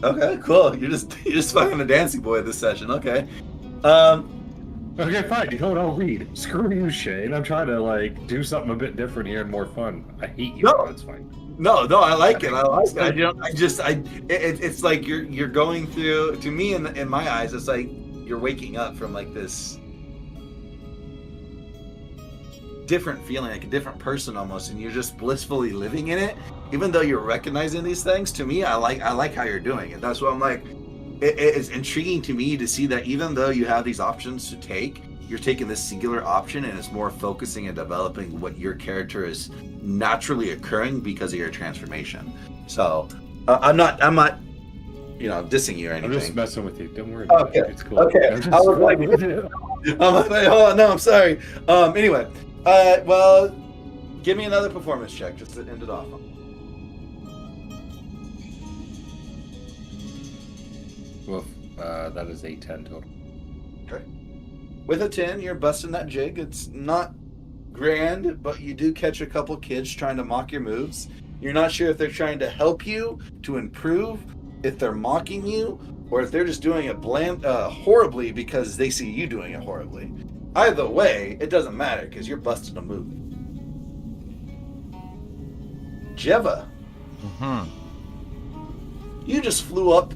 S8: Okay, cool. You're just fucking a dancing boy this session. Okay.
S6: Okay, fine. You know what? I'll read. Screw you, Shane. I'm trying to like do something a bit different here and more fun. I hate you.
S8: No.
S6: That's fine.
S8: No, I like it. I like it. It's like you're going through. To me, in my eyes, it's like you're waking up from like this different feeling, like a different person almost, and you're just blissfully living in it. Even though you're recognizing these things, to me, I like how you're doing it. That's what I'm like. It's intriguing to me to see that even though you have these options to take, you're taking this singular option, and it's more focusing and developing what your character is naturally occurring because of your transformation. So I'm not, dissing you or anything.
S6: I'm just messing with you. Don't worry about it. It's cool.
S8: Okay. I was like, hold on. No, I'm sorry. Anyway, well, give me another performance check just to end it off.
S6: Well, that is a 10 total.
S8: Okay. With a 10, you're busting that jig. It's not grand, but you do catch a couple kids trying to mock your moves. You're not sure if they're trying to help you to improve, if they're mocking you, or if they're just doing it horribly because they see you doing it horribly. Either way, it doesn't matter because you're busting a move. Jeva. You just flew up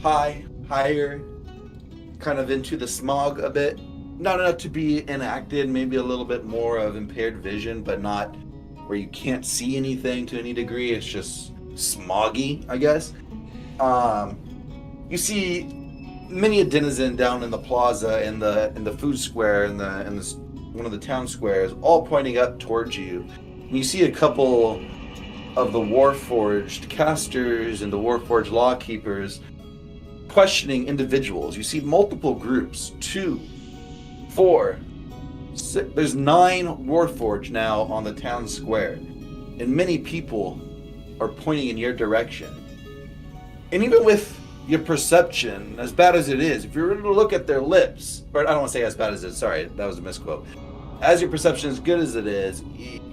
S8: higher, kind of into the smog a bit. Not enough to be enacted, maybe a little bit more of impaired vision, but not where you can't see anything to any degree. It's just smoggy, I guess. You see many a denizen down in the plaza, in the food square, in this one of the town squares, all pointing up towards you. And you see a couple of the Warforged casters and the Warforged lawkeepers questioning individuals. You see multiple groups, 2, 4, 6. There's 9 Warforged now on the town square, and many people are pointing in your direction. And even with your perception, as bad as it is, if you were to look at their lips, or I don't want to say as bad as it is, sorry, that was a misquote. As your perception is good as it is,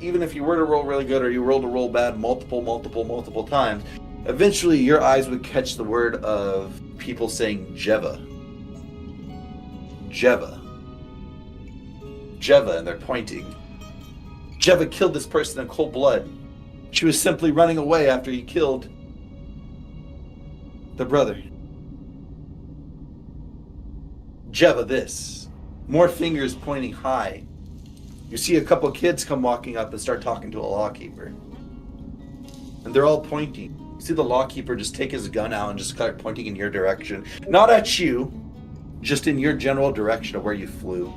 S8: even if you were to roll really good or you rolled to roll bad multiple times, eventually your eyes would catch the word of people saying Jeva. Jeva. Jeva, and they're pointing. Jeva killed this person in cold blood. She was simply running away after he killed the brother. Jeva this. More fingers pointing high. You see a couple kids come walking up and start talking to a lawkeeper. And they're all pointing. You see the lawkeeper just take his gun out and just start pointing in your direction. Not at you, just in your general direction of where you flew.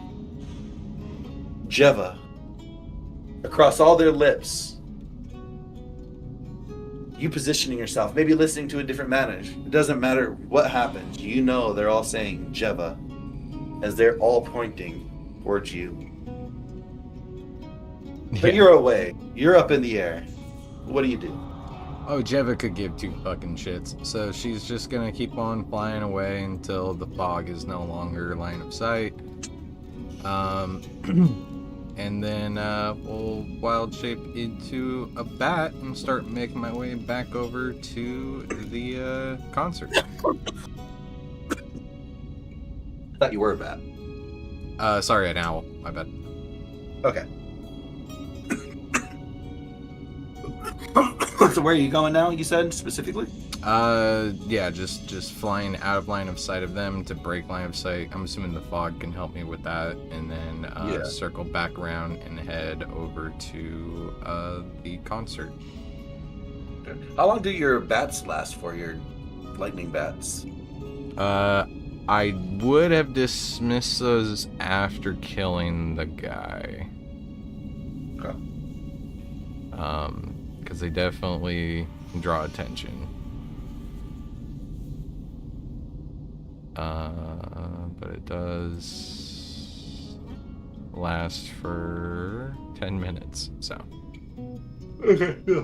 S8: Jeva. Across all their lips. You positioning yourself, maybe listening to a different message. It doesn't matter what happens. You know they're all saying Jeva as they're all pointing towards you. But you're away. You're up in the air. What do you do?
S3: Oh, Jeva could give 2 fucking shits. So she's just gonna keep on flying away until the fog is no longer line of sight. And then we'll wild shape into a bat and start making my way back over to the concert.
S8: Thought you were a bat.
S3: Sorry, an owl. My bad.
S8: Okay. So where are you going now, you said, specifically?
S3: Yeah, just flying out of line of sight of them to break line of sight. I'm assuming the fog can help me with that, and then circle back around and head over to the concert.
S8: Okay. How long do your bats last for, your lightning bats?
S3: I would have dismissed those after killing the guy.
S1: Okay.
S3: Because they definitely draw attention. But it does last for 10 minutes, so.
S1: Okay, yeah.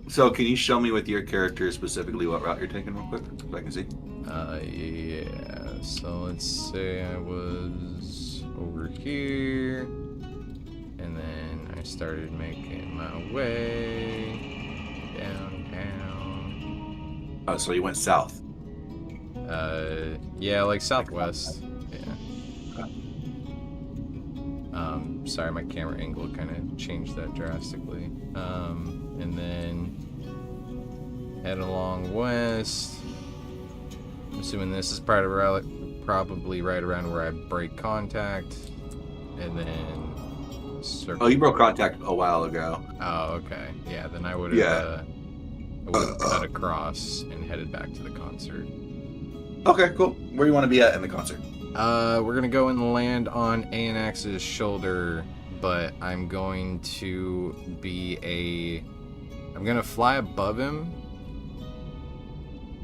S1: So, can you show me with your character specifically what route you're taking real quick, so I can see?
S3: Yeah. So let's say I was over here, and then I started making my way downtown.
S1: Oh, so you went south.
S3: Yeah, like southwest. Yeah. Sorry, my camera angle kind of changed that drastically. And then head along west. I'm assuming this is probably right around where I break contact, and then circle.
S1: Oh, you broke contact a while ago.
S3: Oh, okay. Yeah, then I would have cut across and headed back to the concert.
S1: Okay, cool. Where do you want to be at in the concert?
S3: We're gonna go and land on Anax's shoulder, but I'm going to I'm gonna fly above him,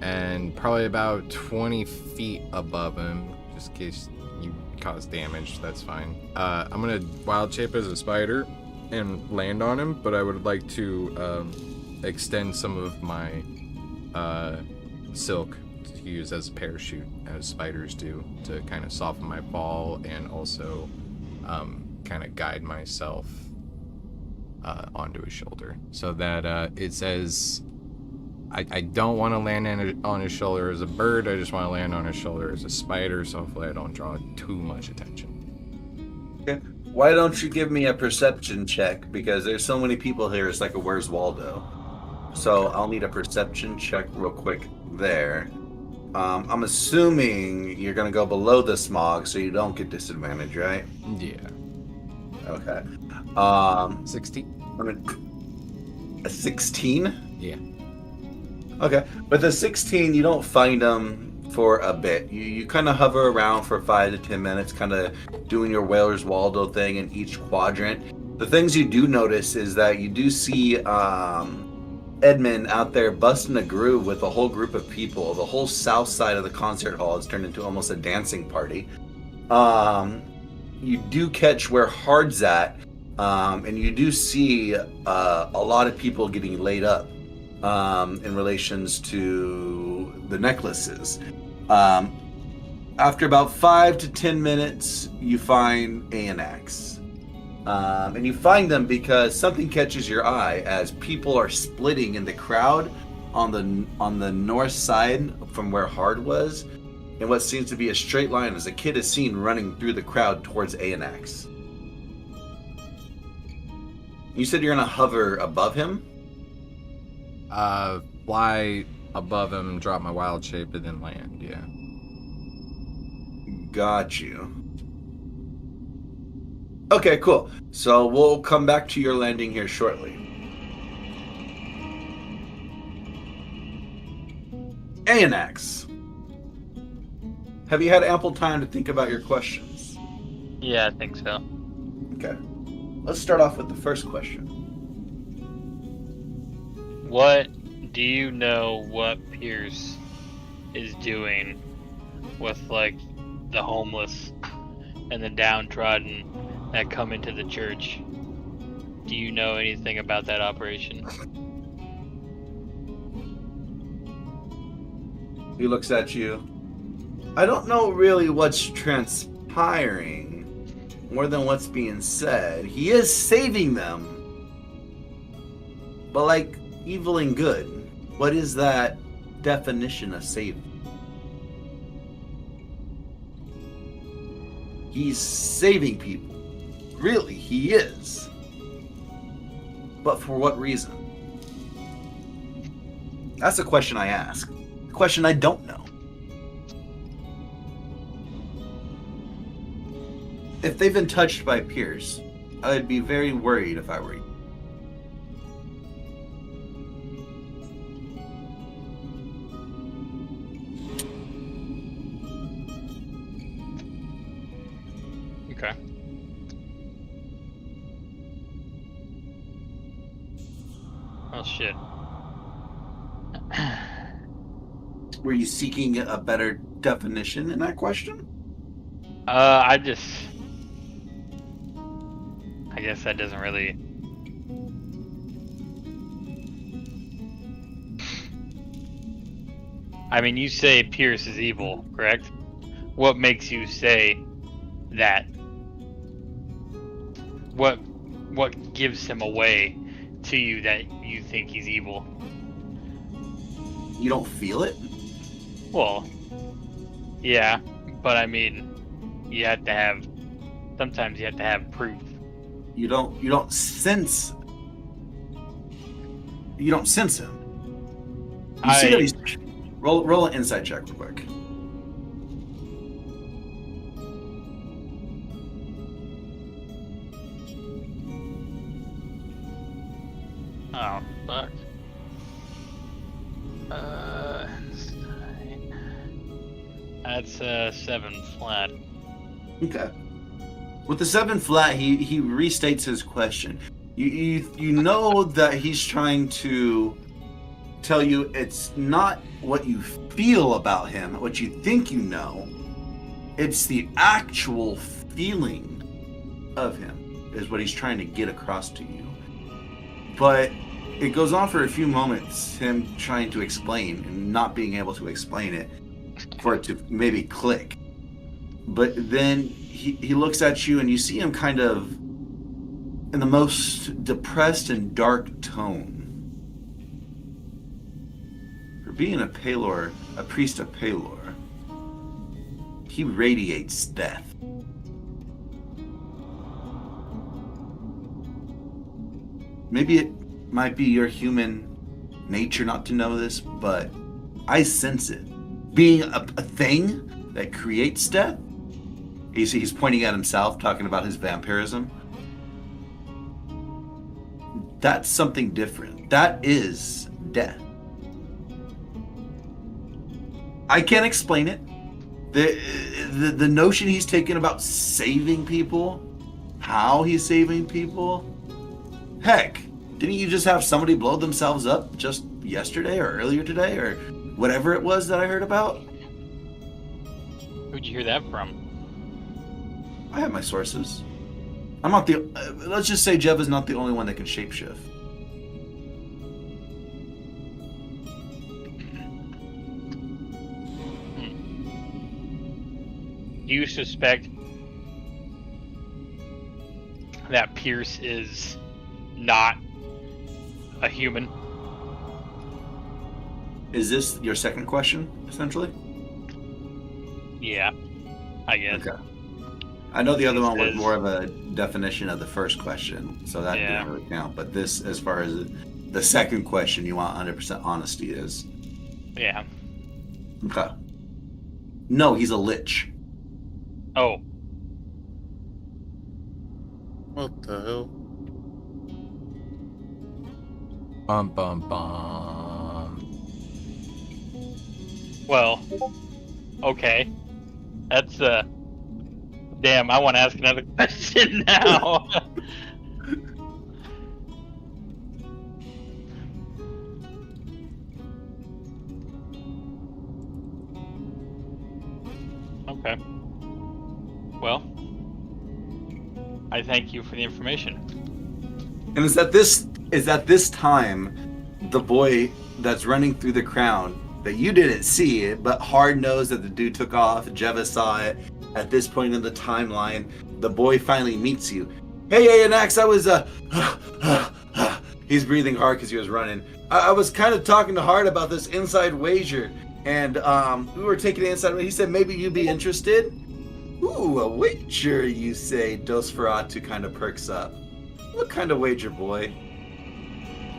S3: and probably about 20 feet above him, just in case you cause damage. That's fine. I'm gonna wild shape as a spider and land on him, but I would like to extend some of my silk to use as a parachute, as spiders do, to kind of soften my fall and also kind of guide myself onto his shoulder, so that it says I don't want to land on his shoulder as a bird. I just want to land on his shoulder as a spider, so hopefully I don't draw too much attention.
S1: Okay. Why don't you give me a perception check? Because there's so many people here, it's like a Where's Waldo. So I'll need a perception check real quick there. I'm assuming you're going to go below the smog, so you don't get disadvantage, right?
S3: Yeah.
S1: Okay.
S3: 16?
S1: A 16?
S3: Yeah.
S1: Okay. With a 16, you don't find them for a bit. You kind of hover around for 5 to 10 minutes, kind of doing your Where's Waldo thing in each quadrant. The things you do notice is that you do see Edmund out there busting a groove with a whole group of people. The whole south side of the concert hall has turned into almost a dancing party. You do catch where Hard's at, and you do see a lot of people getting laid up in relations to the necklaces. After about 5 to 10 minutes, you find Anax. And you find them because something catches your eye as people are splitting in the crowd on the north side from where Hard was, in what seems to be a straight line as a kid is seen running through the crowd towards Anax. You said you're gonna hover above him?
S3: Fly above him, drop my wild shape, and then land, yeah.
S1: Got you. Okay, cool. So we'll come back to your landing here shortly. Anax, have you had ample time to think about your questions?
S5: Yeah, I think so.
S1: Okay. Let's start off with the first question.
S5: What do you know what Pierce is doing with, like, the homeless and the downtrodden that come into the church? Do you know anything about that operation?
S1: He looks at you. I don't know really what's transpiring more than what's being said. He is saving them. But like evil and good, what is that definition of saving? He's saving people. Really, he is. But for what reason? That's a question I ask. A question I don't know. If they've been touched by Pierce, I would be very worried if I were you.
S5: Okay. Well, shit.
S8: Were you seeking a better definition in that question?
S5: I guess that doesn't really. I mean, you say Pierce is evil, correct? What makes you say that? What gives him away to you that you think he's evil?
S8: You don't feel it?
S5: Well, yeah, but I mean, you have to have. Sometimes you have to have proof.
S8: You don't sense. You don't sense him. You see that he's roll an insight check real quick.
S5: Oh fuck. That's 7 flat.
S8: Okay. With the 7 flat, he restates his question. You know that he's trying to tell you it's not what you feel about him, what you think you know. It's the actual feeling of him is what he's trying to get across to you. But it goes on for a few moments, him trying to explain and not being able to explain it for it to maybe click. But then he looks at you and you see him kind of in the most depressed and dark tone. For being a Palor, a priest of Palor, he radiates death. Maybe it might be your human nature not to know this, but I sense it. Being a thing that creates death. He's pointing at himself, talking about his vampirism. That's something different. That is death. I can't explain it. The notion he's taken about saving people, how he's saving people. Heck, didn't you just have somebody blow themselves up just yesterday or earlier today or whatever it was that I heard about?
S5: Who'd you hear that from?
S8: I have my sources. I'm not the. Let's just say Jev is not the only one that can shapeshift.
S5: Do you suspect that Pierce is not a human?
S8: Is this your second question, essentially?
S5: Yeah, I guess.
S8: Okay. I know the other one was more of a definition of the first question, so that didn't really count. But this, as far as the second question, you want 100% honesty is?
S5: Yeah.
S8: Okay. No, he's a lich.
S5: Oh.
S4: What the hell?
S3: Bum bum bum.
S5: Well. Okay. That's Damn, I want to ask another question now. Okay. Well, I thank you for the information.
S8: And is at this time the boy that's running through the crowd that you didn't see it, but Hard knows that the dude took off. Jeva saw it. At this point in the timeline, the boy finally meets you. Hey, Anax, I was he's breathing hard because he was running. I was kind of talking to Hard about this inside wager, and we were taking it inside. He said maybe you'd be interested. Ooh, a wager, you say? Dosferatu kind of perks up. What kind of wager, boy?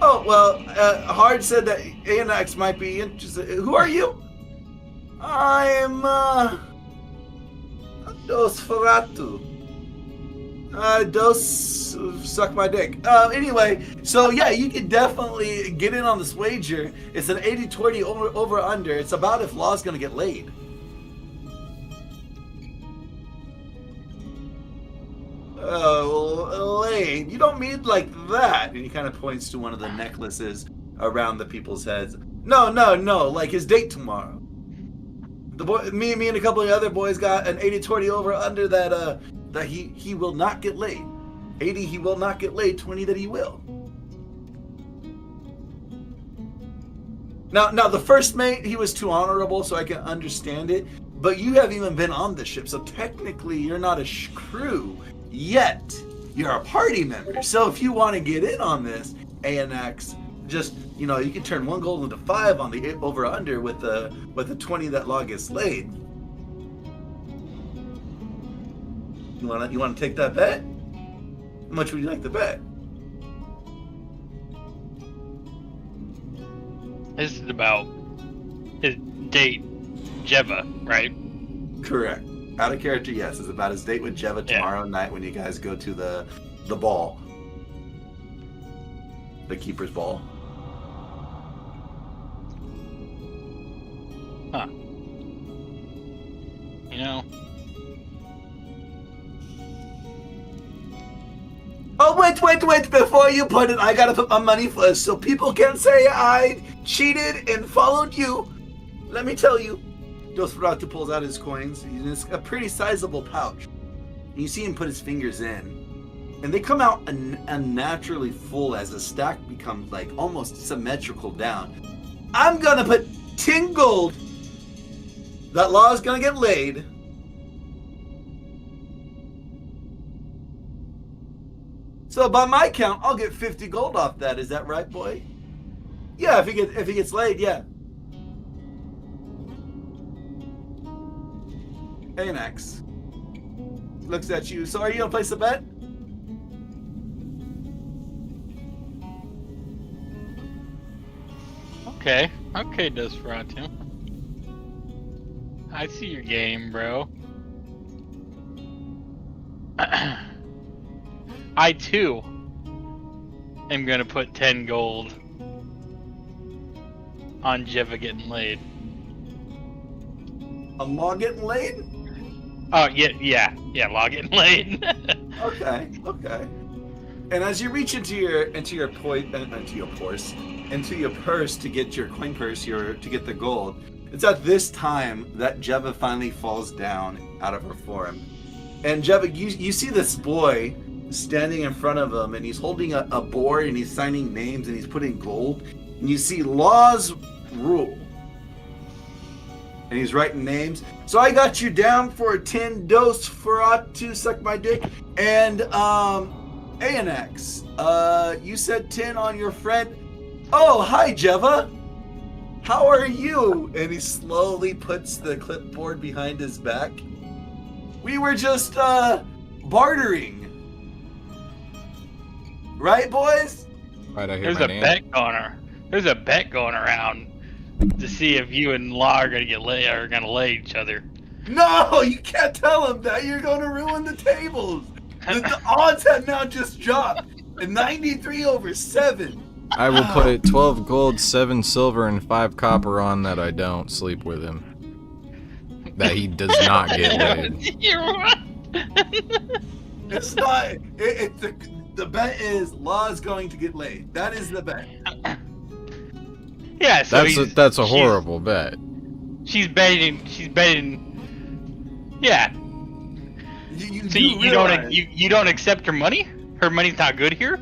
S8: Oh, well, Hard said that Anax might be interested. Who are you? I'm, Dosferatu. Dos suck my dick. Anyway, so yeah, you can definitely get in on this wager. It's an 80-20 over under. It's about if Law's gonna get laid. Oh, laid? You don't mean like that. And he kind of points to one of the necklaces around the people's heads. No, like his date tomorrow. The boy, me and a couple of other boys got an 80-20 over under that he will not get laid. 80 he will not get laid, 20 that he will. Now the first mate, he was too honorable, so I can understand it. But you haven't even been on the ship, so technically you're not a crew yet. You're a party member. So if you want to get in on this, ANX, just, you can turn 1 gold into 5 on the over under with the 20 that Law gets laid. You wanna take that bet? How much would you like to bet?
S5: This is about his date, Jeva, right?
S8: Correct. Out of character, yes. It's about his date with Jeva tomorrow night when you guys go to the ball. The Keeper's Ball.
S5: Huh.
S8: Oh, wait, before you put it, I gotta put my money first so people can say I cheated and followed you. Let me tell you. Nosferatu pulls out his coins. It's a pretty sizable pouch. And you see him put his fingers in. And they come out unnaturally full as the stack becomes like almost symmetrical down. I'm gonna put 10 gold. That Law is gonna get laid. So by my count, I'll get 50 gold off that. Is that right, boy? Yeah, if he gets laid, yeah. ANX looks at you. So are you gonna place a bet?
S5: Okay, Nosferatu. I see your game, bro. I too am gonna put 10 gold on Jeva getting laid.
S8: On Law getting laid?
S5: Oh yeah, Law getting laid.
S8: Okay. And as you reach into your purse to get your coin purse, to get the gold, it's at this time that Jeva finally falls down out of her form. And Jeva, you see this boy standing in front of him, and he's holding a board, and he's signing names, and he's putting gold. And you see Law's rule, and he's writing names. So I got you down for a 10 dose to suck my dick. And ANX, you said 10 on your friend. Oh, hi Jeva. How are you? And he slowly puts the clipboard behind his back. We were just bartering. Right, boys?
S3: Right, I hear
S5: There's
S3: my
S5: a
S3: name.
S5: There's a bet going around to see if you and Law are gonna lay each other.
S8: No, you can't tell him that. You're going to ruin the tables. The odds have now just dropped. 93 over 7.
S3: I will put it 12 gold, 7 silver, and 5 copper on that I don't sleep with him. That he does not get laid.
S5: You're right.
S8: It's not. The bet is Law's going to get laid. That is the bet.
S5: Yeah, so
S3: That's a horrible bet.
S5: She's betting. Yeah. So you don't accept her money? Her money's not good here?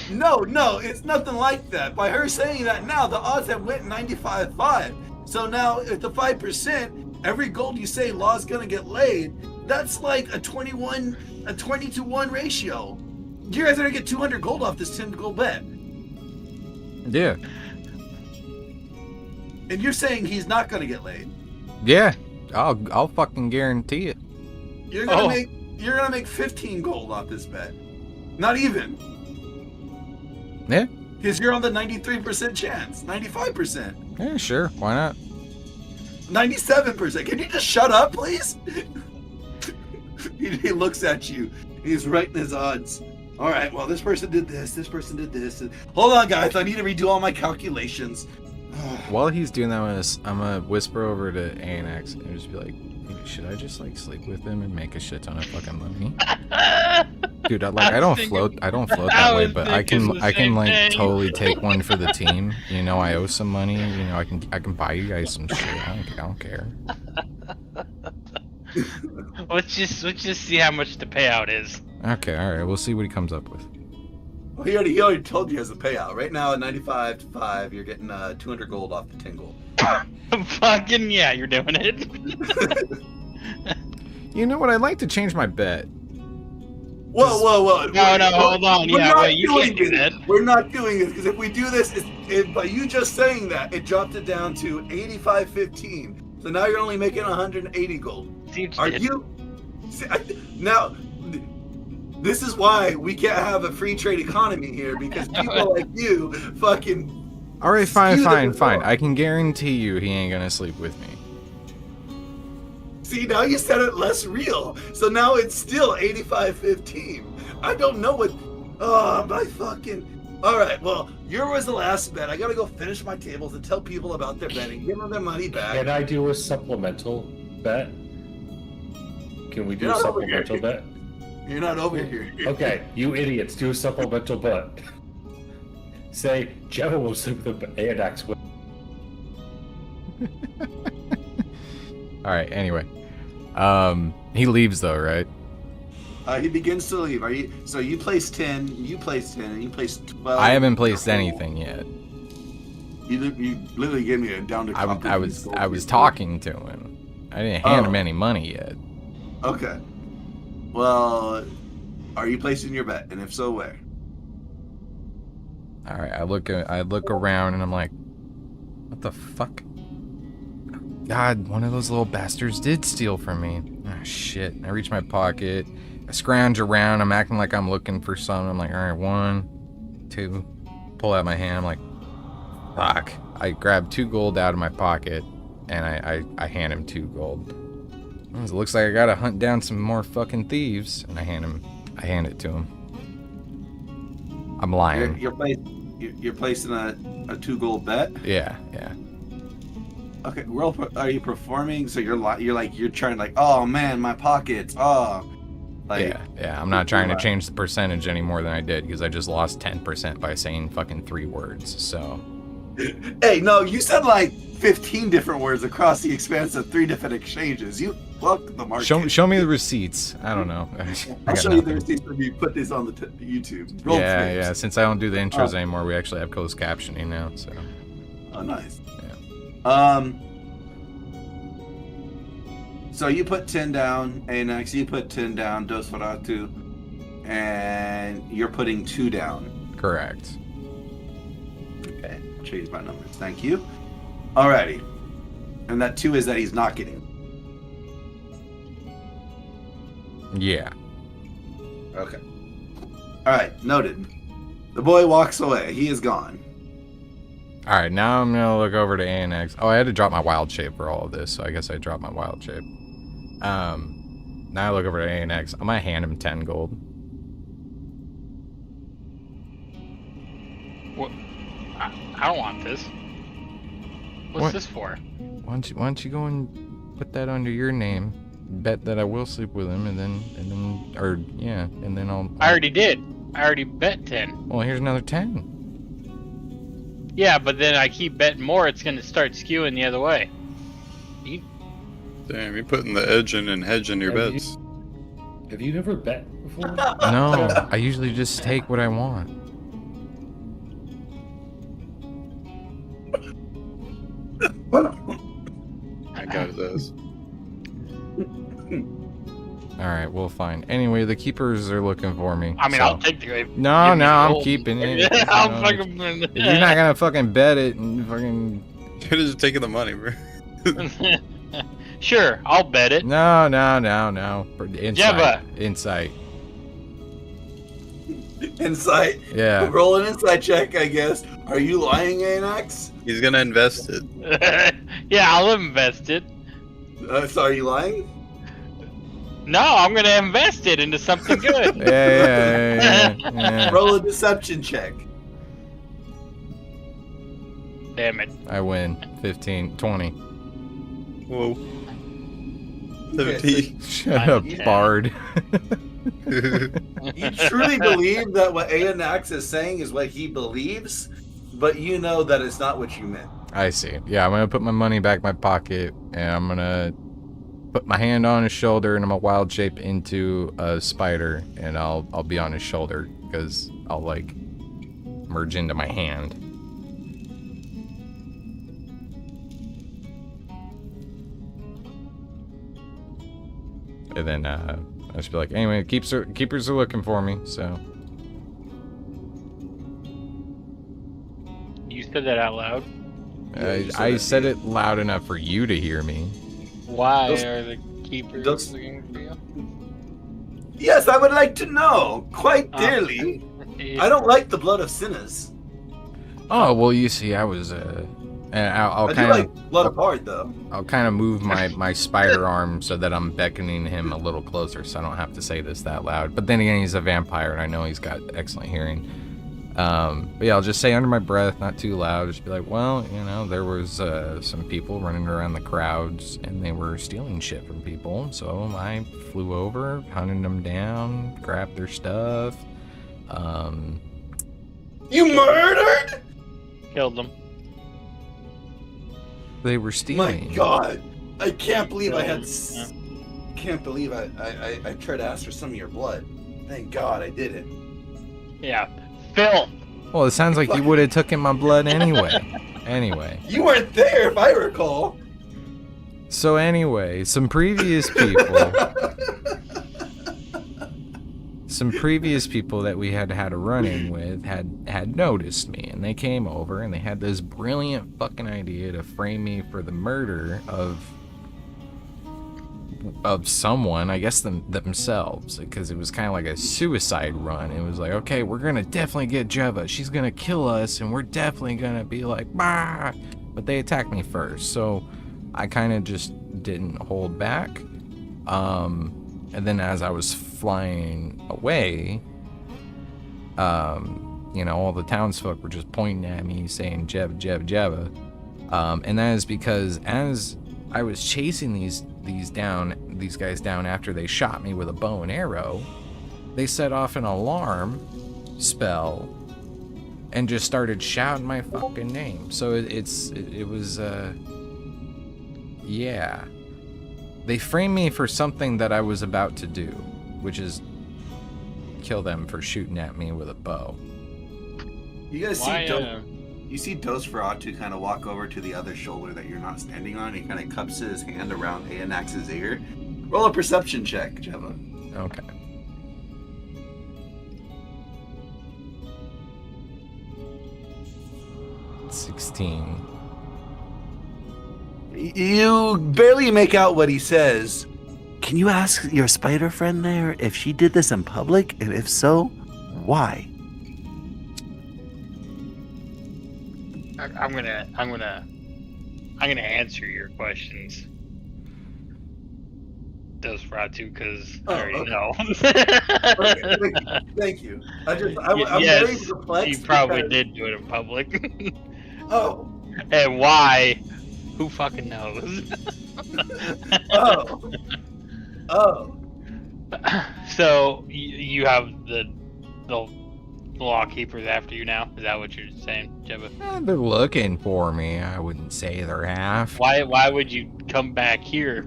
S8: No, it's nothing like that. By her saying that now, the odds have went 95-5. So now at the 5%, every gold you say Law's gonna get laid, that's like a 20-to-1 ratio. You guys are gonna get 200 gold off this 10 gold bet.
S3: Yeah.
S8: And you're saying he's not gonna get laid.
S3: Yeah. I'll fucking guarantee it.
S8: You're gonna make 15 gold off this bet. Not even.
S3: Yeah.
S8: Because you're on the 93% chance. 95%.
S3: Yeah, sure. Why not?
S8: 97%. Can you just shut up, please? He looks at you. He's writing his odds. All right, well, this person did this. This person did this. Hold on, guys. I need to redo all my calculations.
S3: While he's doing that, I'm gonna whisper over to ANX and just be like, hey, should I just like sleep with him and make a shit ton of fucking money? Dude, I don't float that way, but I can like totally take one for the team. You know, I owe some money. You know, I can buy you guys some shit. I don't care.
S5: Let's just see how much the payout is.
S3: Okay, all right. We'll see what he comes up with.
S8: Well, he already told you as a payout. Right now at 95 to 5, you're getting 200 gold off the 10 gold.
S5: Fucking yeah, you're doing it.
S3: You know what? I'd like to change my bet.
S8: Whoa.
S5: No, hold on. Yeah, wait, you can't do that.
S8: We're not doing this, because if we do this, by you just saying that, it dropped it down to 85.15. So now you're only making 180 gold. Are you... Now, this is why we can't have a free trade economy here, because people like you fucking...
S3: All right, fine. I can guarantee you he ain't gonna sleep with me.
S8: See, now you said it less real. So now it's still 85.15. I don't know what... Oh, my fucking... All right, well, yours was the last bet. I gotta go finish my tables and tell people about their betting. Give them their money back.
S6: Can I do a supplemental bet? Can we do a supplemental bet?
S8: You're not over here.
S6: Okay, you idiots, do a supplemental bet. Say, Jeva will sleep with Aedax with.
S3: Alright, anyway. He leaves though, right?
S8: He begins to leave. So you place 10, you place 10, and you place 12.
S3: I haven't placed anything yet.
S8: You literally gave me a down to
S3: I was talking to him. I didn't hand him any money yet.
S8: Okay. Well, are you placing your bet? And if so, where?
S3: Alright, I look around and I'm like, what the fuck? God, one of those little bastards did steal from me. Ah, shit. I reach my pocket. I scrounge around. I'm acting like I'm looking for something. I'm like, alright, 1, 2. Pull out my hand. I'm like, fuck. I grab 2 gold out of my pocket and I hand him 2 gold. It looks like I gotta hunt down some more fucking thieves. And I hand it to him. I'm lying.
S8: You're placing a 2 gold bet?
S3: Yeah.
S8: Okay, are you performing? So you're trying like, oh man, my pockets. Oh, like
S3: yeah. I'm not trying to change the percentage any more than I did because I just lost 10% by saying fucking 3 words. So.
S8: Hey, no, you said like 15 different words across the expanse of 3 different exchanges. You fucked the market.
S3: Show me the receipts. I don't know.
S8: I'll show you the receipts when you put this on the YouTube.
S3: Yeah. Since I don't do the intros anymore, we actually have closed captioning now. So.
S8: Oh, nice.
S3: Yeah.
S8: So you put 10 down, Anax, you put 10 down, Dosferatu, and you're putting 2 down.
S3: Correct.
S8: Okay, change my numbers. Thank you. Alrighty. And that 2 is that he's not getting.
S3: Yeah.
S8: Okay. Alright, noted. The boy walks away. He is gone.
S3: Alright, now I'm gonna look over to ANX. Oh, I had to drop my wild shape for all of this, so I guess I dropped my wild shape. Now I look over to ANX. I'm gonna hand him 10 gold.
S5: What? I don't want this. What's this for?
S3: Why don't you go and put that under your name? Bet that I will sleep with him, and then
S5: I already did. I already bet 10.
S3: Well, here's another 10.
S5: Yeah, but then I keep betting more, it's gonna start skewing the other way.
S4: Damn, you're putting the edge in and hedging your bets.
S6: Have you ever bet before?
S3: No, I usually just take what I want.
S4: I got this.
S3: Alright, well, fine. Anyway, the keepers are looking for me.
S5: I mean,
S3: so.
S5: I'll take the...
S3: No, I'm keeping it.
S5: I'm fucking...
S3: If you're not gonna fucking bet it and fucking...
S4: You're just taking the money, bro.
S5: Sure, I'll bet it.
S3: No. Insight.
S8: Insight?
S3: Yeah.
S8: Roll an insight check, I guess. Are you lying, Anax?
S4: He's gonna invest it.
S5: Yeah, I'll invest it.
S8: So are you lying?
S5: No, I'm gonna invest it into something good.
S3: Yeah.
S8: Roll a deception check.
S5: Damn it.
S3: I win. 15, 20.
S4: Whoa. 17.
S3: Shut up,
S5: Yeah.
S3: Bard.
S8: You truly believe that what Aonax is saying is what he believes, but you know that it's not what you meant.
S3: I see. Yeah, I'm gonna put my money back in my pocket, and I'm gonna put my hand on his shoulder, and I'm gonna wild shape into a spider, and I'll be on his shoulder because I'll like merge into my hand. And then I'll just be like, anyway, keepers are looking for me, so.
S5: You said that out loud?
S3: I said it loud enough for you to hear me.
S5: Why
S8: Those-
S5: are the keepers
S8: those-
S5: looking for you?
S8: Yes, I would like to know quite dearly. I don't like the blood of sinners.
S3: Oh, well, you see, I was, and I'll
S8: I do
S3: kind
S8: like
S3: of,
S8: blood of hard though.
S3: I'll kind of move my spider arm so that I'm beckoning him a little closer, so I don't have to say this that loud. But then again, he's a vampire, and I know he's got excellent hearing. But yeah, I'll just say under my breath, not too loud, just be like, well, you know, there was some people running around the crowds, and they were stealing shit from people, so I flew over, hunted them down, grabbed their stuff.
S8: You murdered?
S5: Killed them.
S3: They were
S8: My
S3: stealing.
S8: God, I can't believe I had.
S5: Yeah.
S8: Can't believe I tried to ask for some of your blood. Thank God I did it.
S5: Yeah. Phil!
S3: Well, it sounds like you would have taken my blood anyway. Anyway.
S8: You weren't there, if I recall.
S3: So anyway, some previous people that we had a run-in with had noticed me, and they came over and they had this brilliant fucking idea to frame me for the murder of someone, I guess themselves, because it was kind of like a suicide run. It was like, okay, we're gonna definitely get Jeva. She's gonna kill us, and we're definitely gonna be like, bah! But they attacked me first, so I kind of just didn't hold back. And then as I was flying away, you know, all the townsfolk were just pointing at me saying, Jeva, Jeva, Jeva. And that is because as I was chasing these guys down after they shot me with a bow and arrow, they set off an alarm spell and just started shouting my fucking name. So it was yeah. They framed me for something that I was about to do, which is kill them for shooting at me with a bow.
S8: You guys
S5: Why,
S8: you see Dosferatu kind of walk over to the other shoulder that you're not standing on. He kind of cups his hand around Aonax's ear. Roll a perception check, Jeva.
S3: Okay. $16.
S8: You barely make out what he says. Can you ask your spider friend there if she did this in public? And if so, why?
S5: I'm gonna answer your questions. Those Fratu, because I already know.
S8: Okay, thank you. I'm
S5: Yes,
S8: very perplexed.
S5: you probably
S8: because-
S5: did do it in public.
S8: Oh,
S5: And why? Who fucking knows?
S8: oh.
S5: So you have the law keepers after you now? Is that what you're saying, Jebba?
S3: They're looking for me. I wouldn't say they're half.
S5: Why would you come back here?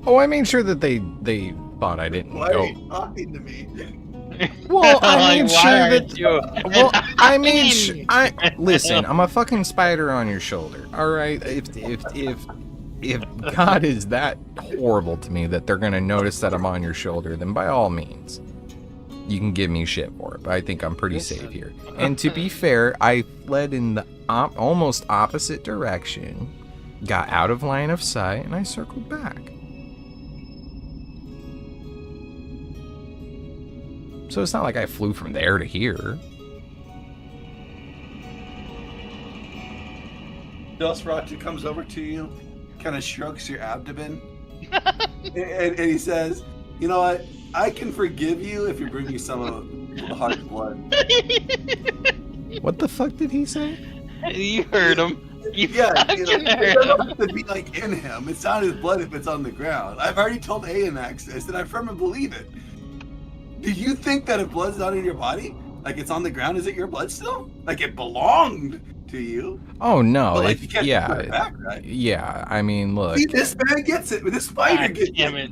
S3: Oh, I made sure that they thought I didn't
S8: Why are
S3: go.
S8: you talking to me?
S3: Well, I made
S5: Like,
S3: sure
S5: why
S3: that.
S5: aren't you-
S3: Well, I mean, listen. I'm a fucking spider on your shoulder. All right. If God is that horrible to me that they're gonna notice that I'm on your shoulder, then by all means, you can give me shit for it. But I think I'm pretty safe here. And to be fair, I fled in the almost opposite direction, got out of line of sight, and I circled back. So it's not like I flew from there to here.
S8: Nosferatu comes over to you, kind of shrugs your abdomen, and he says, "You know what? I can forgive you if you bring me some of the hard blood."
S3: What the fuck did he say?
S5: You heard him. You
S8: Yeah,
S5: fucking
S8: it
S5: heard
S8: doesn't
S5: him.
S8: have to be like in him. It's not his blood if it's on the ground. I've already told Aonax this, and I firmly believe it. Do you think that if blood's not in your body, like it's on the ground, is it your blood still? Like it belonged to you?
S3: Oh no,
S8: But, like, you can't
S3: yeah,
S8: put it back, right?
S3: yeah. I mean, look.
S8: See, this man gets it. This spider
S5: God
S8: gets
S5: damn
S8: it.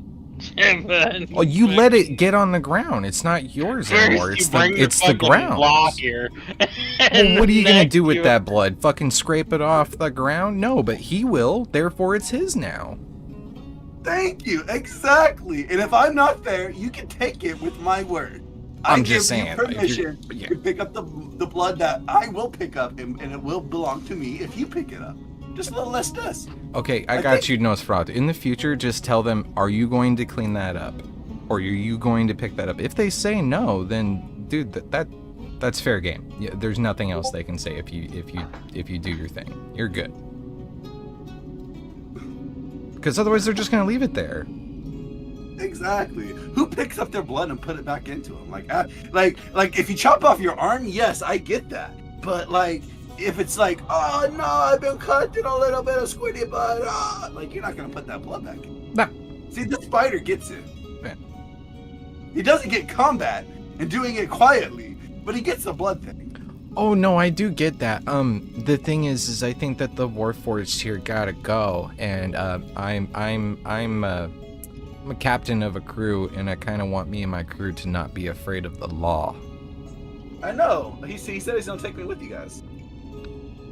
S5: it.
S3: Well, you let it get on the ground. It's not yours anymore.
S5: First, you bring your
S3: It's the
S5: fucking
S3: ground.
S5: law here.
S3: Well, what are you gonna
S5: Next,
S3: do with
S5: you-
S3: that blood? Fucking scrape it off the ground? No, but he will. Therefore, it's his now.
S8: Thank you. Exactly. And if I'm not there, you can take it with my word.
S3: I'm
S8: I
S3: just
S8: give
S3: saying,
S8: you
S3: like, if
S8: permission
S3: you're- yeah.
S8: to pick up the blood that I will pick up, and it will belong to me if you pick it up. Just a little less dust.
S3: Okay, I
S8: I
S3: got
S8: think-
S3: you, Nosferatu. In the future, just tell them, are you going to clean that up? Or are you going to pick that up? If they say no, then, dude, that's fair game. Yeah, there's nothing else they can say if you do your thing. You're good. Because otherwise, they're just gonna leave it there.
S8: Exactly. Who picks up their blood and put it back into them? Like if you chop off your arm, yes, I get that. But like, if it's like, oh no, I've been cut in a little bit of squiddy blood, like you're not gonna put that blood back in.
S3: Nah.
S8: See, the spider gets it.
S3: Yeah.
S8: He doesn't get combat and doing it quietly, but he gets the blood thing.
S3: Oh no, I do get that. The thing is I think that the Warforged here gotta go, and I'm a captain of a crew, and I kind of want me and my crew to not be afraid of the law.
S8: I know. He said he's gonna take me with you guys.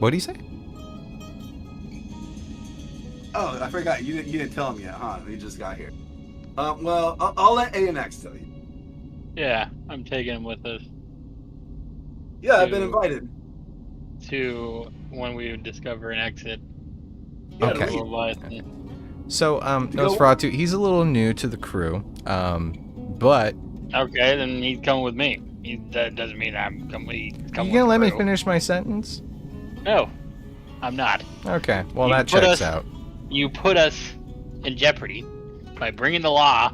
S3: What'd he say?
S8: Oh, I forgot. You didn't tell him yet, huh? He just got here. Well, I'll let A and X tell you.
S5: Yeah, I'm taking him with us
S8: Yeah, I've been
S5: To-
S8: invited.
S5: to when we discover an exit.
S3: Okay.
S5: To Leviathan.
S3: So,
S8: go-
S3: Nosferatu, he's a little new to the crew, but
S5: Okay, then he's coming with me. That doesn't mean I'm coming.
S3: you gonna let me finish my sentence?
S5: No, I'm not.
S3: Okay, well
S5: You
S3: that
S5: put
S3: checks
S5: us-
S3: out.
S5: You put us in jeopardy by bringing the law,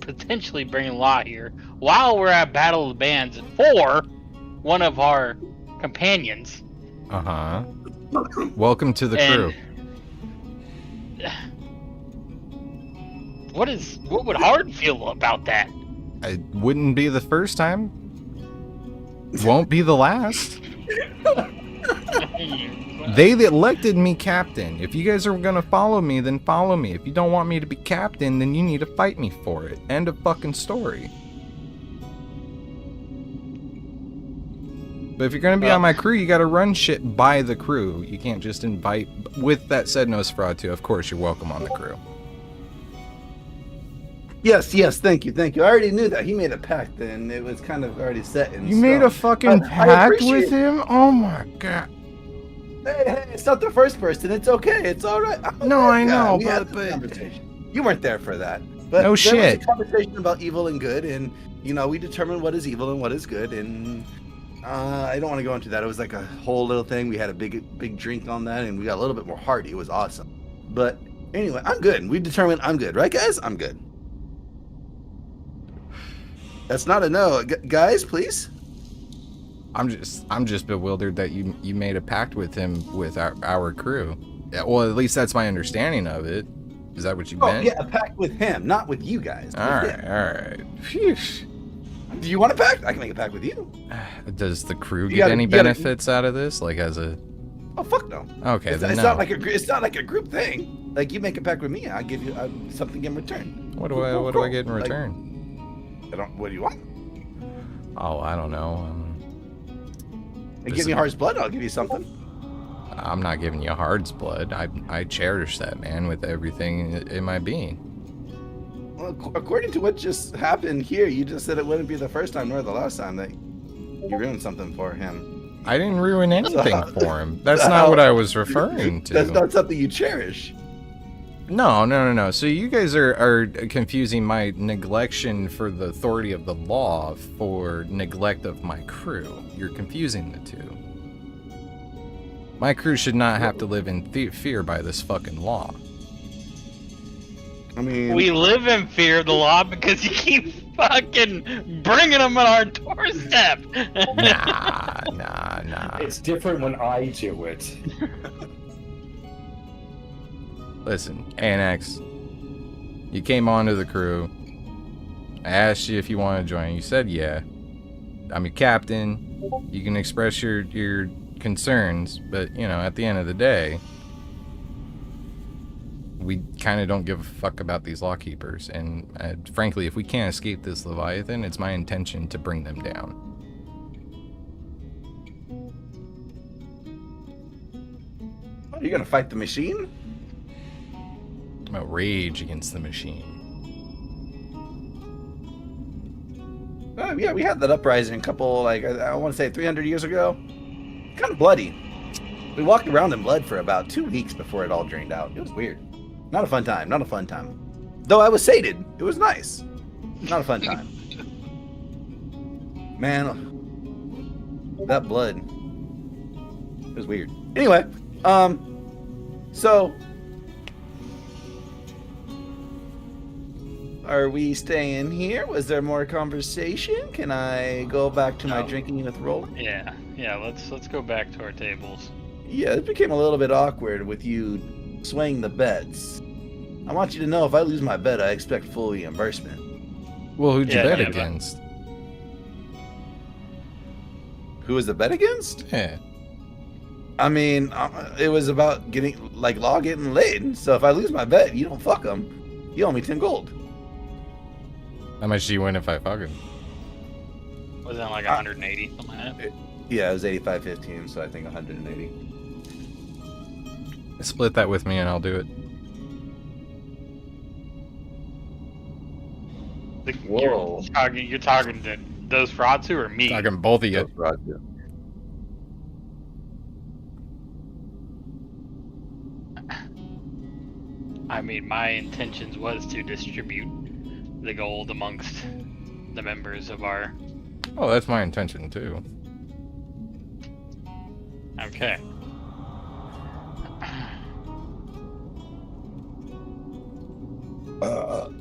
S5: potentially bringing law here, while we're at Battle of the Bands for one of our companions.
S3: Uh-huh. Welcome to the crew.
S5: What would Hard feel about that?
S3: It wouldn't be the first time. Won't be the last. They elected me captain. If you guys are gonna follow me, then follow me. If you don't want me to be captain, then you need to fight me for it. End of fucking story. But if you're gonna be on my crew, you gotta run shit by the crew. You can't just invite. With that said, Nosferatu, of course you're welcome on the crew.
S8: Yes, thank you. I already knew that. He made a pact, and it was kind of already set in
S3: You made a
S8: stone.
S3: fucking
S8: I
S3: pact
S8: appreciate
S3: with
S8: it.
S3: him? Oh my god.
S8: Hey, it's not the first person. It's okay. It's all right. I'm a
S3: No,
S8: good
S3: I
S8: guy.
S3: know,
S8: We had
S3: but-
S8: this conversation. You weren't there for that. But
S3: No
S8: there
S3: shit.
S8: was a conversation about evil and good, and we determined what is evil and what is good, and I don't want to go into that. It was like a whole little thing. We had a big drink on that, and we got a little bit more hearty. It was awesome. But anyway, I'm good. We determined I'm good, right, guys? I'm good. That's not a no, guys. Please.
S3: I'm just bewildered that you made a pact with him with our crew. Yeah, well, at least that's my understanding of it. Is that what you
S8: Oh
S3: meant?
S8: yeah, a pact with him, not with you guys.
S3: All
S8: with
S3: right,
S8: him.
S3: all right. Phew.
S8: Do you want a pact? I can make a pact with you.
S3: Does the crew
S8: You
S3: get
S8: gotta-
S3: any
S8: you gotta-
S3: benefits out of this? Like as a
S8: Oh fuck no.
S3: okay,
S8: It's,
S3: then
S8: it's
S3: no.
S8: not like it's not like a group thing. Like you make a pact with me, I give you something in return.
S3: what do I get in
S8: Like,
S3: return?
S8: I don't. What do you want?
S3: Oh, I don't know.
S8: And give me Heart's blood. I'll give you something.
S3: I'm not giving you Hard's blood. I cherish that man with everything in my being.
S8: Well, according to what just happened here, you just said it wouldn't be the first time nor the last time that you ruined something for him.
S3: I didn't ruin anything for him. That's not what I was referring to.
S8: That's not something you cherish.
S3: No. So you guys are confusing my neglection for the authority of the law for neglect of my crew. You're confusing the two. My crew should not have to live in fear by this fucking law.
S8: I mean,
S5: We live in fear of the law because you keep fucking bringing them on our doorstep.
S3: Nah.
S2: It's different when I do it.
S3: Listen, Annex, you came onto the crew. I asked you if you want to join. You said yeah. I'm your captain. You can express your concerns, but you know, at the end of the day, we kind of don't give a fuck about these lawkeepers. And frankly, if we can't escape this Leviathan, it's my intention to bring them down.
S1: Are you gonna fight the machine?
S3: I'm gonna rage against the machine.
S1: Yeah, we had that uprising a couple, like, I want to say 300 years ago. Kind of bloody. We walked around in blood for about 2 weeks before it all drained out. It was weird. Not a fun time. Not a fun time. Though I was sated. It was nice. Not a fun time. Man, that blood. It was weird. Anyway, so are we staying here? Was there more conversation? Can I go back to my drinking with Roland?
S5: Yeah. Let's go back to our tables.
S1: Yeah, it became a little bit awkward with you swaying the bets. I want you to know if I lose my bet, I expect full reimbursement.
S3: Well, who'd you bet
S5: but-
S3: against?
S1: Who was the bet against?
S3: Yeah.
S1: I mean, it was about getting, like, Law getting laid. So if I lose my bet, you don't fuck him. You owe me 10 gold.
S3: How much do you win if I fuck him?
S5: Was that like 180, something like that?
S1: Yeah, it was 85.15, so I think 180.
S3: Split that with me and I'll do it.
S1: Whoa.
S5: You're talking to those Fratsu or me?
S3: Talking both of you.
S5: I mean, my intentions was to distribute the gold amongst the members of our...
S3: Oh, that's my intention too.
S5: Okay.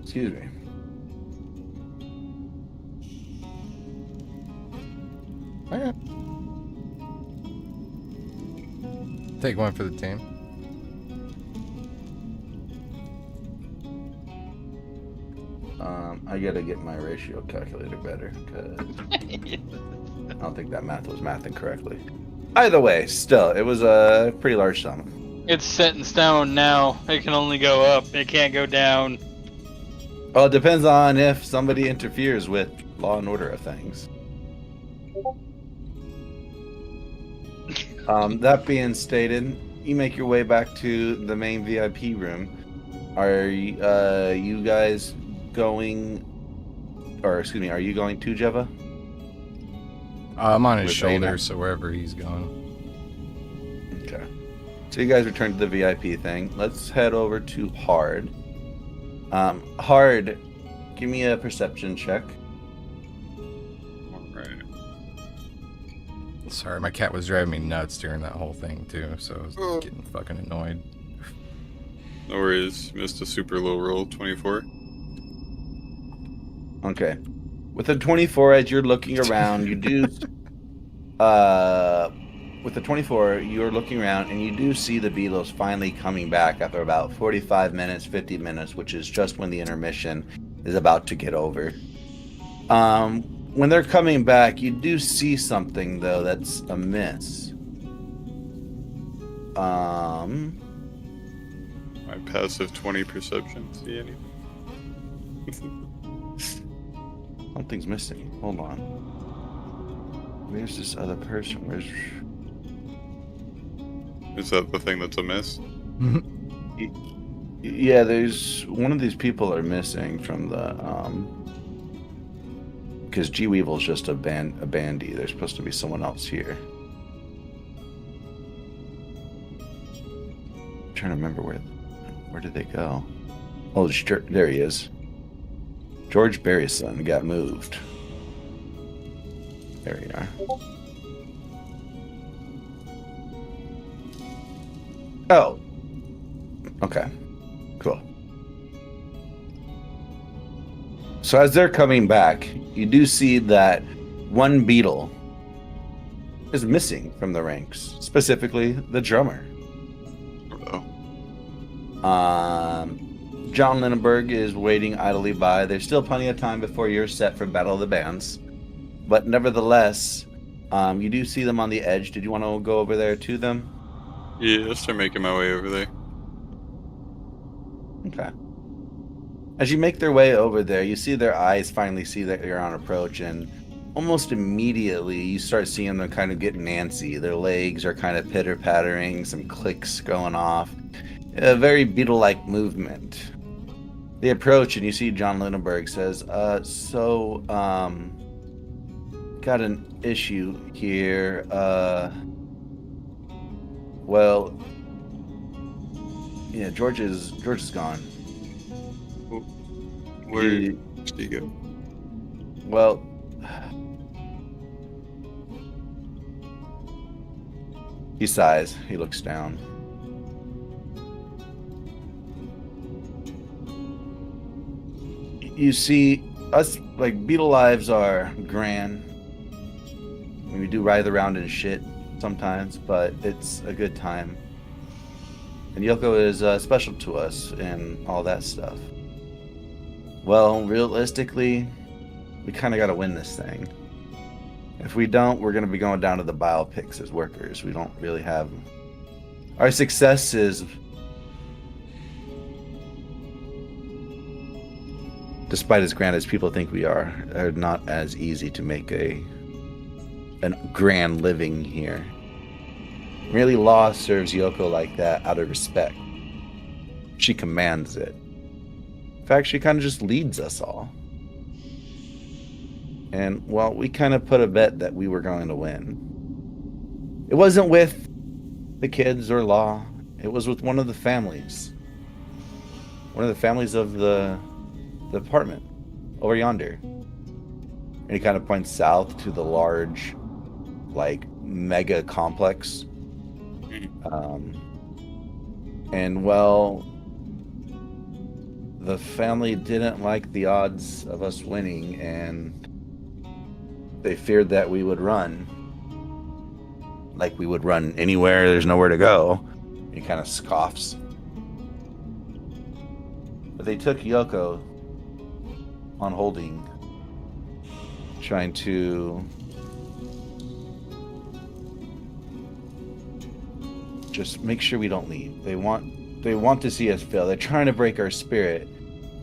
S1: Excuse me.
S3: Okay. Take one for the team.
S1: I gotta get my ratio calculator better, because I don't think that math was mathing correctly. Either way, still, it was a pretty large sum.
S5: It's set in stone now. It can only go up. It can't go down.
S1: Well, it depends on if somebody interferes with law and order of things. That being stated, you make your way back to the main VIP room. Are you guys going, or excuse me, are you going to Jeva?
S3: I'm on his
S1: With
S3: shoulder,
S1: Aina.
S3: so wherever he's going.
S1: Okay. So you guys return to the VIP thing. Let's head over to Hard. Hard, give me a perception check.
S4: Alright.
S3: Sorry, my cat was driving me nuts during that whole thing too, so I was getting fucking annoyed.
S4: No worries. Missed a super low roll, 24.
S1: Okay. With a 24, as you're looking around, you do... with the 24, you're looking around, and you do see the Beatles finally coming back after about 45 minutes, 50 minutes, which is just when the intermission is about to get over. When they're coming back, you do see something, though, that's amiss.
S4: My passive 20 perception. See anything?
S1: Something's missing. Hold on. Where's this other person? Where's...
S4: Is that the thing that's amiss?
S1: Yeah, there's... One of these people are missing from the, because G Weevil's just a bandy. There's supposed to be someone else here. I'm trying to remember where did they go? Oh, there he is. George Barry's son got moved. There you are. Oh. Okay. Cool. So as they're coming back, you do see that one beetle is missing from the ranks, specifically the drummer.
S4: Oh.
S1: John Lindenberg is waiting idly by. There's still plenty of time before you're set for Battle of the Bands. But nevertheless, you do see them on the edge. Did you want to go over there to them?
S4: Yeah, I'll start making my way over there.
S1: Okay. As you make their way over there, you see their eyes finally see that you're on approach, and almost immediately you start seeing them kind of get antsy. Their legs are kind of pitter-pattering, some clicks going off. A very beetle-like movement. They approach, and you see John Lindenberg says, got an issue here. Well, yeah, George is gone.
S4: Where did he go?
S1: Well, he sighs. He looks down. You see, us, like, beetle lives are grand. We do writhe around in shit sometimes, but it's a good time. And Yoko is special to us and all that stuff. Well, realistically, we kind of got to win this thing. If we don't, we're going to be going down to the bile pits as workers. We don't really have... Our success is... Despite as grand as people think we are not as easy to make a grand living here. Really, law serves Yoko like that out of respect. She commands it. In fact, she kind of just leads us all. And, well, we kind of put a bet that we were going to win. It wasn't with the kids or law. It was with one of the families. One of the families of the apartment over yonder. And he kind of points south to the large, like, mega complex. And, well, the family didn't like the odds of us winning, and they feared that we would run. Like we would run anywhere, there's nowhere to go. He kind of scoffs. But they took Yoko on holding, trying to just make sure we don't leave. They want to see us fail. They're trying to break our spirit.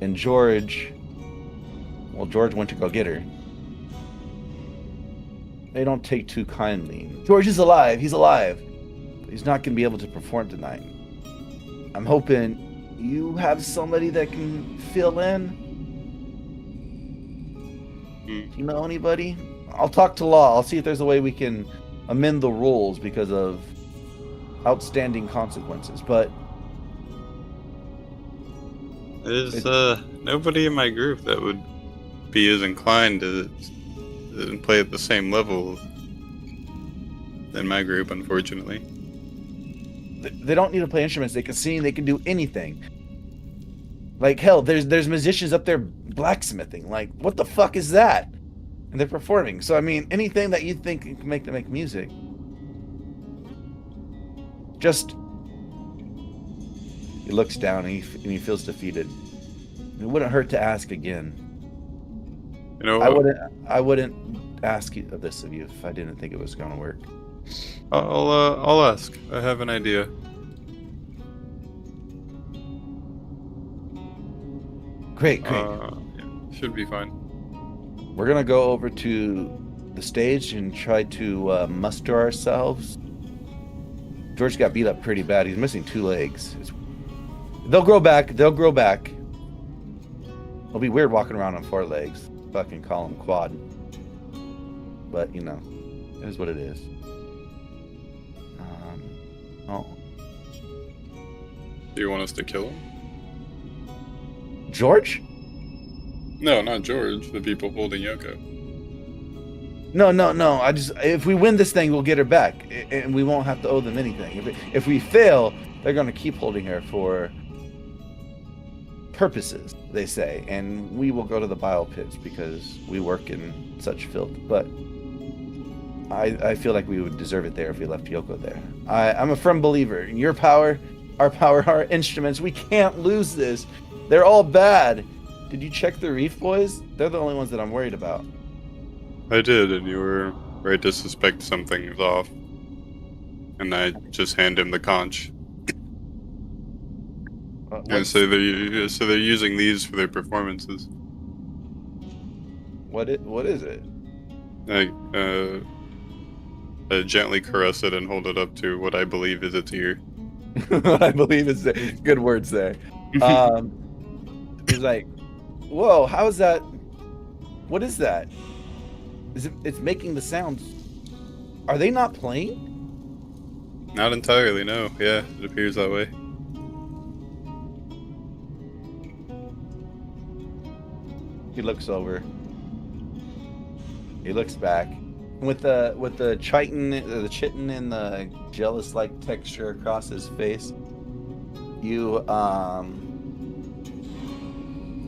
S1: And George went to go get her. They don't take too kindly. George is alive. He's alive. But he's not going to be able to perform tonight. I'm hoping you have somebody that can fill in. Do you know anybody? I'll talk to law. I'll see if there's a way we can amend the rules because of outstanding consequences. But
S4: there's nobody in my group that would be as inclined to play at the same level than my group, unfortunately.
S1: They don't need to play instruments. They can sing. They can do anything. Like, hell, there's musicians up there blacksmithing. Like, what the fuck is that? And they're performing. So, I mean, anything that you think can make them make music. Just... He looks down and he feels defeated. It wouldn't hurt to ask again.
S4: You know,
S1: I wouldn't ask this of you if I didn't think it was going to work.
S4: I'll ask. I have an idea.
S1: Great.
S4: Yeah, should be fine.
S1: We're gonna go over to the stage and try to muster ourselves. George got beat up pretty bad. He's missing 2 legs. They'll grow back. It'll be weird walking around on 4 legs. Fucking call him quad. But, you know, it is what it is.
S4: Do you want us to kill him?
S1: George?
S4: No, not George. The people holding Yoko.
S1: No. If we win this thing, we'll get her back, and we won't have to owe them anything. If we fail, they're going to keep holding her for purposes, they say, and we will go to the bile pits because we work in such filth. But I feel like we would deserve it there if we left Yoko there. I'm a firm believer in your power, our power, our instruments. We can't lose this. They're all bad. Did you check the Reef Boys? They're the only ones that I'm worried about.
S4: I did, and you were right to suspect something's off. And I just hand him the conch. And so they're using these for their performances.
S1: What is it?
S4: I gently caress it and hold it up to what I believe is its ear.
S1: I believe it's good words there. He's like, whoa, how is that? What is that? It's making the sounds. Are they not playing?
S4: Not entirely, no. Yeah, it appears that way.
S1: He looks over. He looks back. With the chitin and the jealous-like texture across his face, you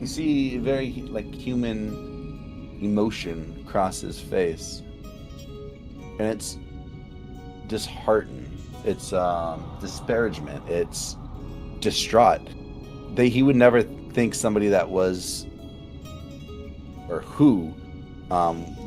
S1: see very like human emotion across his face, and it's disheartened. It's disparagement. It's distraught. He would never think somebody that was or who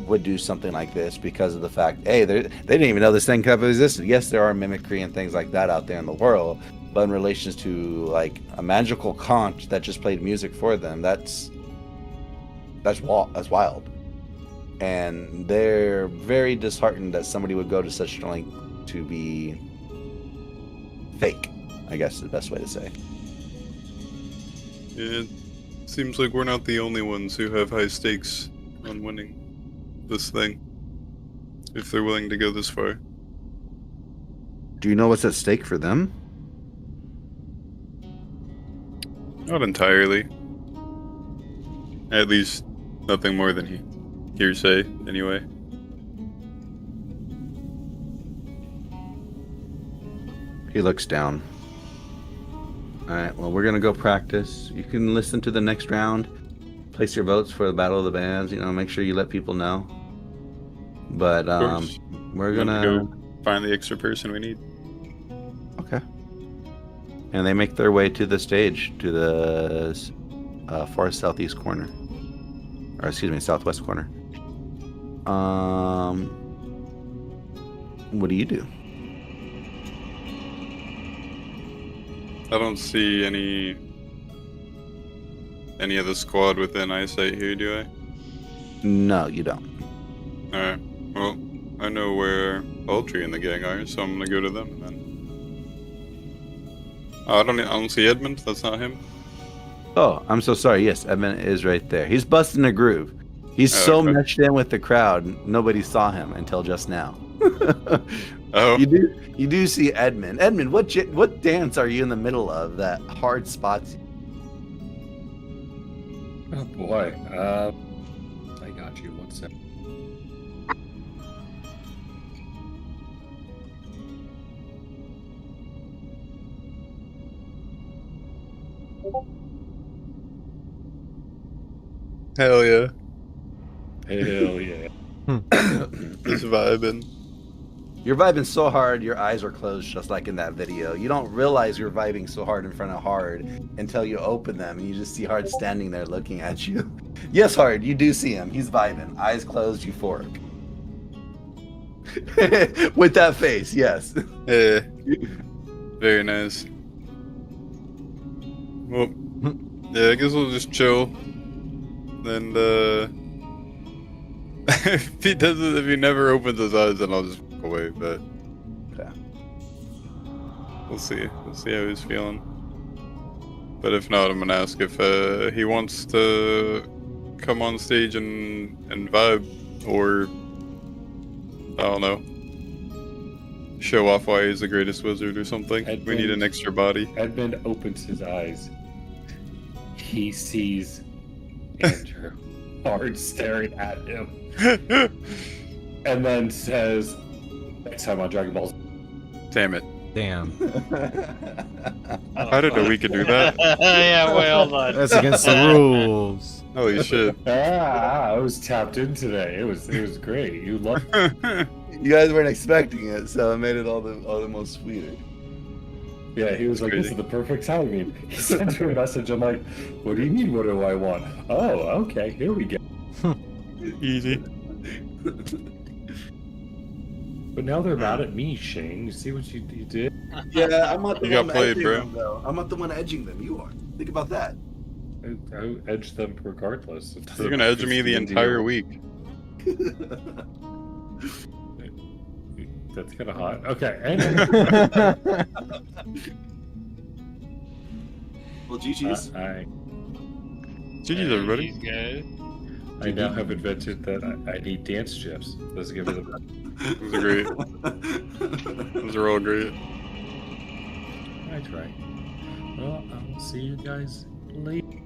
S1: would do something like this because of the fact, hey, they didn't even know this thing ever existed. Yes, there are mimicry and things like that out there in the world, but in relation to like a magical conch that just played music for them, that's wild. And they're very disheartened that somebody would go to such a length to be fake, I guess is the best way to say.
S4: It seems like we're not the only ones who have high stakes on winning this thing, if they're willing to go this far.
S1: Do you know what's at stake for them?
S4: Not entirely. At least nothing more than hearsay, anyway.
S1: He looks down. Alright, well, we're gonna go practice. You can listen to the next round. Place your votes for the Battle of the Bands. Make sure you let people know. But we're gonna
S4: go find the extra person we need.
S1: Okay. And they make their way to the stage, to the far southeast corner, or excuse me, southwest corner. What do you do?
S4: I don't see any of the squad within eyesight here, do I?
S1: No, you don't.
S4: Alright. Well, I know where Poultry and the gang are, so I'm gonna go to them then. Oh, I don't see Edmund. That's not him.
S1: Oh, I'm so sorry. Yes, Edmund is right there. He's busting a groove. He's so
S4: okay.
S1: meshed in with the crowd, nobody saw him until just now.
S4: Oh.
S1: You do see Edmund. Edmund, what dance are you in the middle of that hard spots you?
S6: Oh boy. I got you. One sec.
S4: Hell yeah.
S6: Hell yeah.
S4: Just vibing.
S1: You're vibing so hard, your eyes are closed just like in that video. You don't realize you're vibing so hard in front of Hard until you open them and you just see Hard standing there looking at you. Yes, Hard, you do see him. He's vibing. Eyes closed, euphoric. With that face, yes.
S4: Yeah. Very nice. Well, yeah, I guess we'll just chill. And if he never opens his eyes, then I'll just walk away. But
S1: yeah,
S4: we'll see. We'll see how he's feeling. But if not, I'm gonna ask if he wants to come on stage and vibe, or I don't know, show off why he's the greatest wizard or something. We need an extra body.
S6: Edmund opens his eyes. He sees Andrew Hard staring at him. And then says, next time on Dragon Ball Z.
S4: Damn it.
S3: Damn.
S4: I didn't know we could do that.
S5: Yeah, well done.
S3: That's against the rules.
S4: Holy shit.
S6: I was tapped in today. It was great. You loved
S1: you guys weren't expecting it, so it made it all the most sweeter.
S2: Yeah, he was like, "This is the perfect timing." He sent her a message. I'm like, "What do you mean? What do I want?" Oh, okay, here we go.
S4: Easy.
S2: But now they're mad at me, Shane. You see what you did?
S8: Yeah, I'm not the
S4: You got
S8: one
S4: played,
S8: edging
S4: bro.
S8: them, though. I'm not the one edging them. You are. Think about that.
S2: I edged them regardless.
S4: You're gonna edge me the entire week.
S2: That's kind of hot. Okay.
S8: Well, GG's.
S4: GG's, everybody.
S5: These guys.
S2: I now have invented that I need dance gifs. Those give me the.
S4: Those are great. Those are all great.
S2: I try. Well, I'll see you guys later.